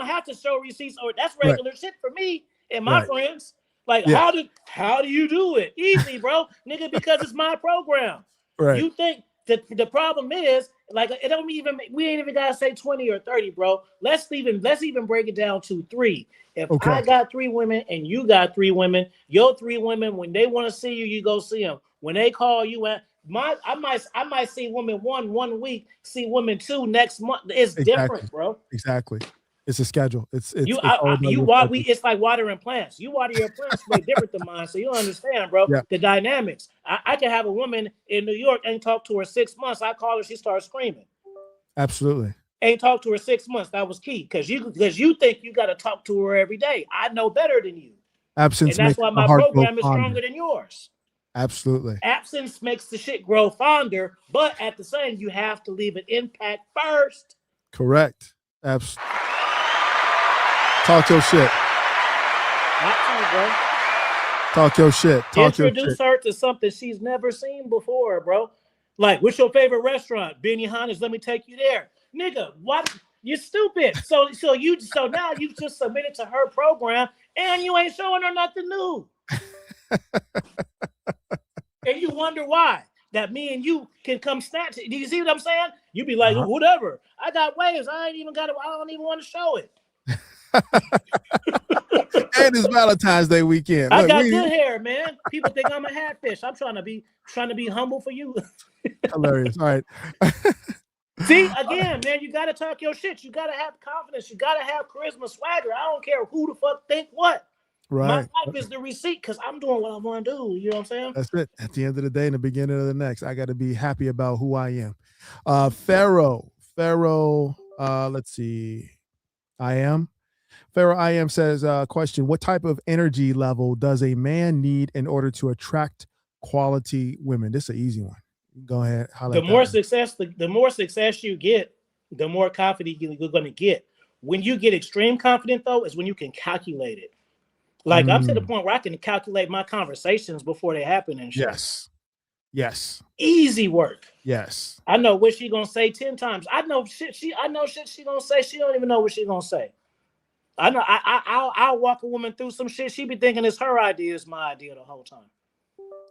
have to show receipts, or that's right, regular shit for me and my right, friends. Like yeah, how do you do it? Easy, bro, nigga, because it's my program. right, You think that the problem is like it don't even we ain't even gotta say 20 or 30, bro. Let's even break it down to 3. If I okay, got 3 women and you got 3 women, your 3 women, when they want to see you, you go see them. When they call you at I might see woman 1 week, see woman 2 next month. It's exactly, different, bro. exactly. It's a schedule. It's You it's all about you your water we focus. it's like watering plants. You water your plants way different than mine, so you understand, bro, Yeah, the dynamics. I can have a woman in New York, ain't talked to her 6 months. I call her, she starts screaming. absolutely. Ain't talked to her 6 months. That was key because you think you got to talk to her every day. I know better than you, and Absence that's makes why the my heart grow program is fonder. stronger than yours. Absolutely. Absence makes the shit grow fonder, but at the same, you have to leave an impact first. Correct. Talk your shit. Bro. Talk your shit. Talk your shit. Introduce her to something she's never seen before, bro. Like, what's your favorite restaurant? Benihana's. Let me take you there, nigga. What? You're stupid. So now you just submitted to her program, and you ain't showing her nothing new, and you wonder why. That me and you can come snatch it. Do you see what I'm saying? You be like, Uh-huh. whatever. I got waves. I ain't even got it. I don't even want to show it. And it's Valentine's Day weekend. I Look, got good hair, man. People think I'm a hatfish. I'm trying to be humble for you. hilarious. All right. See, again, man, you gotta talk your shit. You gotta have confidence. You gotta have charisma, swagger. I don't care who the fuck think what. My Right. life is the receipt because I'm doing what I want to do. You know what I'm saying? That's it. At the end of the day, in the beginning of the next, I got to be happy about who I am. Pharaoh, let's see. I am says, question, what type of energy level does a man need in order to attract quality women? This is an easy one. Go ahead, The highlight that more one. success, the more success you get, the more confident you're gonna get. When you get extreme confident, though, is when you can calculate it. Like I'm to the Mm, point where I can calculate my conversations before they happen and shit. yes. Yes. Easy work. Yes. I know what she gonna say 10 times. I know shit she gonna say. She don't even know what she gonna say. I know I'll walk a woman through some shit. She be thinking it's her idea, is my idea the whole time.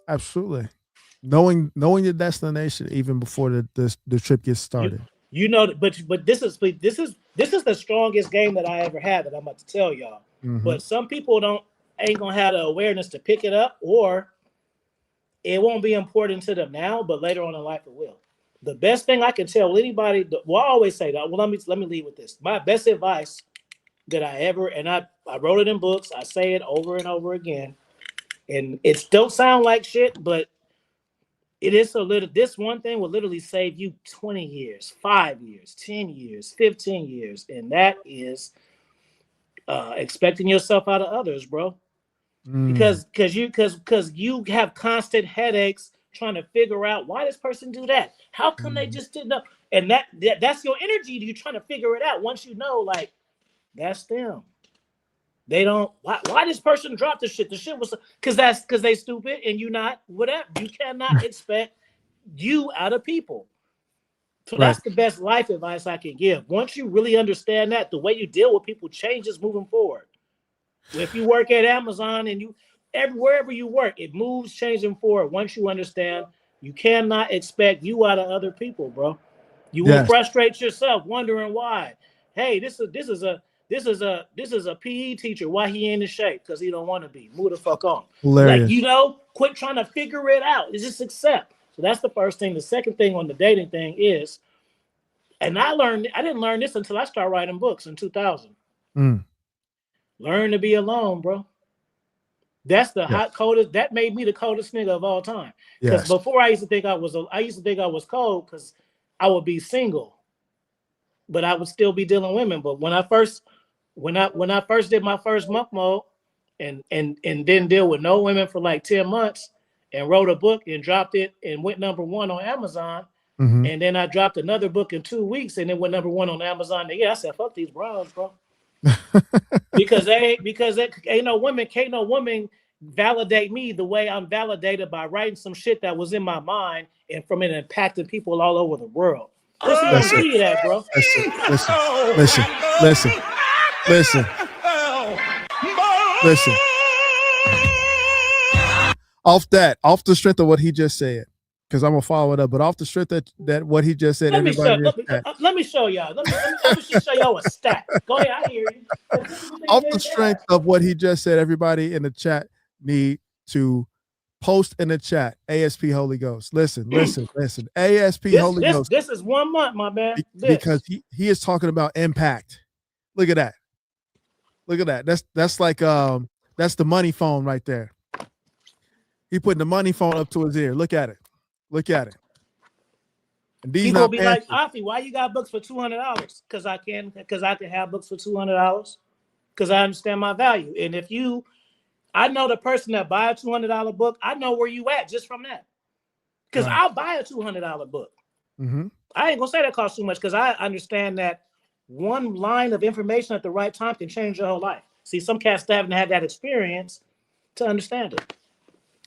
Absolutely. Knowing your destination even before the trip gets You started. but this is the strongest game that I ever had that I'm about to tell y'all. Hmm. But some people ain't gonna have the awareness to pick it up, or it won't be important to them now, but later on in life it will. The best thing I can tell anybody, well, I always say that. Well, let me leave with this. My best advice that I ever, and I wrote it in books. I say it over and over again, and it don't sound like shit, but it is so little. This one thing will literally save you 20 years, 5 years, 10 years, 15 years. And that is expecting yourself out of others, bro. Mm, Because you have constant headaches trying to figure out why this person do that. How come they mhm. just didn't know? And that's your energy. You're trying to figure it out. Once you know, like, that's them. They don't. Why this person dropped the shit? The shit was because they stupid and you not whatever. You cannot expect you out of people. So Right. that's the best life advice I can give. Once you really understand that, the way you deal with people changes moving forward. If you work at Amazon and wherever you work, it moves changing forward. Once you understand, you cannot expect you out of other people, bro. You will Yes. frustrate yourself wondering why. Hey, this is a PE teacher. Why he ain't in shape? Because he don't want to be. Move the fuck on. Like, Hilarious. quit trying to figure it out. It's just accept. So that's the first thing. The second thing on the dating thing is, and I didn't learn this until I started writing books in 2000. Mm, Learn to be alone, bro. That's the yeah. hot coldest. That made me the coldest nigga of all time. Because Yes. before I used to think I was cold because I would be single, but I would still be dealing with women. But when I first did my first month mode, and didn't deal with no women for like 10 months, and wrote a book and dropped it and went #1 on Amazon, Hmm. and then I dropped another book in 2 weeks and then went #1 on Amazon. And yeah, I said fuck these bros, bro. Because ain't no woman, can't no woman validate me the way I'm validated by writing some shit that was in my mind and from it impacting people all over the world. Pussy don't Listen, give you that, bro. listen, listen, listen, listen, listen, listen. Off the strength of what he just said, because I'm gonna follow it up. But off the strength that what he just said, Let me everybody show. in this Let me, chat, let me show y'all. Let me just show y'all a stat. Go ahead, I hear you. This is the thing off they the said. strength of what he just said, everybody in the chat need to post in the chat. ASP Holy Ghost. Listen, listen, listen. ASP This Holy this Ghost, this is 1 month, my man. because This. he is talking about impact. Look at that. Look at that. That's like that's the money phone right there. He putting the money phone up to his ear. Look at it. Look at it. And these People will not be like, panties. Afi, why you got books for $200? Because I can have books for $200 because I understand my value. And I know the person that buy a $200 book, I know where you at just from that. Because Right. I'll buy a $200 book. Mm-hmm. I ain't gonna say that costs too much because I understand that one line of information at the right time can change your whole life. See, some cats haven't had that experience to understand it.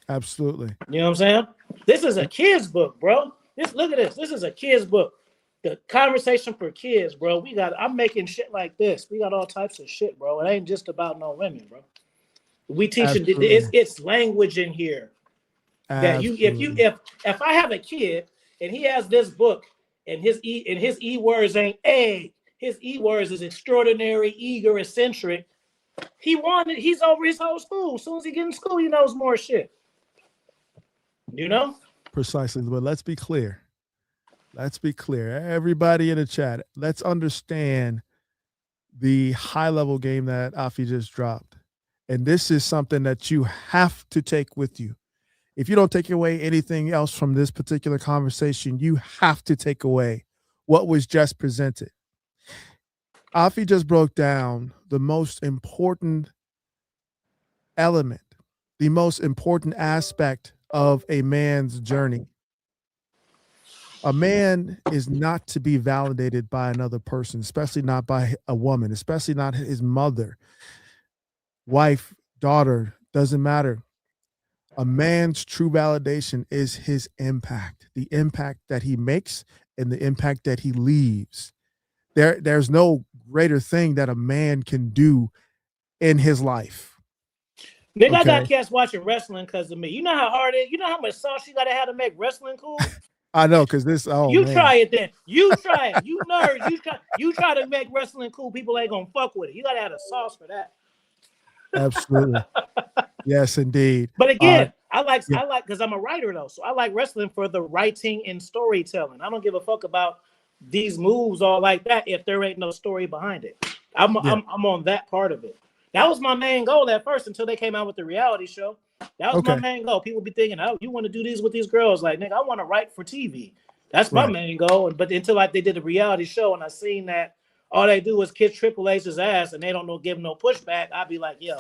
Absolutely. You know what I'm saying? This is a kid's book, bro. Look at this. This is a kid's book. The conversation for kids, bro. I'm making shit like this. We got all types of shit, bro. It ain't just about no women, bro. We teaching Absolutely. it's language in here that you if you Absolutely. if I have a kid and he has this book and his words ain't a his words is extraordinary, eager, eccentric. He's over his whole school. As soon as he get in school, he knows more shit. You know? Precisely. But let's be clear. Let's be clear. Everybody in the chat, let's understand the high level game that Afi just dropped. And this is something that you have to take with you. If you don't take away anything else from this particular conversation, you have to take away what was just presented. Afi just broke down the most important element, the most important aspect of a man's journey. A man is not to be validated by another person, especially not by a woman, especially not his mother, wife, daughter, doesn't matter. A man's true validation is his impact, the impact that he makes and the impact that he leaves. There's no greater thing that a man can do in his life. Nigga, I got Okay. cats watching wrestling because of me. You know how hard it is? You know how much sauce you gotta have to make wrestling cool? I know, because this, oh You man, try it then. You try it. You nerds. You try to make wrestling cool. People ain't gonna fuck with it. You gotta have a sauce for that. absolutely. Yes, indeed. But again, I like Yeah, I like because I'm a writer though, so I like wrestling for the writing and storytelling. I don't give a fuck about these moves all like that if there ain't no story behind it. I'm yeah, I'm, I'm on that part of it. That was my main goal at first until they came out with the reality show. That was my Okay. main goal. People be thinking, oh, you want to do these with these girls? Like, nigga, I want to write for TV. That's my Right. main goal. But until they did a reality show and I seen that all they do is kiss Triple H's ass and they don't know give him no pushback, I'd be like, yo,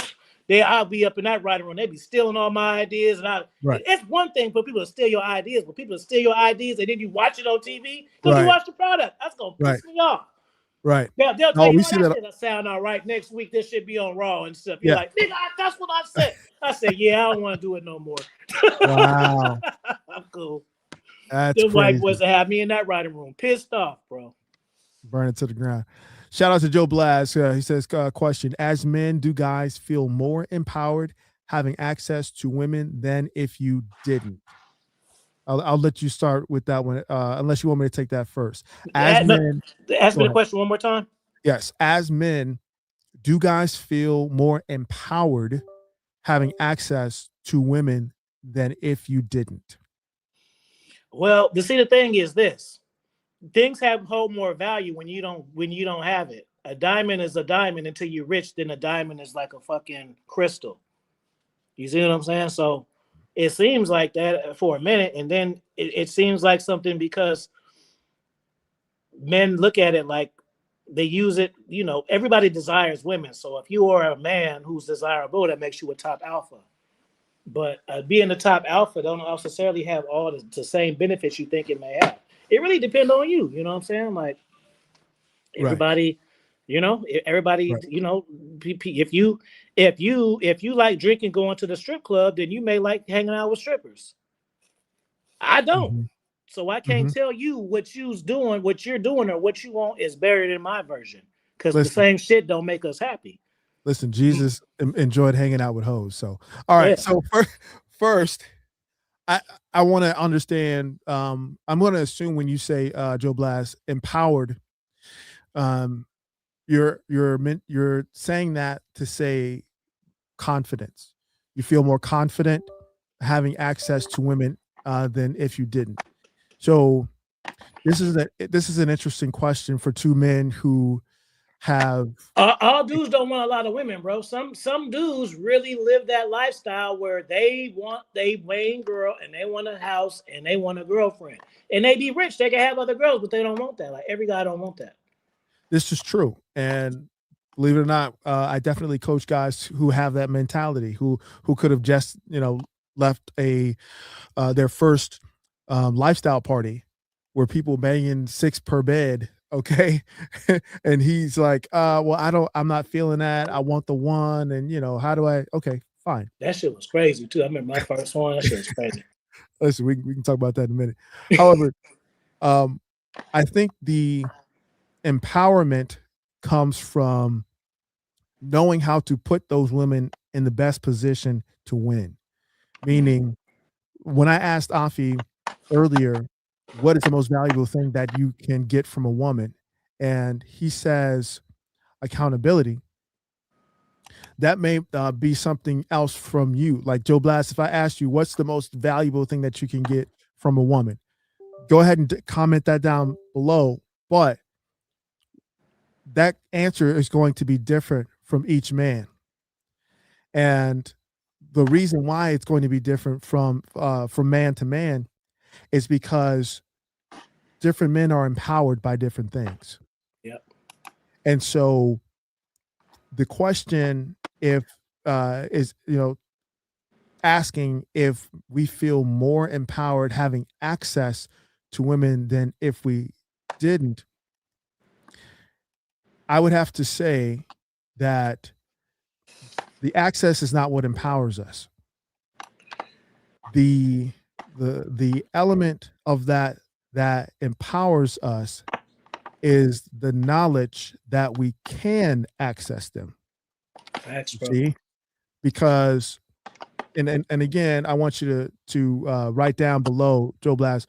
I'll be up in that writing room. They be stealing all my ideas, and Right. it's one thing for people to steal your ideas, but people to steal your ideas and then you watch it on TV because you Right. watch the product. That's gonna Right. piss me off. Right. They'll tell No, you, we oh, see that that. shit'll sound all right. Next week, this should be on Raw and stuff. You're Yeah. like, nigga, that's what I said. I said, yeah, I don't want to do it no more. Wow. I'm cool. That's Them white boys crazy. that have me in that writing room pissed off, bro. Burn it to the ground. Shout out to Joe Blaz. He says, question: as men, do guys feel more empowered having access to women than if you didn't? I'll let you start with that one, unless you want me to take that first. As No, men, ask go me the ahead. question one more time. Yes, as men, do guys feel more empowered having access to women than if you didn't? Well, the thing is this: things hold more value when you don't have it. A diamond is a diamond until you're rich. Then a diamond is like a fucking crystal. You see what I'm saying? So it seems like that for a minute, and then it seems like something because men look at it like they use it. You know, everybody desires women. So if you are a man who's desirable, that makes you a top alpha. But being a top alpha don't necessarily have all the same benefits you think it may have. It really depends on you. You know what I'm saying? Like Right. everybody, everybody, Right. if you like drinking, going to the strip club, then you may like hanging out with strippers. I don't. Hmm. So I can't Hmm. tell you what you're doing, or what you want is buried in my version. Because the Listen, same shit don't make us happy. listen. Jesus enjoyed hanging out with hoes. So, all right. Yeah. So first, I I want to understand. I'm going to assume when you say Joe Blast empowered, um, you're saying that to say confidence. You feel more confident having access to women than if you didn't. So this is an interesting question for two men who have. All dudes don't want a lot of women, bro. Some dudes really live that lifestyle where they want they main girl and they want a house and they want a girlfriend and they be rich. They can have other girls, but they don't want that. Like every guy don't want that. This is true, and believe it or not, I definitely coach guys who have that mentality, who could have just left a their first lifestyle party where people banging six per bed. Okay. And he's like, well, I'm not feeling that. I want the one. And, how do I, okay, fine. That shit was crazy too. I remember my first one. That shit was crazy. Listen, we can talk about that in a minute. However, um, I think the empowerment comes from knowing how to put those women in the best position to win. Meaning, when I asked Afi earlier, what is the most valuable thing that you can get from a woman? And he says accountability. That may be something else from you. Like Joe Blast, if I asked you, what's the most valuable thing that you can get from a woman? Go ahead and comment that down below. But that answer is going to be different from each man. And the reason why it's going to be different from man to man is because different men are empowered by different things. Yep. And so the question if is asking if we feel more empowered having access to women than if we didn't. I would have to say that the access is not what empowers us. The element of that empowers us is the knowledge that we can access them. Facts, You bro. see, because and again, I want you to write down below, Joe Blast.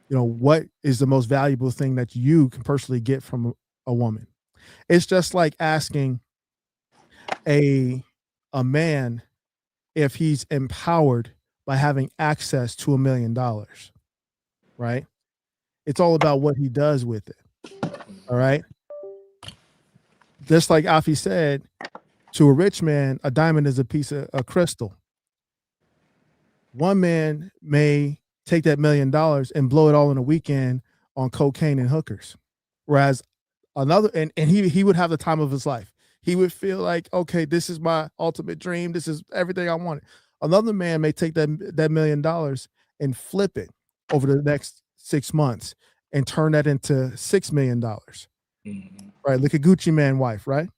What is the most valuable thing that you can personally get from a woman? It's just like asking a a man if he's empowered by having access to $1 million, right? It's all about what he does with it. All right. Just like Afi said, to a rich man, a diamond is a piece of a crystal. one man may take that $1 million and blow it all in a weekend on cocaine and hookers, whereas another and he would have the time of his life. He would feel like, okay, this is my ultimate dream. This is everything I wanted. Another man may take that $1 million and flip it over the next 6 months and turn that into $6 million. Mm-hmm. Right? Look at Gucci Man wife, right?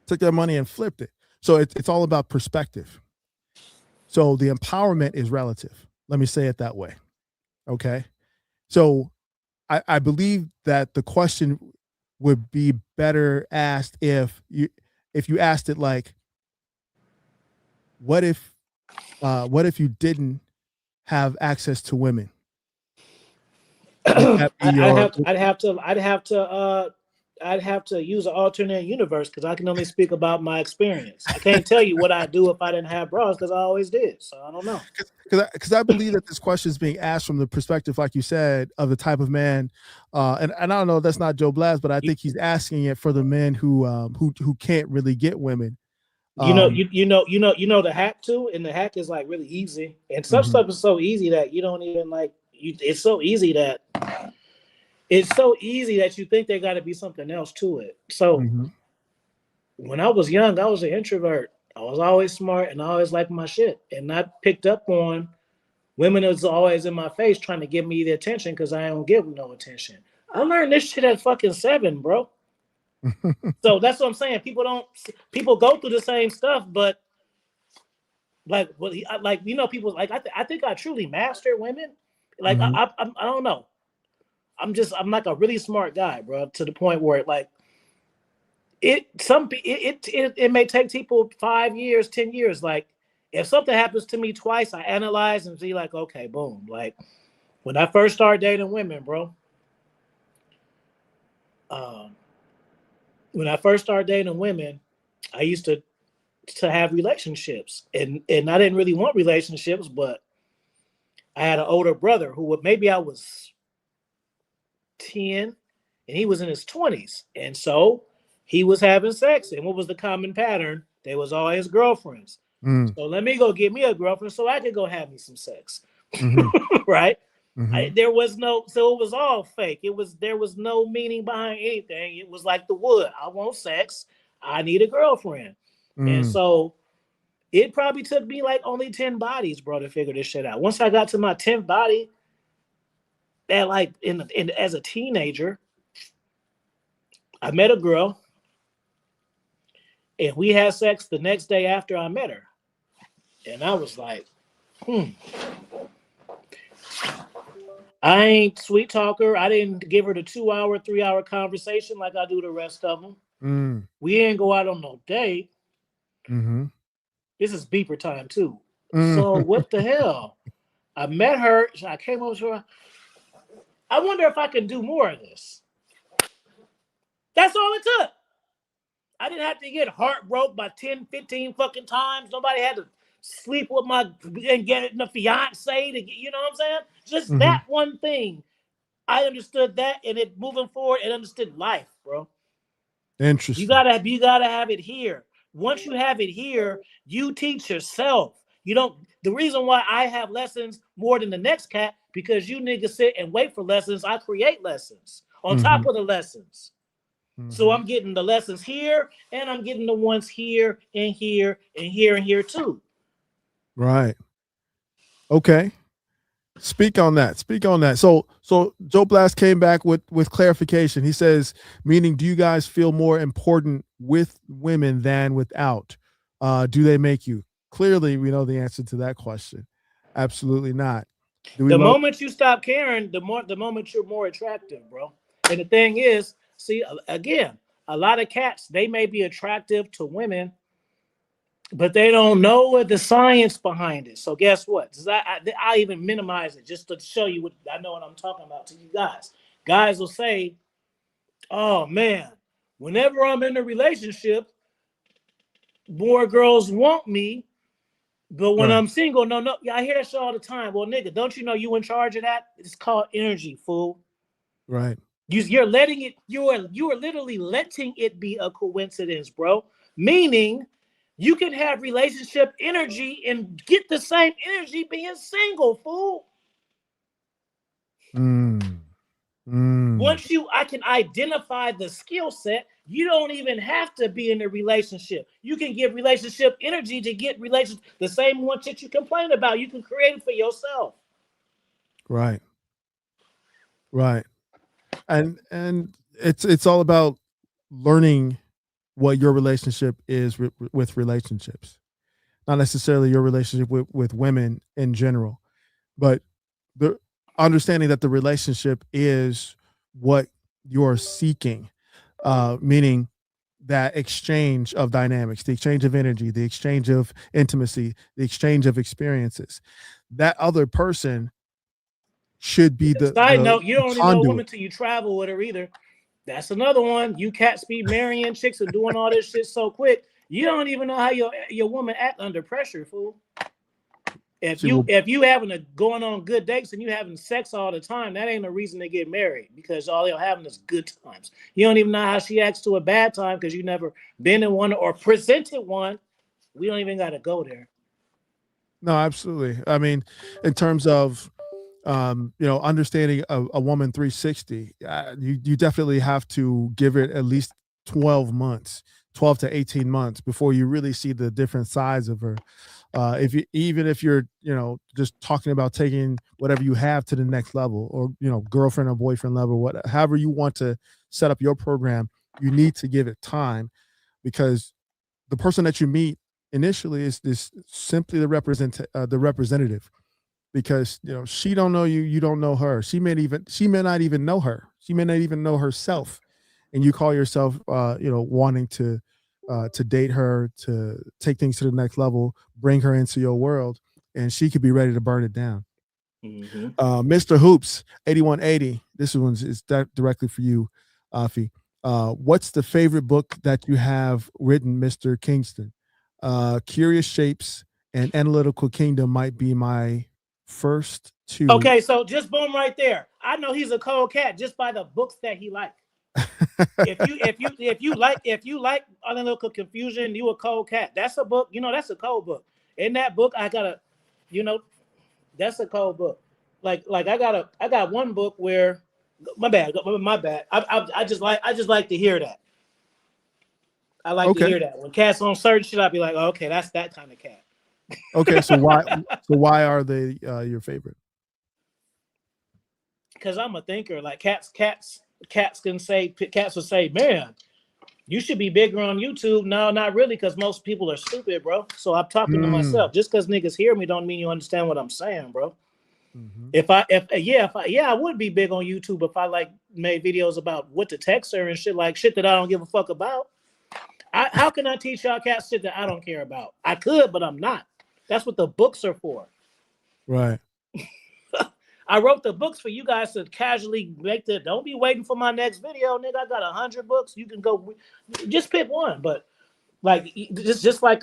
Took that money and flipped it. So it's all about perspective. So the empowerment is relative. Let me say it that way. Okay. So I believe that the question would be better asked if you asked it like, what if you didn't have access to women? Would that be I'd your have to, I'd have to use an alternate universe because I can only speak about my experience. I can't tell you what I do if I didn't have bras because I always did. So I don't know. Because I believe that this question is being asked from the perspective, like you said, of the type of man, and I don't know, that's not Joe Blast, but I think he's asking it for the men who can't really get women. You know the hack too, and the hack is like really easy, and some stuff is so easy that you don't even like. It's so easy that you think there got to be something else to it. So when I was young, I was an introvert. I was always smart and I always liked my shit, and I picked up on women is always in my face trying to give me the attention because I don't give them no attention. I learned this shit at fucking 7, bro. So that's what I'm saying. People go through the same stuff, but people like I think I truly mastered women. Like I don't know. I'm like a really smart guy, bro, to the point where like it may take people 5 years, 10 years. Like if something happens to me twice, I analyze and see like, okay, boom. Like when I first started dating women, bro. Um, when I first started dating women, I used to have relationships, and I didn't really want relationships, but I had an older brother who maybe I was 10 and he was in his 20s, and so he was having sex, and what was the common pattern? They was always girlfriends. So let me go get me a girlfriend so I could go have me some sex. Right? There was no, so it was all fake. There was no meaning behind anything. It was like the wood. I want sex. I need a girlfriend. And so it probably took me like only 10 bodies, bro, to figure this shit out. Once I got to my 10th body, that like as a teenager, I met a girl and we had sex the next day after I met her. And I was like, I ain't sweet talker. I didn't give her the 2-hour, 3-hour conversation like I do the rest of them. We didn't go out on no date. This is beeper time too. So what the hell? I met her. I came over to her. I wonder if I can do more of this. That's all it took. I didn't have to get heartbroken by 10, 15 fucking times. Nobody had to sleep with my and get the fiance to get, you know what I'm saying? Just that one thing. I understood that, and it moving forward, and understood life, bro. Interesting. You gotta have it here. Once you have it here, you teach yourself. You don't. The reason why I have lessons more than the next cat because you niggas sit and wait for lessons. I create lessons on top of the lessons. So I'm getting the lessons here, and I'm getting the ones here and here and here and here too. Right. Okay. Speak on that. Speak on that. So Joe Blast came back with clarification. He says, meaning, do you guys feel more important with women than without? Do they make you? Clearly, we know the answer to that question. Absolutely not. Do we The love? moment you stop caring, the moment you're more attractive, bro. And the thing is, see, again, a lot of cats, they may be attractive to women, but they don't know what the science behind it. So guess what? I even minimize it just to show you what I know what I'm talking about to you guys. Guys will say, "Oh man, whenever I'm in a relationship, more girls want me, but when Right. I'm single, no. Yeah, I hear that shit all the time. Well, nigga, don't you know you in charge of that? It's called energy, fool. Right. You're letting it. You are literally letting it be a coincidence, bro. Meaning." You can have relationship energy and get the same energy being single, fool. Mm, mm, I can identify the skill set. You don't even have to be in a relationship. You can give relationship energy to get relationship. The same one that you complain about, you can create it for yourself. right, right. And it's all about learning what your relationship is with relationships, not necessarily your relationship with women in general, but the understanding that the relationship is what you're seeking, meaning that exchange of dynamics, the exchange of energy, the exchange of intimacy, the exchange of experiences. That other person should be Side the note, you don't even know a conduit. woman till you travel with her either. That's another one. You cats be marrying chicks and doing all this shit so quick. You don't even know how your woman act under pressure, fool. If She you will. if you having a going on good dates and you having sex all the time, that ain't a reason to get married because all you're having is good times. You don't even know how she acts to a bad time because you never been in one or presented one. We don't even got to go there. No, absolutely. I mean, in terms of understanding a woman 360, you definitely have to give it at least 12 months, 12 to 18 months before you really see the different sides of her. If you even if you're just talking about taking whatever you have to the next level, or girlfriend or boyfriend level, however you want to set up your program, you need to give it time, because the person that you meet initially is simply the representative, because she don't know you, you don't know her. She may not even know her. She may not even know herself, and you call yourself wanting to date her, to take things to the next level, bring her into your world, and she could be ready to burn it down. Mm-hmm. Mr. Hoops 8180, this one's is directly for you, Afi. What's the favorite book that you have written, Mr. Kingston? Curious Shapes and Analytical Kingdom might be my first two. Okay, so just boom right there. I know he's a cold cat just by the books that he likes. If you like analytical confusion, you a cold cat. That's a book. That's a cold book. In that book, you know, that's a cold book. Like I got one book where, my bad. I just like to hear that. I like to Okay. hear that when cats on certain shit. I'd be like, oh, okay, that's that kind of cat. Okay. So why are they your favorite? Because I'm a thinker. Like cats will say, man, you should be bigger on YouTube. No, not really, because most people are stupid, bro. So I'm talking to Mm. myself. Just because niggas hear me don't mean you understand what I'm saying, bro. Hmm. I would be big on YouTube if I like made videos about what to text her and shit, like shit that I don't give a fuck about. How can I teach y'all cats shit that I don't care about? I could, but I'm not. That's what the books are for. Right. I wrote the books for you guys to casually make the. Don't be waiting for my next video, nigga. I got 100 books. You can go, just pick one. But like, just like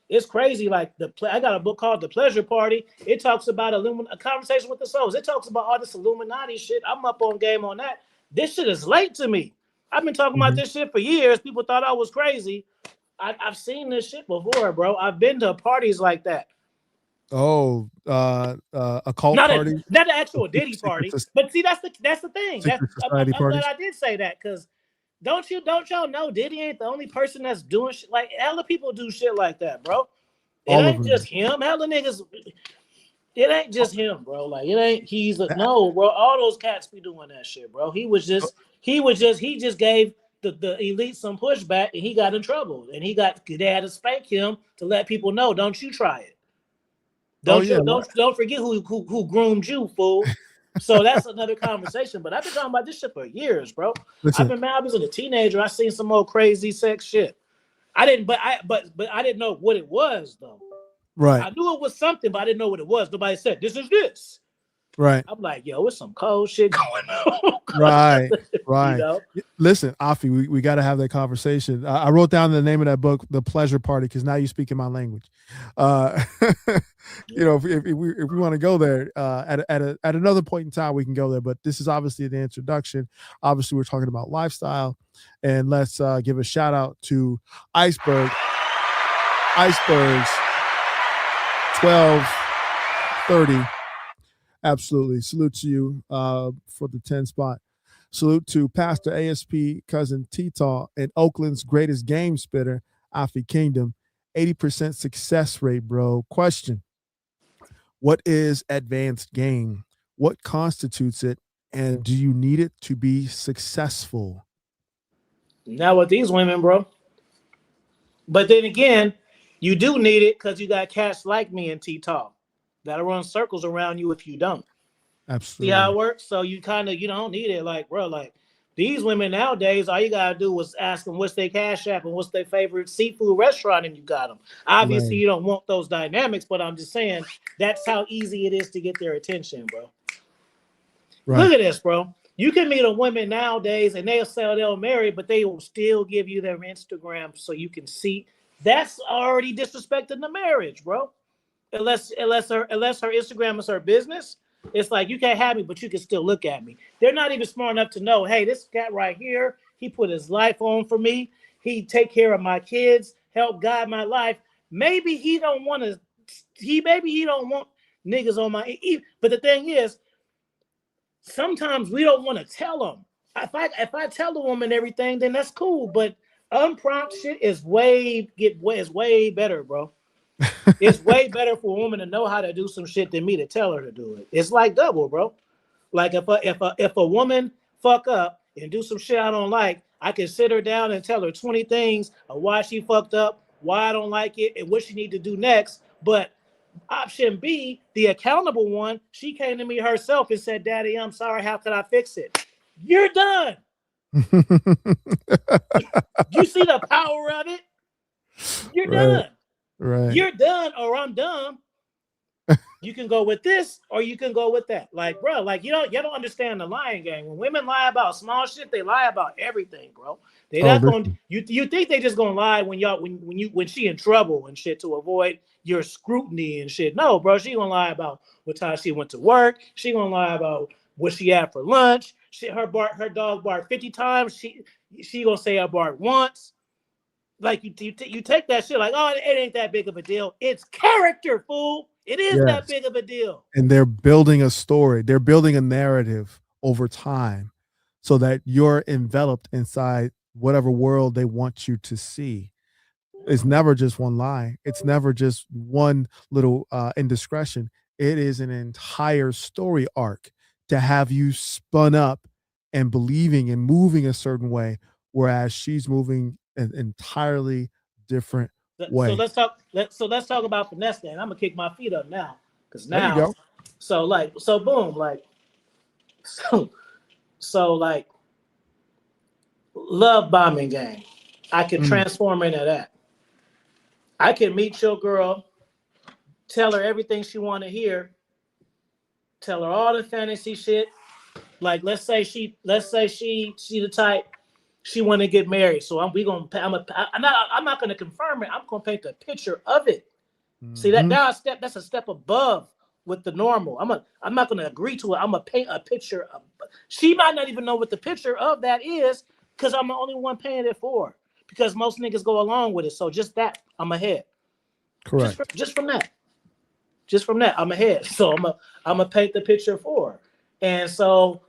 it's crazy. Like I got a book called The Pleasure Party. It talks about a conversation with the souls. It talks about all this Illuminati shit. I'm up on game on that. This shit is late to me. I've been talking about Hmm. this shit for years. People thought I was crazy. I've seen this shit before, bro. I've been to parties like that. Oh, occult Not a party, not an actual Diddy secret, party, but see that's the thing. That secret I'm, I'm, society I'm glad parties, I did say that because don't y'all know Diddy ain't the only person that's doing shit like hella people do shit like that, bro. It all of ain't them. just him. Hella niggas. It ain't just him, bro. Like it ain't. No, bro. All those cats be doing that shit, bro. He just gave the elite some pushback and he got in trouble and they had to spank him to let people know. Don't you try it. Oh Don't yeah. you don't forget who groomed you, fool. So that's another conversation. But I've been talking about this shit for years, bro. I've Listen. been mad. I was a teenager. I seen some old crazy sex shit. I didn't, but I didn't know what it was though. Right. I knew it was something, but I didn't know what it was. Nobody said this is this. Right. I'm like, yo, it's some cold shit going on. Right. you Right. know? Listen, Afi, we got to have that conversation. I wrote down the name of that book, The Pleasure Party, because now you speak in my language. Uh, if we want to go there at another point in time, we can go there. But this is obviously the introduction. Obviously, we're talking about lifestyle, and let's give a shout out to Iceberg. Icebergs, 12:30. Absolutely. Salute to you for the 10 spot. Salute to Pastor ASP cousin T-Taw and Oakland's greatest game spitter, Afi Kingdom. 80% success rate, bro. Question: what is advanced game? What constitutes it? And do you need it to be successful? Not with these women, bro. But then again, you do need it because you got cats like me and T-Talk that'll run circles around you if you don't. See how Absolutely. it works? So you kind of you don't need it, like bro. Like these women nowadays, all you gotta do is ask them what's their cash app and what's their favorite seafood restaurant, and you got them. Obviously, Right. you don't want those dynamics, but I'm just saying that's how easy it is to get their attention, bro. Right. Look at this, bro. You can meet a woman nowadays and they'll say they'll marry, but they will still give you their Instagram so you can see. That's already disrespecting the marriage, bro. Unless her Instagram is her business, it's like you can't have me, but you can still look at me. They're not even smart enough to know, hey, this cat right here, he put his life on for me. He take care of my kids, help guide my life. Maybe he don't want to. Maybe he don't want niggas on my. But the thing is, sometimes we don't want to tell them. If I tell the woman everything, then that's cool. But unprompted shit is way better, bro. It's way better for a woman to know how to do some shit than me to tell her to do it. It's like double, bro. Like if a woman fuck up and do some shit I don't like, I can sit her down and tell her 20 things of why she fucked up, why I don't like it, and what she need to do next. But option B, the accountable one, she came to me herself and said, "Daddy, I'm sorry. How can I fix it?" You're done. You see the power of it? You're Right. done. Right. You're done, or I'm dumb. You can go with this or you can go with that. Like, bro, like you don't understand the lying game. When women lie about small shit, they lie about everything, bro. They Oh, not going listen. you think they just gonna lie when she in trouble and shit to avoid your scrutiny and shit. No, bro, she gonna lie about what time she went to work. She gonna lie about what she had for lunch. Her dog barked 50 times. She gonna say I barked once. Like you take that shit like, oh, it ain't that big of a deal. It's character, fool. It is that Yes. big of a deal. And they're building a story. They're building a narrative over time so that you're enveloped inside whatever world they want you to see. It's never just one lie. It's never just one little indiscretion. It is an entire story arc to have you spun up and believing and moving a certain way, whereas she's moving an entirely different So way. let's talk about finesse. Then I'm gonna kick my feet up now, because There you now, go. so boom, like so like love bombing game. I can Mm, transform into that. I can meet your girl, tell her everything she want to hear, tell her all the fantasy shit. Like let's say she the type she want to get married. So I'm not gonna confirm it. I'm gonna paint a picture of it. See that mhm. now that's a step above with the normal. I'm not gonna agree to it. I'm gonna paint a picture of, she might not even know what the picture of that is because I'm the only one paying it for her. Because most niggas go along with it. So just that, I'm ahead. Just Correct. just from that. Just from that, I'm ahead. So I'm gonna paint the picture for her. And so,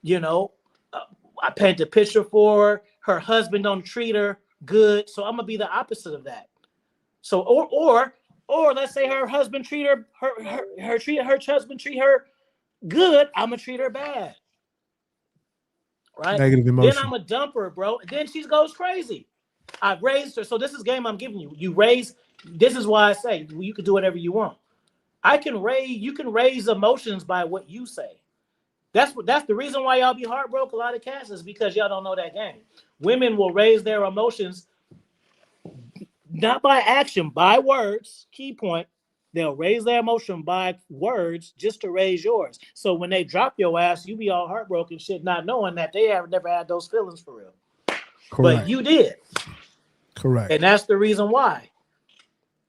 you know, uh, I paint the picture for her. Her husband don't treat her good. So I'm gonna be the opposite of that. So or let's say her husband treat her husband treat her good. I'm gonna treat her bad, right? Negative Then I'm emotion. a dumper, bro. And then she goes crazy. I've raised her. So this is game I'm giving you. You raise. This is why I say you can do whatever you want. You can raise emotions by what you say. That's the reason why y'all be heartbroken. A lot of cats is because y'all don't know that game. Women will raise their emotions not by action, by words. Key point. They'll raise their emotion by words just to raise yours. So when they drop your ass, you be all heartbroken shit, not knowing that they have never had those feelings for real. But Correct. you did. And Correct. that's the reason why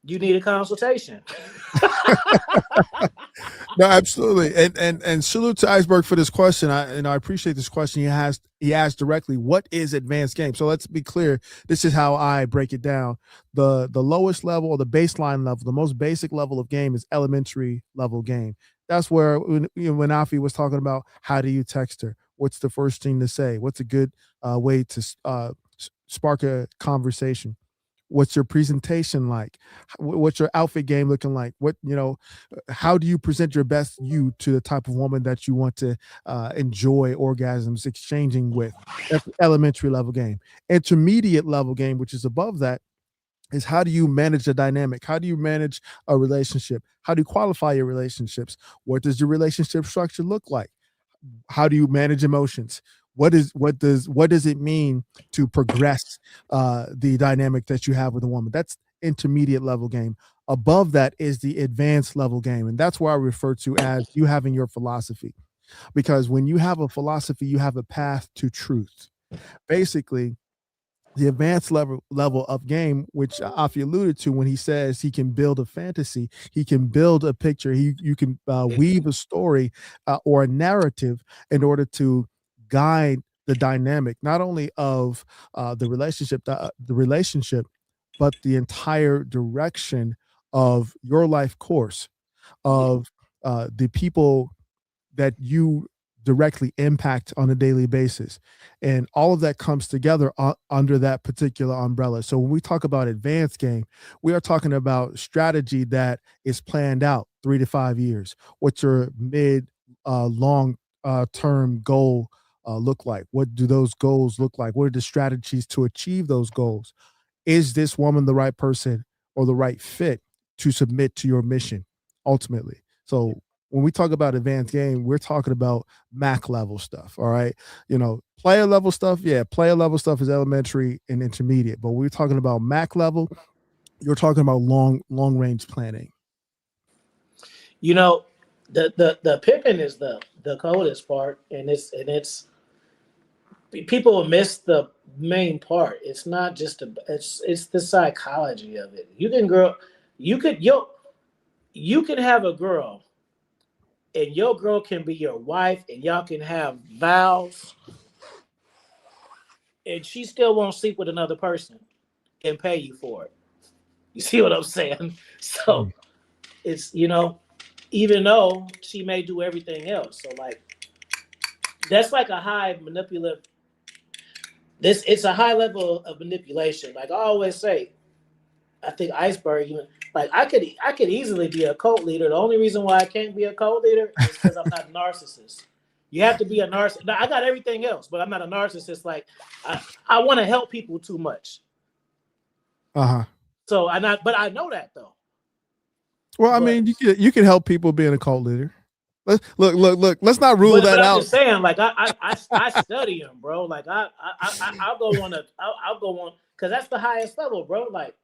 you need a consultation. No, absolutely, and salute to Iceberg for this question. I appreciate this question. He asked directly, "What is advanced game?" So let's be clear. This is how I break it down. The lowest level or the baseline level, the most basic level of game is elementary level game. That's where when Afi was talking about how do you text her, what's the first thing to say, what's a good way to spark a conversation. What's your presentation like? What's your outfit game looking like? How do you present your best you to the type of woman that you want to enjoy orgasms exchanging with? That's the elementary level game. Intermediate level game, which is above that, is how do you manage a dynamic? How do you manage a relationship? How do you qualify your relationships? What does your relationship structure look like? How do you manage emotions? What does it mean to progress the dynamic that you have with a woman? That's intermediate level game. Above that is the advanced level game, and that's where I refer to as you having your philosophy. Because when you have a philosophy, you have a path to truth. Basically, the advanced level of game, which Afi alluded to when he says he can build a fantasy, he can build a picture, you can weave a story or a narrative in order to guide the dynamic, not only of the relationship, but the entire direction of your life course of the people that you directly impact on a daily basis. And all of that comes together under that particular umbrella. So when we talk about advanced game, we are talking about strategy that is planned out 3 to 5 years. What's your mid long term goal look like? What do those goals look like? What are the strategies to achieve those goals? Is this woman the right person or the right fit to submit to your mission ultimately? So when we talk about advanced game, we're talking about Mac level stuff. All right. Player level stuff. Yeah. Player level stuff is elementary and intermediate. But we're talking about Mac level. You're talking about long range planning. You know, the picking is the coldest part, and it's people miss the main part. It's not just it's the psychology of it. You could you can have a girl, and your girl can be your wife, and y'all can have vows, and she still won't sleep with another person and pay you for it. You see what I'm saying? So Mm. it's even though she may do everything else. So like that's like a high manipulative. This it's a high level of manipulation. Like I always say, I think iceberg. Like I could easily be a cult leader. The only reason why I can't be a cult leader is because I'm not a narcissist. You have to be a narcissist. Now, I got everything else, but I'm not a narcissist. Like I want to help people too much. Uh-huh. So but I know that though. Well, I But mean, you can help people being a cult leader. Look. Let's not rule but that I'm out. just saying, like I study them, bro. Like I'll go on I'll go on because that's the highest level, bro. Like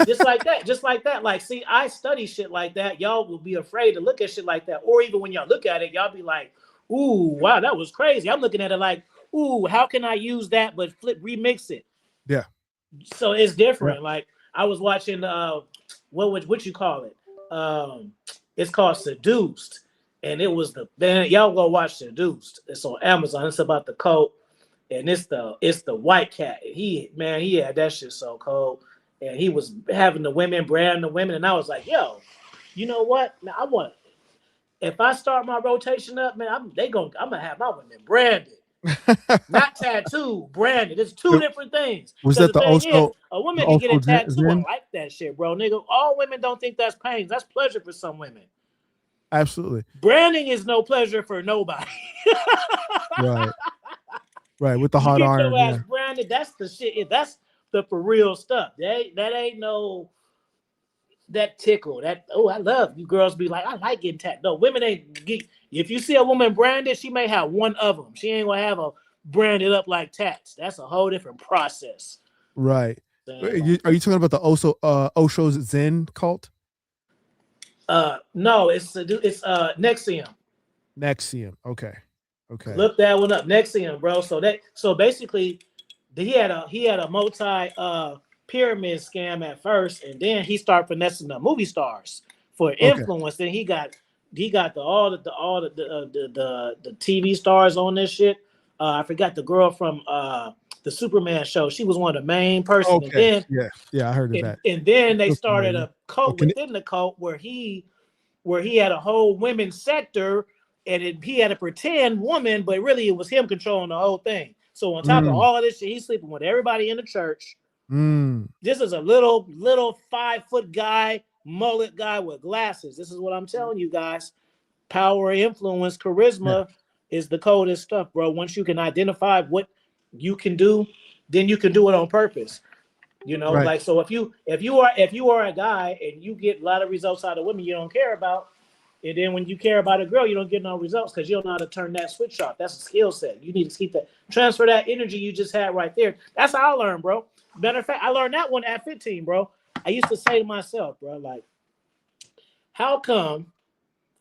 just like that. Like, see, I study shit like that. Y'all will be afraid to look at shit like that, or even when y'all look at it, y'all be like, "Ooh, wow, that was crazy." I'm looking at it like, "Ooh, how can I use that but remix it?" Yeah. So it's Yeah. different. Like I was watching what you call it? It's called Seduced, and it was the man. Y'all go watch Seduced. It's on Amazon. It's about the cult, and it's the white cat. He had that shit so cold, and he was having the women brand the women, and I was like, yo, you know what? Now I want if I start my rotation up, man, I'm gonna have my women branded. Not tattoo, branded. It's two different things. Was Because that the thing is, a the woman can get a also tattoo and Zen? like that shit, bro. Nigga, all women don't think that's pain. That's pleasure for some women. Absolutely. Branding is no pleasure for nobody. Right. Right. With the You hot get your iron. ass Yeah. branded. That's the shit. That's the for real stuff. That ain't no that tickle. That I love you girls be like, I like getting tattooed. No, women ain't get, if you see a woman branded, she may have one of them. She ain't gonna have a branded up like tats. That's a whole different process. Right. Saying like Are you talking about the Osho's Zen cult? no, it's Nexium. Nexium. Okay. Okay. Look that one up. Nexium, bro. So basically he had a multi pyramid scam at first, and then he started finessing the movie stars for Okay. influence. Then he got he got the the TV stars on this shit. I forgot the girl from the Superman show. She was one of the main person, Okay. Yeah. Yeah, I heard of that. and then It they feels started familiar. a cult Okay. within the cult where he had a whole women's sector, and he had a pretend woman, but really it was him controlling the whole thing. So on top of Mm, all of this shit, he's sleeping with everybody in the church. mm, This is a little 5 foot guy, mullet guy with glasses. This is what I'm telling you guys. Power, influence, yeah, charisma is the coldest stuff, bro. Once you can identify what you can do, then you can do it on purpose. You know, right. like, so if you are a guy and you get a lot of results out of women you don't care about, and then when you care about a girl, you don't get no results because you don't know how to turn that switch off. That's a skill set. You need to keep that, transfer that energy you just had right there. That's how I learned, bro. Matter of fact, I learned that one at 15, bro. I used to say to myself, bro, like, how come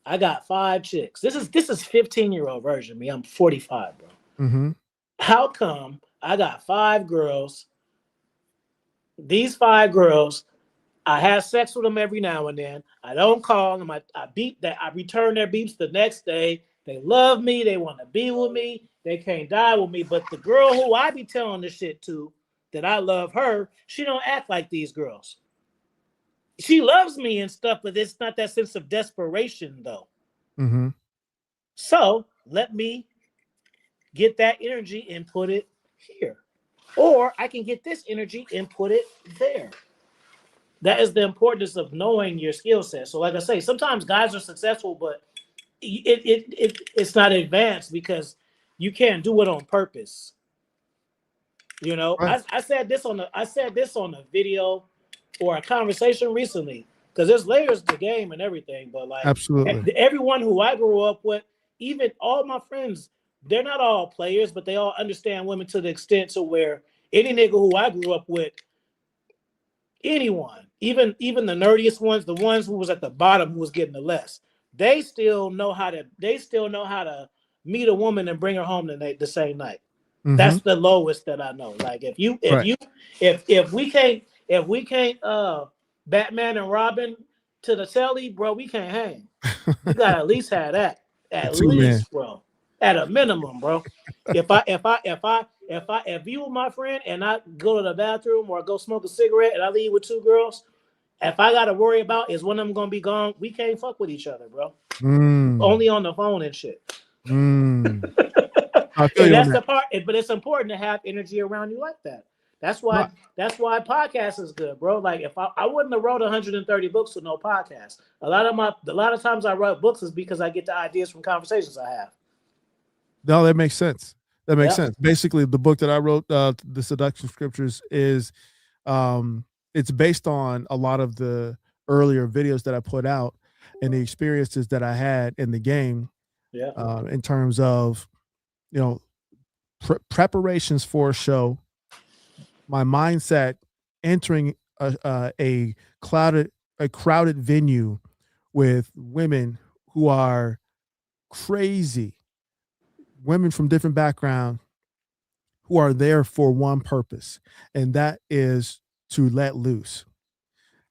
I got 5 chicks? This is 15-year-old version of me. I'm 45, bro. Mhm. How come I got 5 girls? These 5 girls, I have sex with them every now and then. I don't call them. I beep that. I return their beeps the next day. They love me. They want to be with me. They can't die with me. But the girl who I be telling this shit to, that I love her, she don't act like these girls. She loves me and stuff, but it's not that sense of desperation though. Mhm. So let me get that energy and put it here. Or I can get this energy and put it there. That is the importance of knowing your skill set. So, like I say, sometimes guys are successful, but it's not advanced because you can't do it on purpose. You know, Right. I said this on a video or a conversation recently, because there's layers to the game and everything. But like, Absolutely. everyone who I grew up with, even all my friends, they're not all players, but they all understand women to the extent to where any nigga who I grew up with, anyone, even the nerdiest ones, the ones who was at the bottom who was getting the less, they still know how to meet a woman and bring her home the same night. That's Mhm. the lowest that I know. Like, if you if Right. you if we can't Batman and Robin to the telly, bro, we can't hang. You gotta at least have that. The At 2 man. least, bro. At a minimum, bro. If you were my friend and I go to the bathroom or go smoke a cigarette and I leave with 2 girls, if I gotta worry about is one of them gonna be gone, we can't fuck with each other, bro. Mm. Only on the phone and shit. Mm. I feel And you on that's that. the part. But it's important to have energy around you like that. That's No, why. That's why podcast is good, bro. Like, if I wouldn't have wrote 130 books with no podcast. A lot of times I write books is because I get the ideas from conversations I have. no, that makes sense. That makes Yep. sense. Basically, the book that I wrote, The Seduction Scriptures, is um, it's based on a lot of the earlier videos that I put out and the experiences that I had in the game, Yeah. in terms of, you know, preparations for a show, my mindset entering a clouded a crowded venue with women who are crazy, women from different backgrounds who are there for one purpose, and that is to let loose.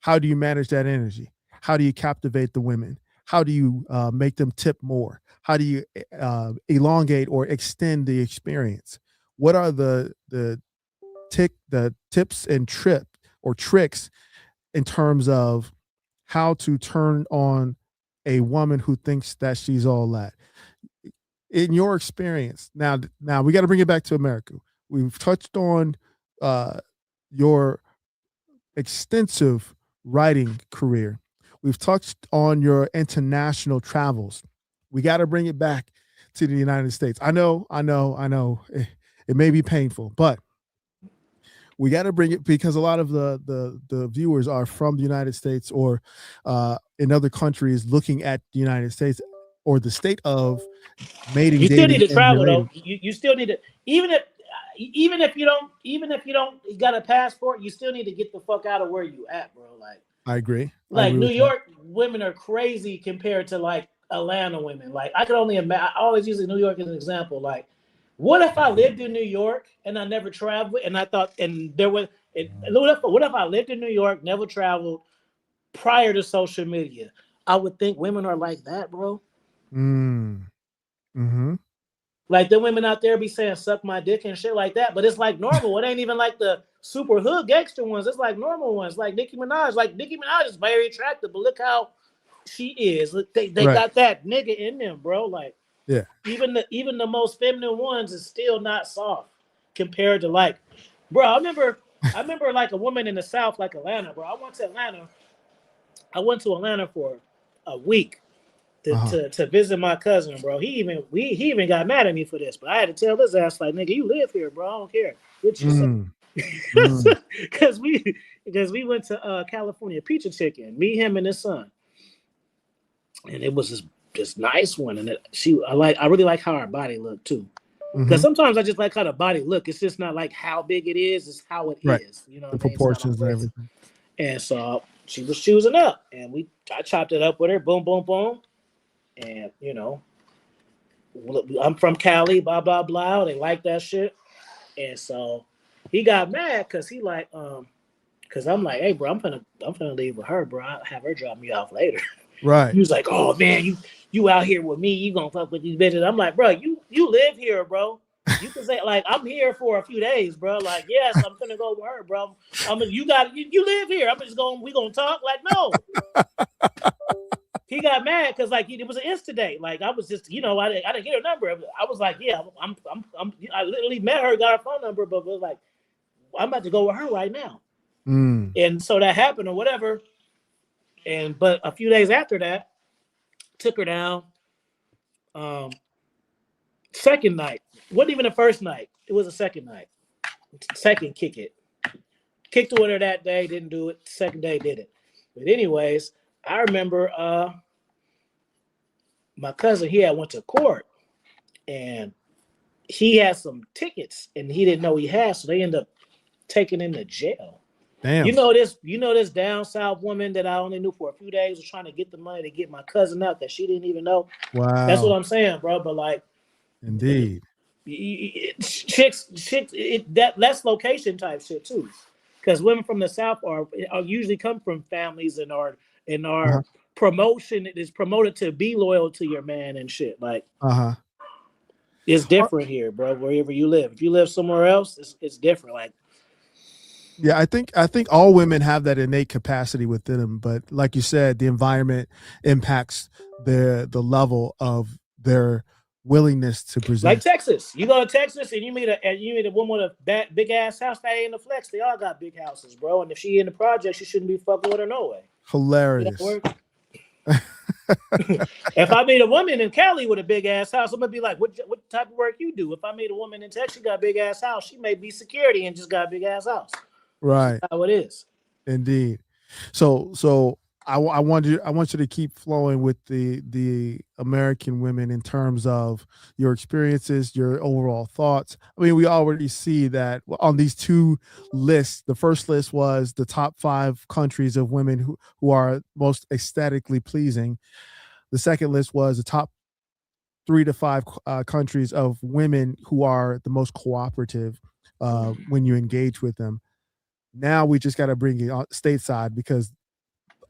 How do you manage that energy? How do you captivate the women? How do you make them tip more? How do you elongate or extend the experience? What are the tips and tricks in terms of how to turn on a woman who thinks that she's all that? In your experience, now we got to bring it back to America. We've touched on uh, your extensive writing career. We've touched on your international travels. We got to bring it back to the United States. I know. It may be painful, but we got to bring it because a lot of the viewers are from the United States or in other countries looking at the United States or the state of mating, You still need dating, to and travel relating. though. You still need to, even if you don't got a passport, you still need to get the fuck out of where you at, bro. I agree. I Like agree New with that. York women are crazy compared to like Atlanta women. Like, I could only imagine. I always use New York as an example. Like, what if I lived in New York and I never traveled, and I thought, and there was, what if I lived in New York, never traveled prior to social media? I would think women are like that, bro. Mm. Mm-hmm. Like the women out there be saying "suck my dick" and shit like that, but it's like normal. It ain't even like the super hood gangster ones. It's like normal ones, like Nicki Minaj. Like Nicki Minaj is very attractive, but look how she is. Look, they Right. got that nigga in them, bro. Like Yeah. even the most feminine ones is still not soft compared to like, bro. I remember like a woman in the South, like Atlanta, bro. I went to Atlanta for a week to, Uh-huh. to, to visit my cousin, bro. He even got mad at me for this, but I had to tell his ass like, nigga, you live here, bro. I don't care what you say, Mm. Mm. because we went to California Pizza Chicken, me, him, and his son, and it was this nice one, and I really like how her body looked too. Because Mm-hmm. sometimes I just like how the body look. It's just not like how big it is; it's how it Right. is. You know The what I mean? It's not all proportions and crazy. everything. And so she was choosing up, and I chopped it up with her. Boom, boom, boom, and I'm from Cali, blah blah blah. They like that shit, and so he got mad because because I'm like, hey, bro, I'm gonna leave with her, bro. I'll have her drop me off later. Right. He was like, oh man, you out here with me, you gonna fuck with these bitches. I'm like, bro, you live here, bro. You can say like I'm here for a few days, bro. Like, yes, I'm gonna go with her, bro. You live here. I'm just going. We gonna talk. Like, no. He got mad because like it was an insta date. Like I was just I didn't get her number. I was like, yeah, I literally met her, got her phone number, but was like, I'm about to go with her right now. Mm. And so that happened or whatever. And but a few days after that, took her down. Um, Second night. Wasn't even the first night. It was a second night. Second kick it. Kicked the winner that day, didn't do it. Second day did it. But anyways, I remember my cousin, he had went to court and he had some tickets and he didn't know he had, so they ended up taking him to jail. You Damn. know this, you know this down south woman that I only knew for a few days was trying to get the money to get my cousin out that she didn't even know. That's what Wow. I'm saying, bro. But like Indeed. chicks, that's location type shit too, because women from the south are usually come from families and Uh-huh. are promotion is promoted to be loyal to your man and shit. Like Uh-huh. it's different here, bro. Wherever you live, if you live somewhere else, it's different. Like Yeah, I think all women have that innate capacity within them, but like you said, the environment impacts the level of their willingness to like present. Texas, you go to Texas and you meet a woman with a big ass house. That ain't a flex. They all got big houses, bro. And if she in the project, she shouldn't be fucking with her no way. See that Hilarious. work? If I meet a woman in Cali with a big ass house, I'm gonna be like, what type of work you do? If I meet a woman in Texas, she got a big ass house, she may be security and just got a big ass house. It's just Right. how it is. Indeed. So I want you to keep flowing with the American women in terms of your experiences, your overall thoughts. I mean, we already see that on these two lists. The first list was the top 5 countries of women who are most aesthetically pleasing. The second list was the top 3 to 5 countries of women who are the most cooperative when you engage with them. Now we just got to bring it on stateside because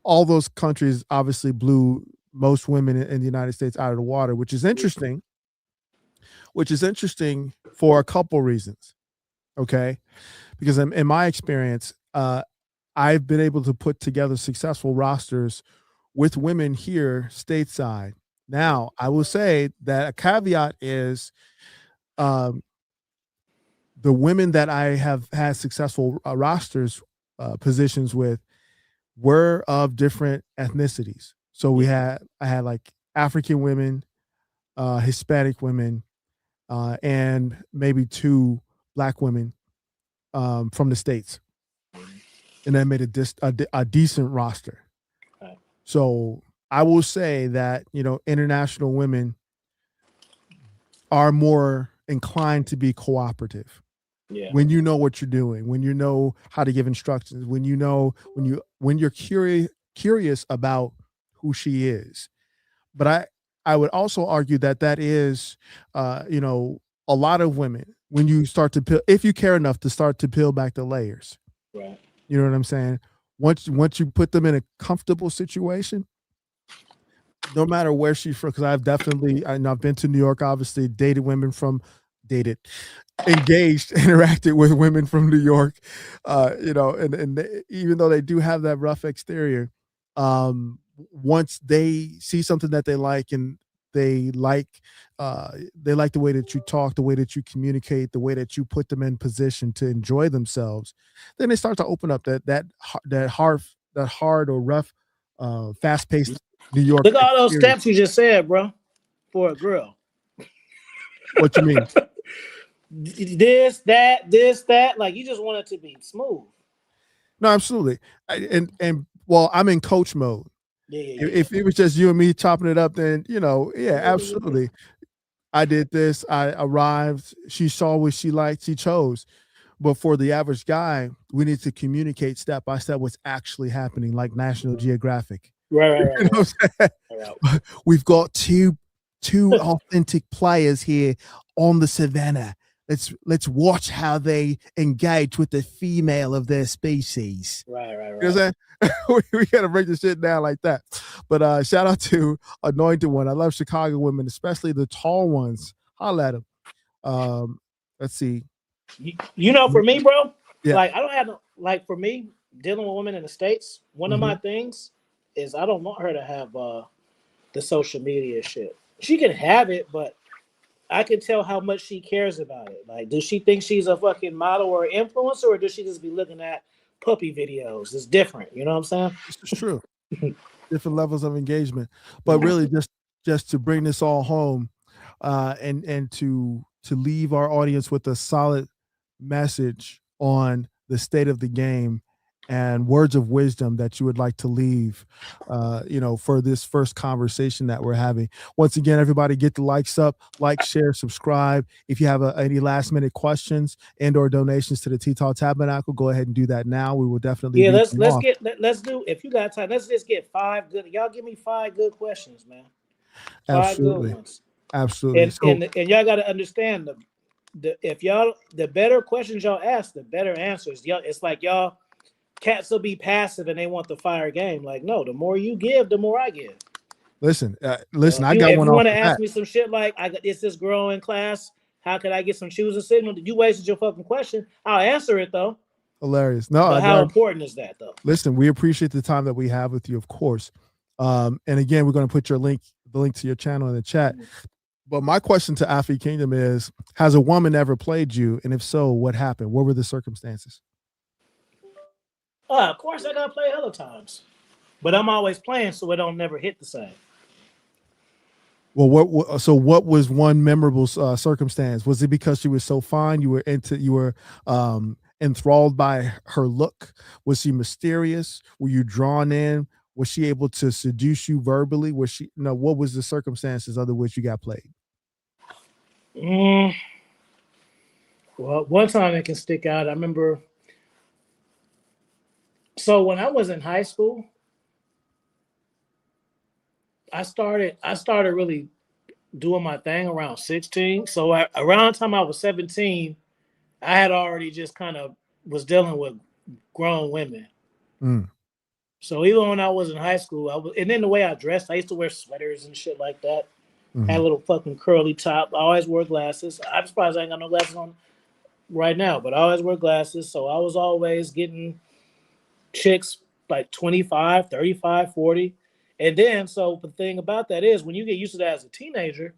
all those countries obviously blew most women in the United States out of the water, which is interesting. Which is interesting for a couple reasons. Okay, because in my experience, I've been able to put together successful rosters with women here stateside. Now, I will say that a caveat is um, the women that I have had successful rosters positions with were of different ethnicities. So Yeah, I had like African women, Hispanic women, and maybe 2 Black women from the states, and that made a decent roster. right. So I will say that international women are more inclined to be cooperative Yeah, when you know what you're doing, when you know how to give instructions, when you're curious about who she is. But I would also argue that that is a lot of women when you start to peel, if you care enough to start to peel back the layers. right. You know what I'm saying? Once you put them in a comfortable situation, no matter where she's from, because I've been to New York, obviously, dated, engaged, interacted with women from New York, even though they do have that rough exterior, once they see something that they like and they like they like the way that you talk, the way that you communicate, the way that you put them in position to enjoy themselves, then they start to open up that hard or rough, fast paced New York Look at all those exterior. steps you just said, bro, for a girl. What you mean? This, that. Like you just want it to be smooth. No, absolutely. And well, I'm in coach mode. Yeah, yeah, yeah, If it was just you and me chopping it up, then yeah, yeah. absolutely. I did this. I arrived. She saw what she liked. She chose. But for the average guy, we need to communicate step by step what's actually happening, like National Geographic. Right, right, You know right, what I'm right. saying? We've got two authentic players here on the savannah. Let's watch how they engage with the female of their species. Right, right, You know right. what I'm saying? we got to break the shit down like that. But shout out to Anointed One. I love Chicago women, especially the tall ones. Holla at them. Let's see. For me, bro, Yeah. like I don't have like for me dealing with women in the States. One of my Mhm. things is I don't want her to have the social media shit. She can have it, but I can tell how much she cares about it. Like, does she think she's a fucking model or influencer, or does she just be looking at puppy videos? It's different. You know what I'm This is true. Different levels of engagement. But saying? really just to bring this all home, and to leave our audience with a solid message on the state of the game and words of wisdom that you would like to leave, for this first conversation that we're having. Once again, everybody get the likes up, like, share, subscribe. If you have any last minute questions and or donations to the T-Tall Tabernacle, go ahead and do that now. We will definitely Yeah, read let's them let's off. get let's do if you got time. Let's just get five good. Y'all give me five good questions, man. Five good Absolutely. ones. Absolutely. And So and and y'all got to understand the better questions y'all ask, the better answers. Y'all, it's like y'all cats will be passive and they want the fire game. Like, no, the more you give, the more I give. listen, If I you got if one you off want to the ask bat. me some shit like I got this girl in class, how could I get some shoes and signal? You wasted your fucking question. I'll answer it though. Hilarious. No, But how important is that though? listen, we appreciate the time that we have with you, of course. And again, we're going to put the link to your channel in the chat. But my question to Afi Kingdom is: has a woman ever played you, and if so, what happened? What were the circumstances? Of course I gotta play other times. But I'm always playing so it don't never hit the same. Well, what was one memorable circumstance? Was it because she was so fine? You were enthralled by her look? Was she mysterious? Were you drawn in? Was she able to seduce you verbally? Was she no? What was the circumstances under which you got played? Mm, well, one time it can stick out. I remember. So when I was in high school, I started really doing my thing around 16. So around the time I was 17, I had already just kind of was dealing with grown women. Mm, So even when I was in high school, and then the way I dressed, I used to wear sweaters and shit like that. Had a mhm. little fucking curly top. I always wore glasses. I'm surprised I ain't got no glasses on right now, but I always wear glasses. So I was always getting chicks like 25, 35, 40. And then, so the thing about that is when you get used to that as a teenager,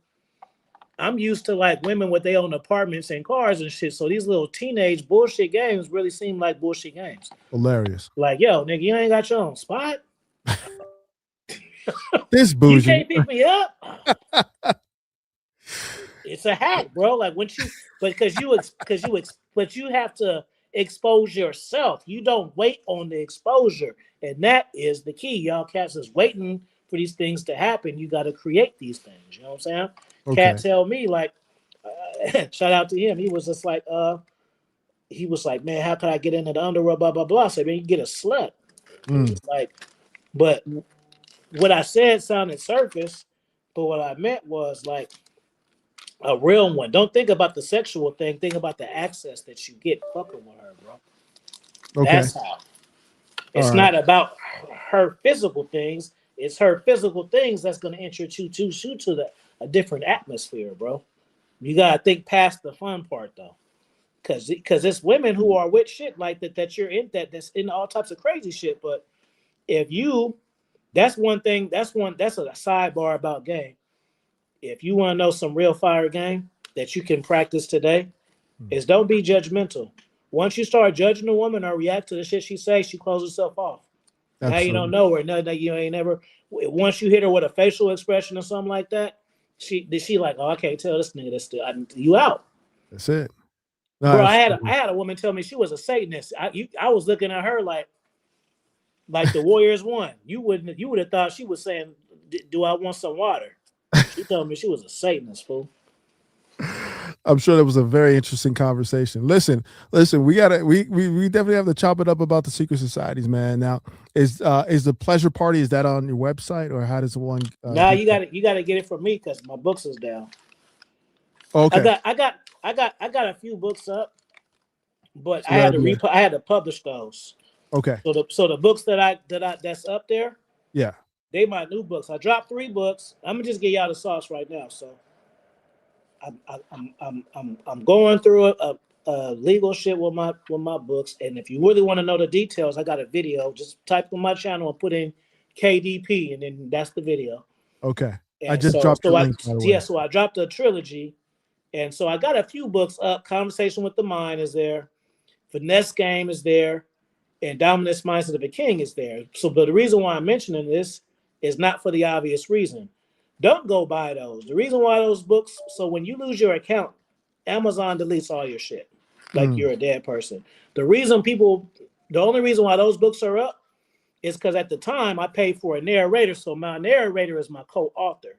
I'm used to like women with their own apartments and cars and shit. So these little teenage bullshit games really seem like bullshit games. Hilarious. Like, yo, nigga, you ain't got your own spot. This You bougie. can't pick me up. It's a hack, bro. Like when you, but you have to expose yourself. You don't wait on the exposure, and that is the key. Y'all cats is waiting for these things to happen. You got to create these things. You know what I'm saying? Cat Okay. tell me like, shout out to him. He was just like, he was like, man, how can I get into the underworld? Blah blah blah. So man, you get a slut. It Mm, was like, but what I said sounded surface, but what I meant was like a real one. Don't think about the sexual thing. Think about the access that you get fucking with her, bro. okay. That's how. All It's right. not about her physical things. It's her physical things that's going to introduce you to a different atmosphere, bro. You gotta think past the fun part though, because it's women who are with shit like that you're in that's in all types of crazy shit. But if you, that's one thing. That's a sidebar about game. If you want to know some real fire game that you can practice today, Mm. is don't be judgmental. Once you start judging a woman or react to the shit she says, she closes herself off. Now you don't Absolutely. know her. No, you ain't never. Once you hit her with a facial expression or something like that, she like, oh, I can't tell this nigga this. You out, That's it. No, bro. I absolutely. had a woman tell me she was a Satanist. I was looking at her like the Warriors won. You would have thought she was saying, "Do I want some water?" She told me she was a Satanist, fool. I'm sure that was a very interesting conversation. Listen, we definitely have to chop it up about the secret societies, man. Now, is the pleasure party, is that on your website, or how does one Now get that? you got to get it from me because my books is down. I Okay, got I got I got a few books up, but so that'll be I had to publish those. okay. So the books that's up there, Yeah. they my new books. I dropped 3 books. I'm gonna just get y'all the sauce right now. So I'm going through a legal shit with my books, and if you really want to know the details, I got a video. Just type on my channel and put in KDP, and then that's the video. Okay. I And just dropped your link, by the way. so I dropped a trilogy, and so I got a few books up. Conversation with the Mind is there. Finesse Game is there, and Dominance Mindset of a King is there. So, but the reason why I'm mentioning this is not for the obvious reason. Don't go buy those. The reason why those books, so when you lose your account, Amazon deletes all your shit, like Mm, you're a dead person. The only reason why those books are up is because at the time I paid for a narrator, so my narrator is my co-author.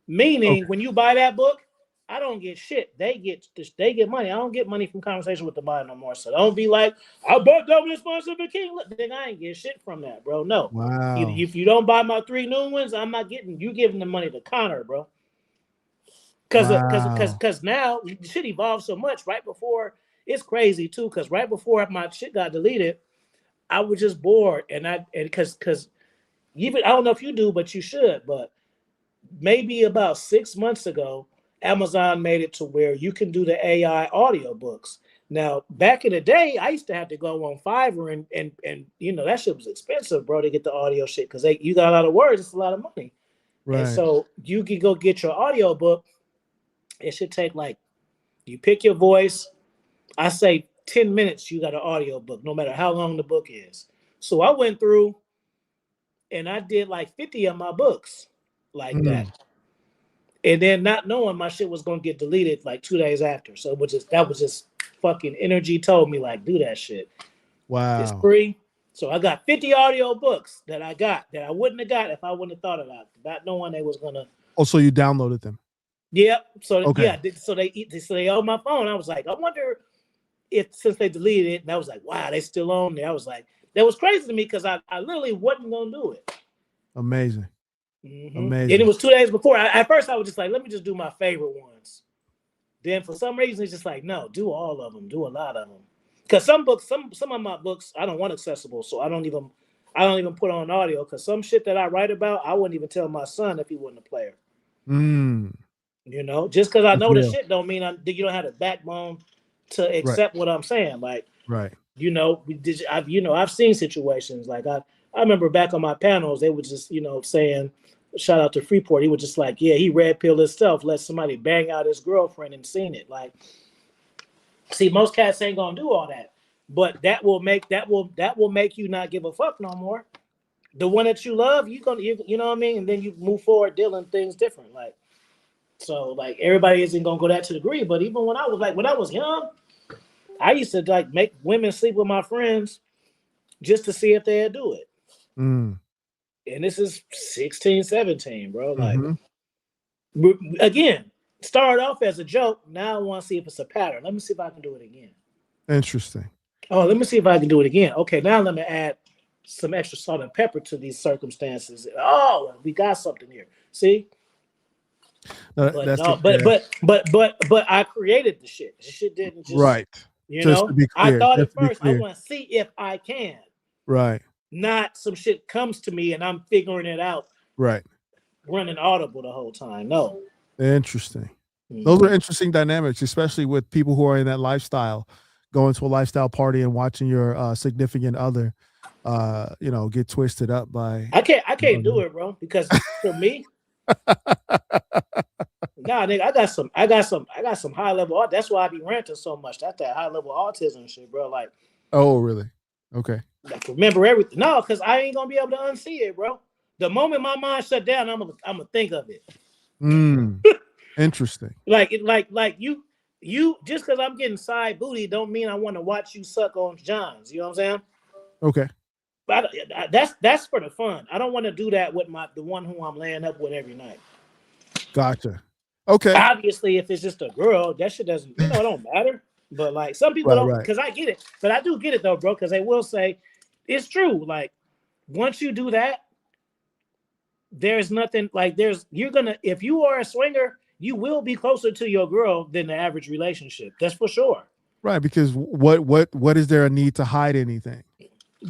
Meaning, okay. when you buy that book, I don't get shit. They get money. I don't get money from Conversation with the Mind no more. So don't be like, I bought Double Responsible King. Look, then I ain't get shit from that, bro. No. Wow. If you don't buy my 3 new ones, I'm not getting you giving the money to Connor, bro. Wow. Cause now shit evolved so much. Right before it's crazy too. Cause right before my shit got deleted, I was just bored, and cause even I don't know if you do, but you should. But maybe about 6 months ago, Amazon made it to where you can do the AI audiobooks. Now, back in the day, I used to have to go on Fiverr and that shit was expensive, bro, to get the audio shit because you got a lot of words, it's a lot of money. And Right. so you can go get your audiobook. It should take like you pick your voice. I say 10 minutes, you got an audiobook, no matter how long the book is. So I went through and I did like 50 of my books like that. Mm, And then not knowing my shit was gonna get deleted like 2 days after. So that was just fucking energy told me like do that shit. It's wow. free. So I got 50 audio books that I got that I wouldn't have got if I wouldn't have thought about it. Not knowing they was gonna. Oh, so you downloaded them. Yep. So Okay. yeah. So they on my phone. I was like, I wonder if since they deleted it, and I was like, wow, they still on there. I was like, that was crazy to me because I literally wasn't gonna do it. Amazing. And it Amazing. was 2 days before. At first, I was just like, let me just do my favorite ones. Then for some reason, it's just like, no, do all of them, do a lot of them. Because some books, some of my books, I don't want accessible, so I don't even put on audio. Because some shit that I write about, I wouldn't even tell my son if he wasn't a player. Mm, Just because I that's know the real. shit don't mean you don't have the backbone to Right. accept what I'm saying. Like, Right. I've seen situations like I remember back on my panels, they were just saying, shout out to Freeport. He was just like, yeah, he red pilled himself, let somebody bang out his girlfriend and seen it. Like, see, most cats ain't gonna do all that, but that will make you not give a fuck no more. The one that you love, you know what I mean, and then you move forward dealing things different. Like, so like everybody isn't gonna go that to the degree, but even when I was young, I used to like make women sleep with my friends just to see if they'd do it. Mm, And this is 16, 17, bro. Like, mhm. again, started off as a joke. Now I want to see if it's a pattern. Let me see if I can do it again. Interesting. Oh, let me see if I can do it again. Okay, now let me add some extra salt and pepper to these circumstances. Oh, we got something here. See? But That's no, it. Yeah. but I created the shit. The shit didn't just, Right. Just to be I clear. thought Just at to be first I clear. want to see if I can. Right. not some shit comes to me and I'm figuring it out, Right. running Audible the whole time. No. Interesting. Those are Mhm. interesting dynamics, especially with people who are in that lifestyle, going to a lifestyle party and watching your significant other, get twisted up by. I can't do it, bro, because for me, nah, nigga, I got some high level. That's why I be ranting so much. That's that high level autism shit, bro. Oh, really? Okay. Like remember everything. No, because I ain't gonna be able to unsee it, bro. The moment my mind shut down, I'm gonna think of it. Mm, interesting. Like you just because I'm getting side booty don't mean I want to watch you suck on Johns. You know what I'm saying? Okay. But that's for the fun. I don't want to do that with the one who I'm laying up with every night. Gotcha. Okay. Obviously, if it's just a girl, that shit doesn't, it don't matter. But like some people Right. don't, Right. because I get it. But I do get it though, bro, because they will say it's true. Like once you do that, there's nothing like you're gonna if you are a swinger, you will be closer to your girl than the average relationship. That's for sure. Right. Because what is there a need to hide anything?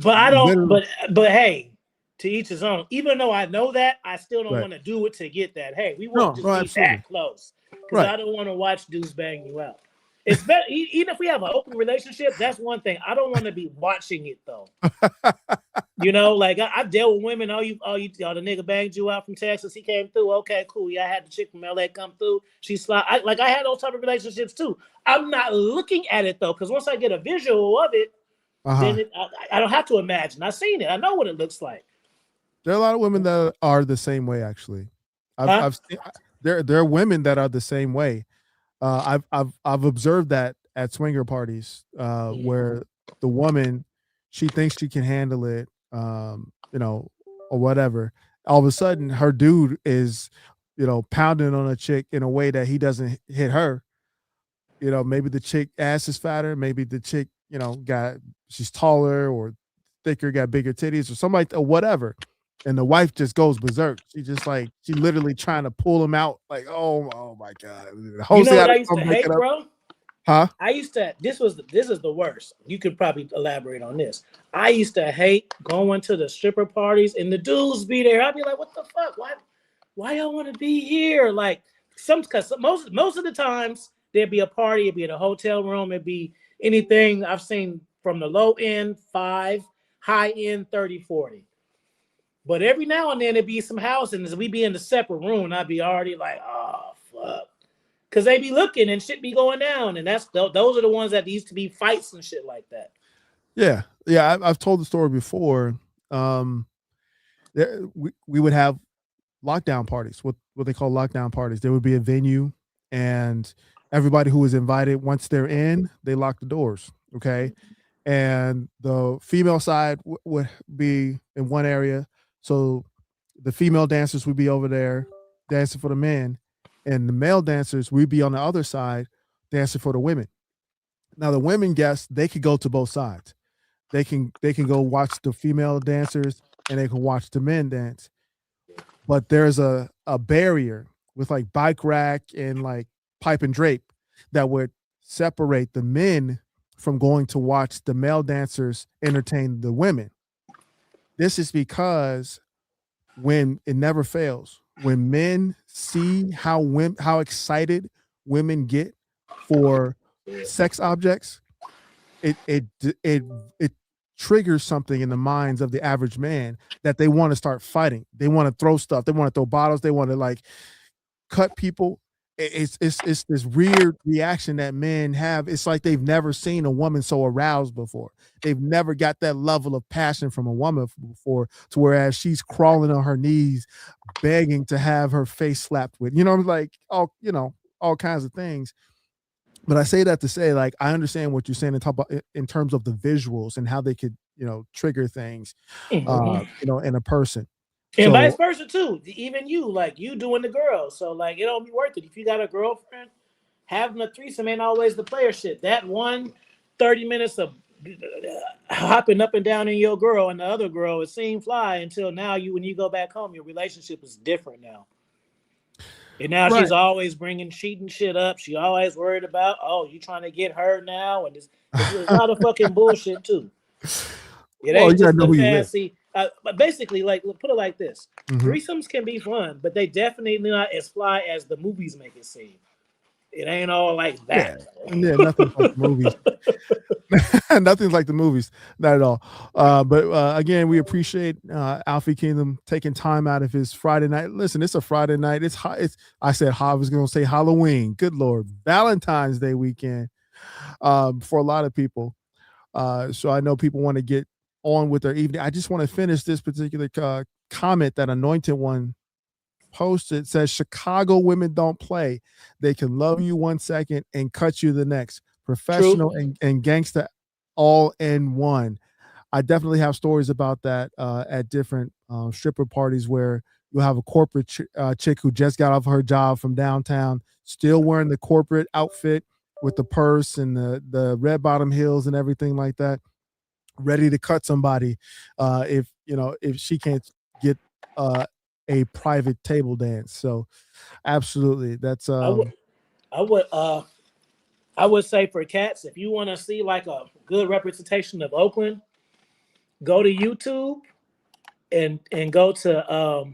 But I don't. Literally. But hey, to each his own. Even though I know that, I still don't Right. want to do it to get that. Hey, we won't No. just No. be that Absolutely. close because Right. I don't want to watch dudes bang you out. It's better even if we have an open relationship. That's one thing. I don't want to be watching it though. Like I dealt with women. The nigga banged you out from Texas. He came through. Okay, cool. Yeah, I had the chick from LA come through. She slide. I had those type of relationships too. I'm not looking at it though, because once I get a visual of it, Uh-huh. then I don't have to imagine. I've seen it. I know what it looks like. There are a lot of women that are the same way. Actually, Huh? I've seen, there are women that are the same way. I've observed that at swinger parties, where the woman, she thinks she can handle it, or whatever. All of a sudden, her dude is, pounding on a chick in a way that he doesn't hit her. Maybe the chick ass is fatter, maybe the chick, got she's taller or thicker, got bigger titties or something or whatever. And the wife just goes berserk. She literally trying to pull him out, like, oh my god. You Jose know had what to I used come to break it hate, up. bro? Huh? I used to. This is the worst. You could probably elaborate on this. I used to hate going to the stripper parties and the dudes be there. I'd be like, what the fuck? Why y'all want to be here? Like because most of the times there'd be a party, it'd be in a hotel room, it'd be anything I've seen from the low end 5, high end 30, 40. But every now and then it'd be some house and we be in the separate room and I'd be already like, oh fuck. Cause they be looking and shit be going down. And those are the ones that used to be fights and shit like that. Yeah. Yeah. I've told the story before. Um, we would have lockdown parties, what they call lockdown parties. There would be a venue, and everybody who was invited, once they're in, they lock the doors. Okay. And the female side would be in one area. So the female dancers would be over there dancing for the men, and the male dancers would be on the other side dancing for the women. Now the women guests, they could go to both sides. They can go watch the female dancers and they can watch the men dance. But there's a barrier with like bike rack and like pipe and drape that would separate the men from going to watch the male dancers entertain the women. This is because when it never fails, when men see how excited women get for sex objects, it it it it triggers something in the minds of the average man that they want to start fighting. They want to throw stuff. They want to throw bottles. They want to like cut people. It's this weird reaction that men have. It's like they've never seen a woman so aroused before. They've never got that level of passion from a woman before, to whereas she's crawling on her knees, begging to have her face slapped with, like all kinds of things. But I say that to say, like, I understand what you're saying in terms of the visuals and how they could, trigger things, Mhm. in a person. And vice So versa too. Even you, like you doing the girl. So like it don't be worth it. If you got a girlfriend, having a threesome ain't always the player shit. That 30 minutes of hopping up and down in your girl and the other girl is seeing fly until now when you go back home, your relationship is different now. And now right. she's always bringing cheating shit up. She always worried about, oh, you trying to get her now, and there's a lot of fucking bullshit too. It Well, ain't you gotta just know the who you with. fancy. But basically, like put it like this: Hmm. threesomes can be fun, but they definitely not as fly as the movies make it seem. It ain't all like Yeah, that. and yeah, nothing's like the movies. Nothing's like the movies, not at all. But again, we appreciate Afi Kingdom taking time out of his Friday night. Listen, it's a Friday night. It's I said I was going to say Halloween. Good Lord, Valentine's Day weekend for a lot of people. So I know people want to get on with their evening. I just want to finish this particular comment that Anointed One posted. It says Chicago women don't play. They can love you 1 second and cut you the next. True. Professional and gangsta all in one. I definitely have stories about that at different stripper parties where you'll have a corporate chick who just got off her job from downtown, still wearing the corporate outfit with the purse and the red bottom heels and everything like that, ready to cut somebody if she can't get uh, a private table dance. So absolutely, that's I would, I would, I would say for cats, if you want to see like a good representation of Oakland, go to YouTube and go to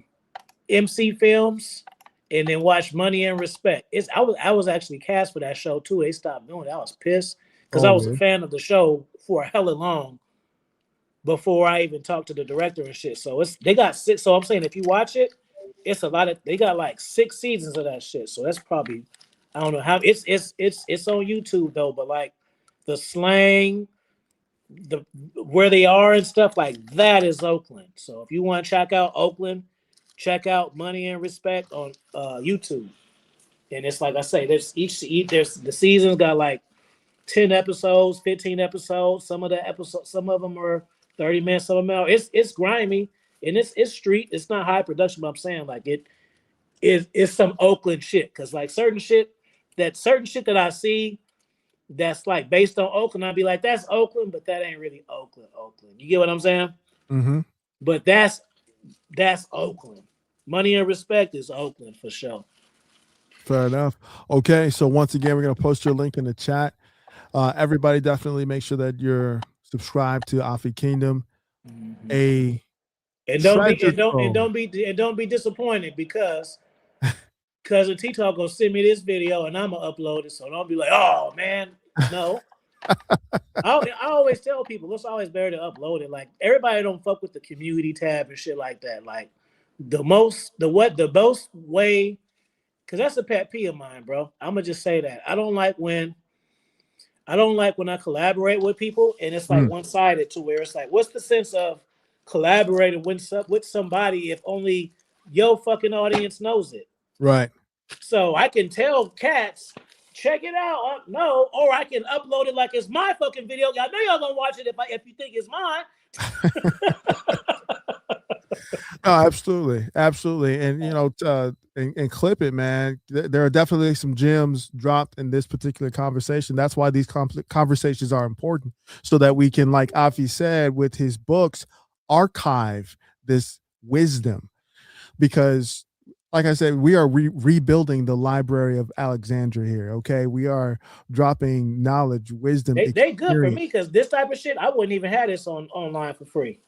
MC Films, and then watch Money and Respect. I was actually cast for that show too. They stopped doing it. I was pissed because I oh was a really? fan of the show for a hella long before I even talked to the director and shit. So they got six. So I'm saying if you watch it, it's a lot of they got like 6 seasons of that shit. So that's probably I don't know how it's on YouTube though, but like the slang, the where they are and stuff like that is Oakland. So if you want to check out Oakland, check out Money and Respect on YouTube. And it's like I say, there's the seasons got like 10 episodes, 15 episodes. Some of them are 30 minutes, some of them are. It's grimy and it's street. It's not high production, but I'm saying like it's some Oakland shit. Cause like certain shit that I see that's like based on Oakland, I'd be like, that's Oakland, but that ain't really Oakland, Oakland. You get what I'm saying? Mm-hmm. But that's Oakland. Money and Respect is Oakland for sure. Fair enough. Okay, so once again, we're gonna post your link in the chat. Everybody, definitely make sure that you're subscribed to Afi Kingdom, Mm-hmm. a And don't be treasure and don't and trove. don't be and don't be disappointed because cousin T Talk gonna send me this video and I'm gonna upload it. So don't be like, oh man, no. I always tell people it's always better to upload it. Like everybody don't fuck with the community tab and shit like that. Like the most way because that's a pet peeve of mine, bro. I'm gonna just say that I don't like when I collaborate with people and it's like Mm, one sided to where it's like, what's the sense of collaborating with somebody if only your fucking audience knows it? right. So I can tell cats, check it out. No, or I can upload it like it's my fucking video. I know y'all gonna watch it if you think it's mine. No, absolutely, absolutely, and and clip it, man. There are definitely some gems dropped in this particular conversation. That's why these conversations are important, so that we can, like Afi said, with his books, archive this wisdom. Because, like I said, we are rebuilding the Library of Alexandria here. Okay, we are dropping knowledge, wisdom, They good for me experience, because this type of shit I wouldn't even have this on online for free.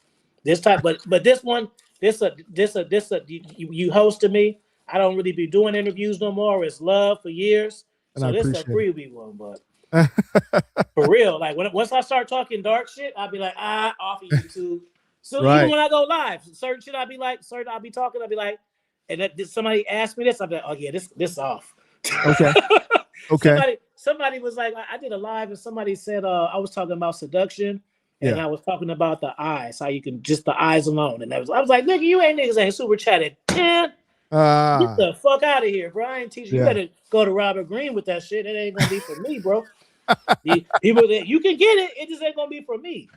This type, but this one, you hosted me. I don't really be doing interviews no more. It's love for years, and I so this a appreciate freebie one. But it. for real, like once I start talking dark shit, I'll be like, off of YouTube. So even Right. when I go live, certain shit I'll be like, certain I'll be talking, I'll be like, and that somebody asked me this, I'll be like, oh yeah, this off. Okay. Okay. somebody was like, I did a live and somebody said I was talking about seduction and Yeah. I was talking about the eyes, how you can just the eyes alone. And I was like, nigga, you ain't niggas ain't super chatted. 10. Get Ah. the fuck out of here, bro. I ain't teaching you Yeah. better go to Robert Greene with that shit. It ain't gonna be for me, bro. The people that you can get it, it just ain't gonna be for me.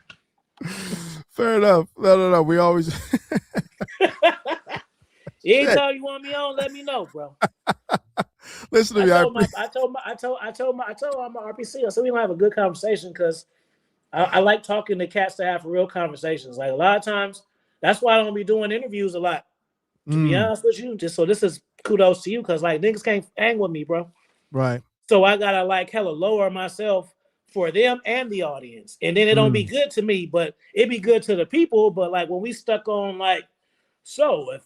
Fair enough. No, no, no. We always shit. Anytime you want me on, let me know, bro. Listen to I me. told my I told my RPC, so we gonna have a good conversation because I like talking to cats to have real conversations. Like a lot of times, that's why I don't be doing interviews a lot. To be Mm, honest with you, just so this is kudos to you because like niggas can't hang with me, bro. right. So I gotta like hella lower myself for them and the audience. And then it don't be Mm. good to me, but it be good to the people. But like when we stuck on like, so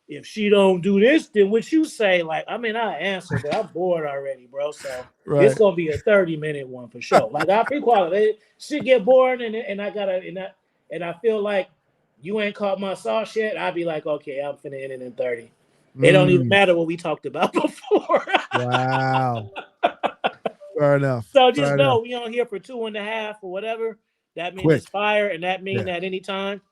if she don't do this, then what you say? Like, I mean, I answer, but I'm bored already, bro. So it's Right. gonna be a 30-minute one for sure. Like I pre-qualify, shit get boring, and I gotta and I feel like you ain't caught my sauce yet. I'd be like, okay, I'm finna end it in 30. It don't even Mm. matter what we talked about before. Wow. Fair enough. So just Fair know enough. we on here for 2.5 or whatever. That mean Quick. it's fire, and that Yeah. mean at any time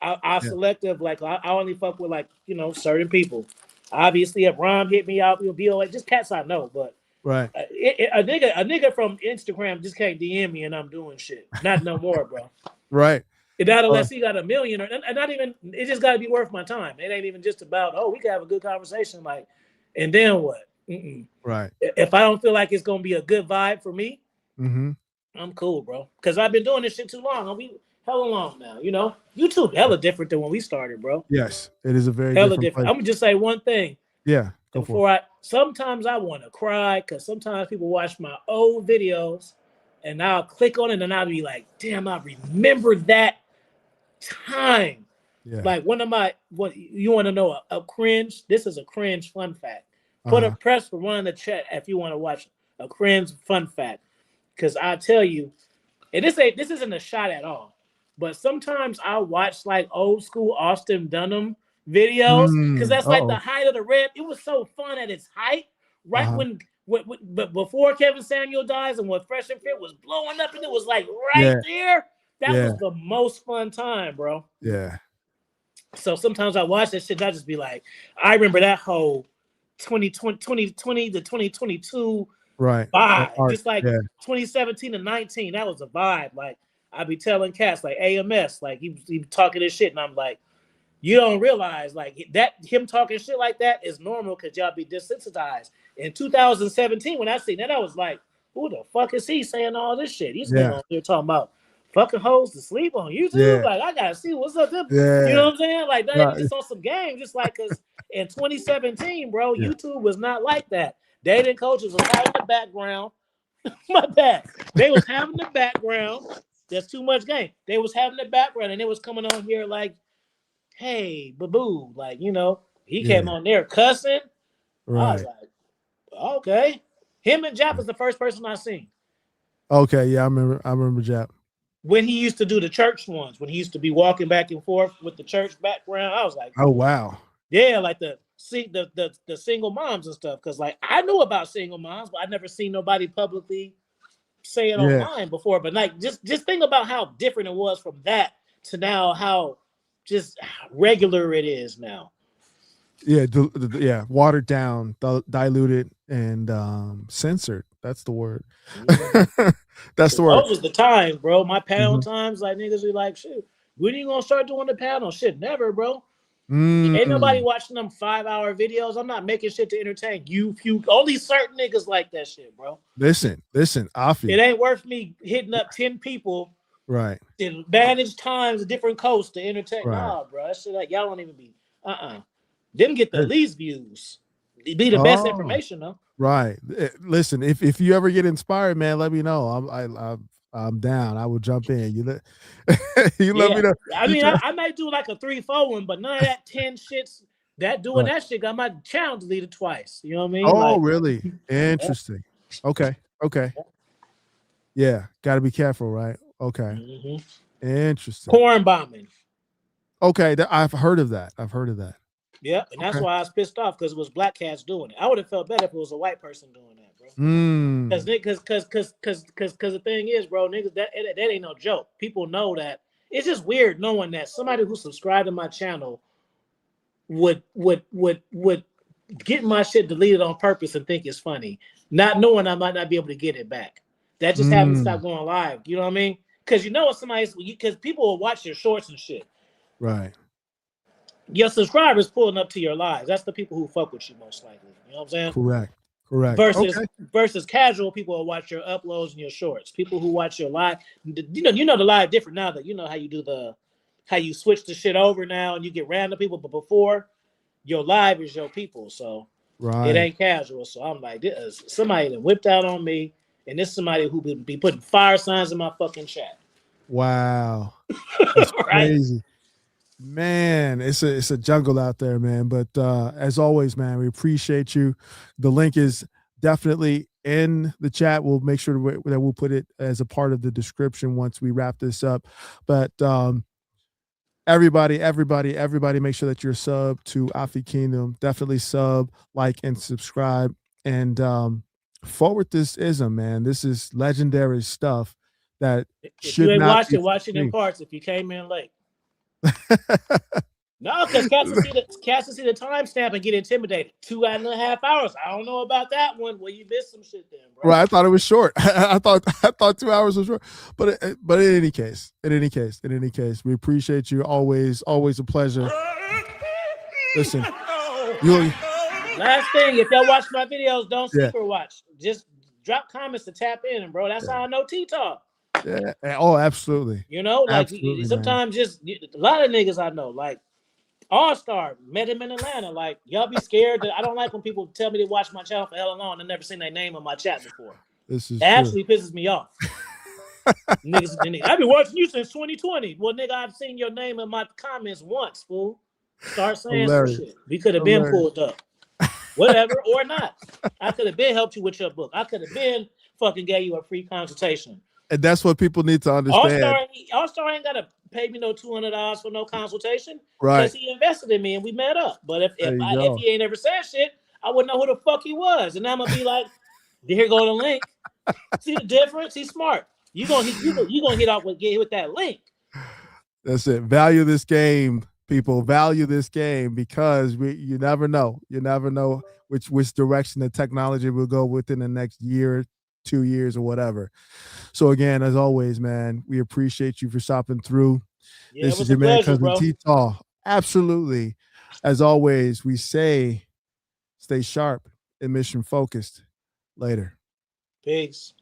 I Yeah. selective like I only fuck with like certain people. Obviously, if Rom hit me out, we'll be like just cats I know. But Right. a nigga from Instagram just can't DM me and I'm doing shit. Not no more, bro. Right. And not Uh, unless he got a million or and not even. It just got to be worth my time. It ain't even just about we can have a good conversation like, and then what? Mm-mm. right. If I don't feel like it's gonna be a good vibe for me, Mm-hmm. I'm cool, bro. Because I've been doing this shit too long. I'll be hella long now. YouTube hella different than when we started, bro. Yes. It is a very Hella different different. place. I'm gonna just say one thing. Yeah. Go And for it. before sometimes I want to cry because sometimes people watch my old videos, and I'll click on it and I'll be like, damn, I remember that time. Yeah. Like one of my what you want to know a cringe. This is a cringe fun fact. Put a Uh-huh. press for one in the chat if you want to watch a cringe fun fact. Because I tell you, and this isn't a shot at all, but sometimes I watch like old school Austin Dunham videos because that's like the Uh-oh. height of the red. It was so fun at its height, right Uh-huh. but before Kevin Samuel dies and when Fresh and Fit was blowing up and it was like right Yeah. there. That Yeah. was the most fun time, bro. Yeah. So sometimes I watch that shit. I just be like, I remember that whole 2020 to 2022 Right. That vibe. art. Just like Yeah. 2017 to 19, that was a vibe. Like I be telling cats like AMS, like he talking this shit, and I'm like, you don't realize like that him talking shit like that is normal because y'all be desensitized. In 2017, when I seen that, I was like, who the fuck is he saying all this shit? He's nigga Yeah. on here talking about fucking hoes to sleep on YouTube. Yeah. Like I gotta see what's up. You know Yeah. what I'm saying? Like not even Right. just on some game, just like because in 2017, bro, Yeah. YouTube was not like that. Dating coaches was out in the background. My bad. They was having the background. There's too much game. They was having the background, and it was coming on here like, "Hey, boo," like he came Yeah. on there cussing. I was Right. like, "Okay." Him and Jap was the first person I seen Okay. Yeah. I remember Jap. when he used to do the church ones. When he used to be walking back and forth with the church background, I was like, Oh wow. "Yeah," like the single moms and stuff. Because like I knew about single moms, but I never seen nobody publicly say it Yeah. online before, but like just think about how different it was from that to now how just regular it is now. Yeah. Yeah. Watered down, diluted, and censored. That's the word. Mm-hmm. That's the word. Those was the times, bro. My panel Mhm. times, like niggas be like, shit, when are you gonna start doing the panel? Shit, never, bro. Ain't nobody Mm. watching them 5-hour videos. I'm not making shit to entertain you. Few only certain niggas like that shit, bro. Listen, It Afi. ain't worth me hitting up 10 people Right. in managed times, different coasts to entertain. Right. Nah, bro. That shit like y'all don't even be didn't get the Good. least views. It'd be the best Oh, information though. right. Listen, if you ever get inspired, man, let me know. I'm down. I will jump in. You let Yeah. me know. I You mean, try. I might do like a 3-4 one, but none of that 10 shits that doing Right. that shit got my channel deleted twice. You know what I mean? Oh, Like really? Interesting. Okay. Okay. Yeah. Got to be careful, right? Okay. mhm. Interesting. Porn bombing. Okay. I've heard of that. I've heard of that. Yeah, and that's Okay. why I was pissed off because it was black cats doing it. I would have felt better if it was a white person doing that, bro. Because Mm. the thing is, bro, niggas that ain't no joke. People know that. It's just weird knowing that somebody who subscribed to my channel would get my shit deleted on purpose and think it's funny, not knowing I might not be able to get it back. That just haven't Mm. stopped going live. You know what I mean? Because you know what somebody's because people will watch your shorts and shit. Right. Your subscribers pulling up to your lives. That's the people who fuck with you most likely. You know what I'm saying? Correct. Correct. Versus Okay. versus casual people will watch your uploads and your shorts. People who watch your live, you know the live different now that you know how you do how you switch the shit over now and you get random people. But before your live is your people, so it Right. ain't casual. So I'm like, somebody that whipped out on me And this is somebody who be putting fire signs in my fucking chat. Wow. That's Right? crazy. Man, it's a jungle out there, man. But as always, man, we appreciate you. The link is definitely in the chat. We'll make sure that we'll put it as a part of the description once we wrap this up. But everybody, make sure that you're sub to Afi Kingdom. Definitely sub, like, and subscribe. And forward this ism, man. This is legendary stuff that if you should ain't not watched be it, watch it in free. parts if you came in late. No, because cats will see the timestamp and get intimidated. 2.5 hours. I don't know about that one. Well, you missed some shit then, bro. Right, I thought it was short. I thought 2 hours was short. But in any case, we appreciate you. Always a pleasure. Listen, last thing, if y'all watch my videos, don't Yeah. secret watch. Just drop comments to tap in, bro. That's how I know T-Talk. Yeah. Oh, absolutely. You know, like Absolutely, sometimes just a lot of niggas I know, like All-Star, met him in Atlanta. Like, y'all be scared that I don't like when people tell me to watch my channel for hella long and never seen their name on my chat before. This is It actually pisses me off. niggas, I've been watching you since 2020. Well, nigga, I've seen your name in my comments once, fool. Start saying Hilarious. some shit. We could have been pulled up. Whatever, or not. I could have been helped you with your book. I could have been fucking gave you a free consultation. And that's what people need to understand. All-Star ain't gotta pay me no $200 for no consultation, right? Because he invested in me and we met up. But if he ain't ever said shit, I wouldn't know who the fuck he was. And I'm gonna be like, here go the link. See the difference? He's smart. You gonna hit off with that link. That's it. Value this game, people. Value this game because you never know. You never know which direction the technology will go within the next year, 2 years, or whatever. So again, as always, man, we appreciate you for stopping through. Yeah, this is your man, Cousin T-Taw. Absolutely. As always, we say stay sharp and mission focused. Later. Peace.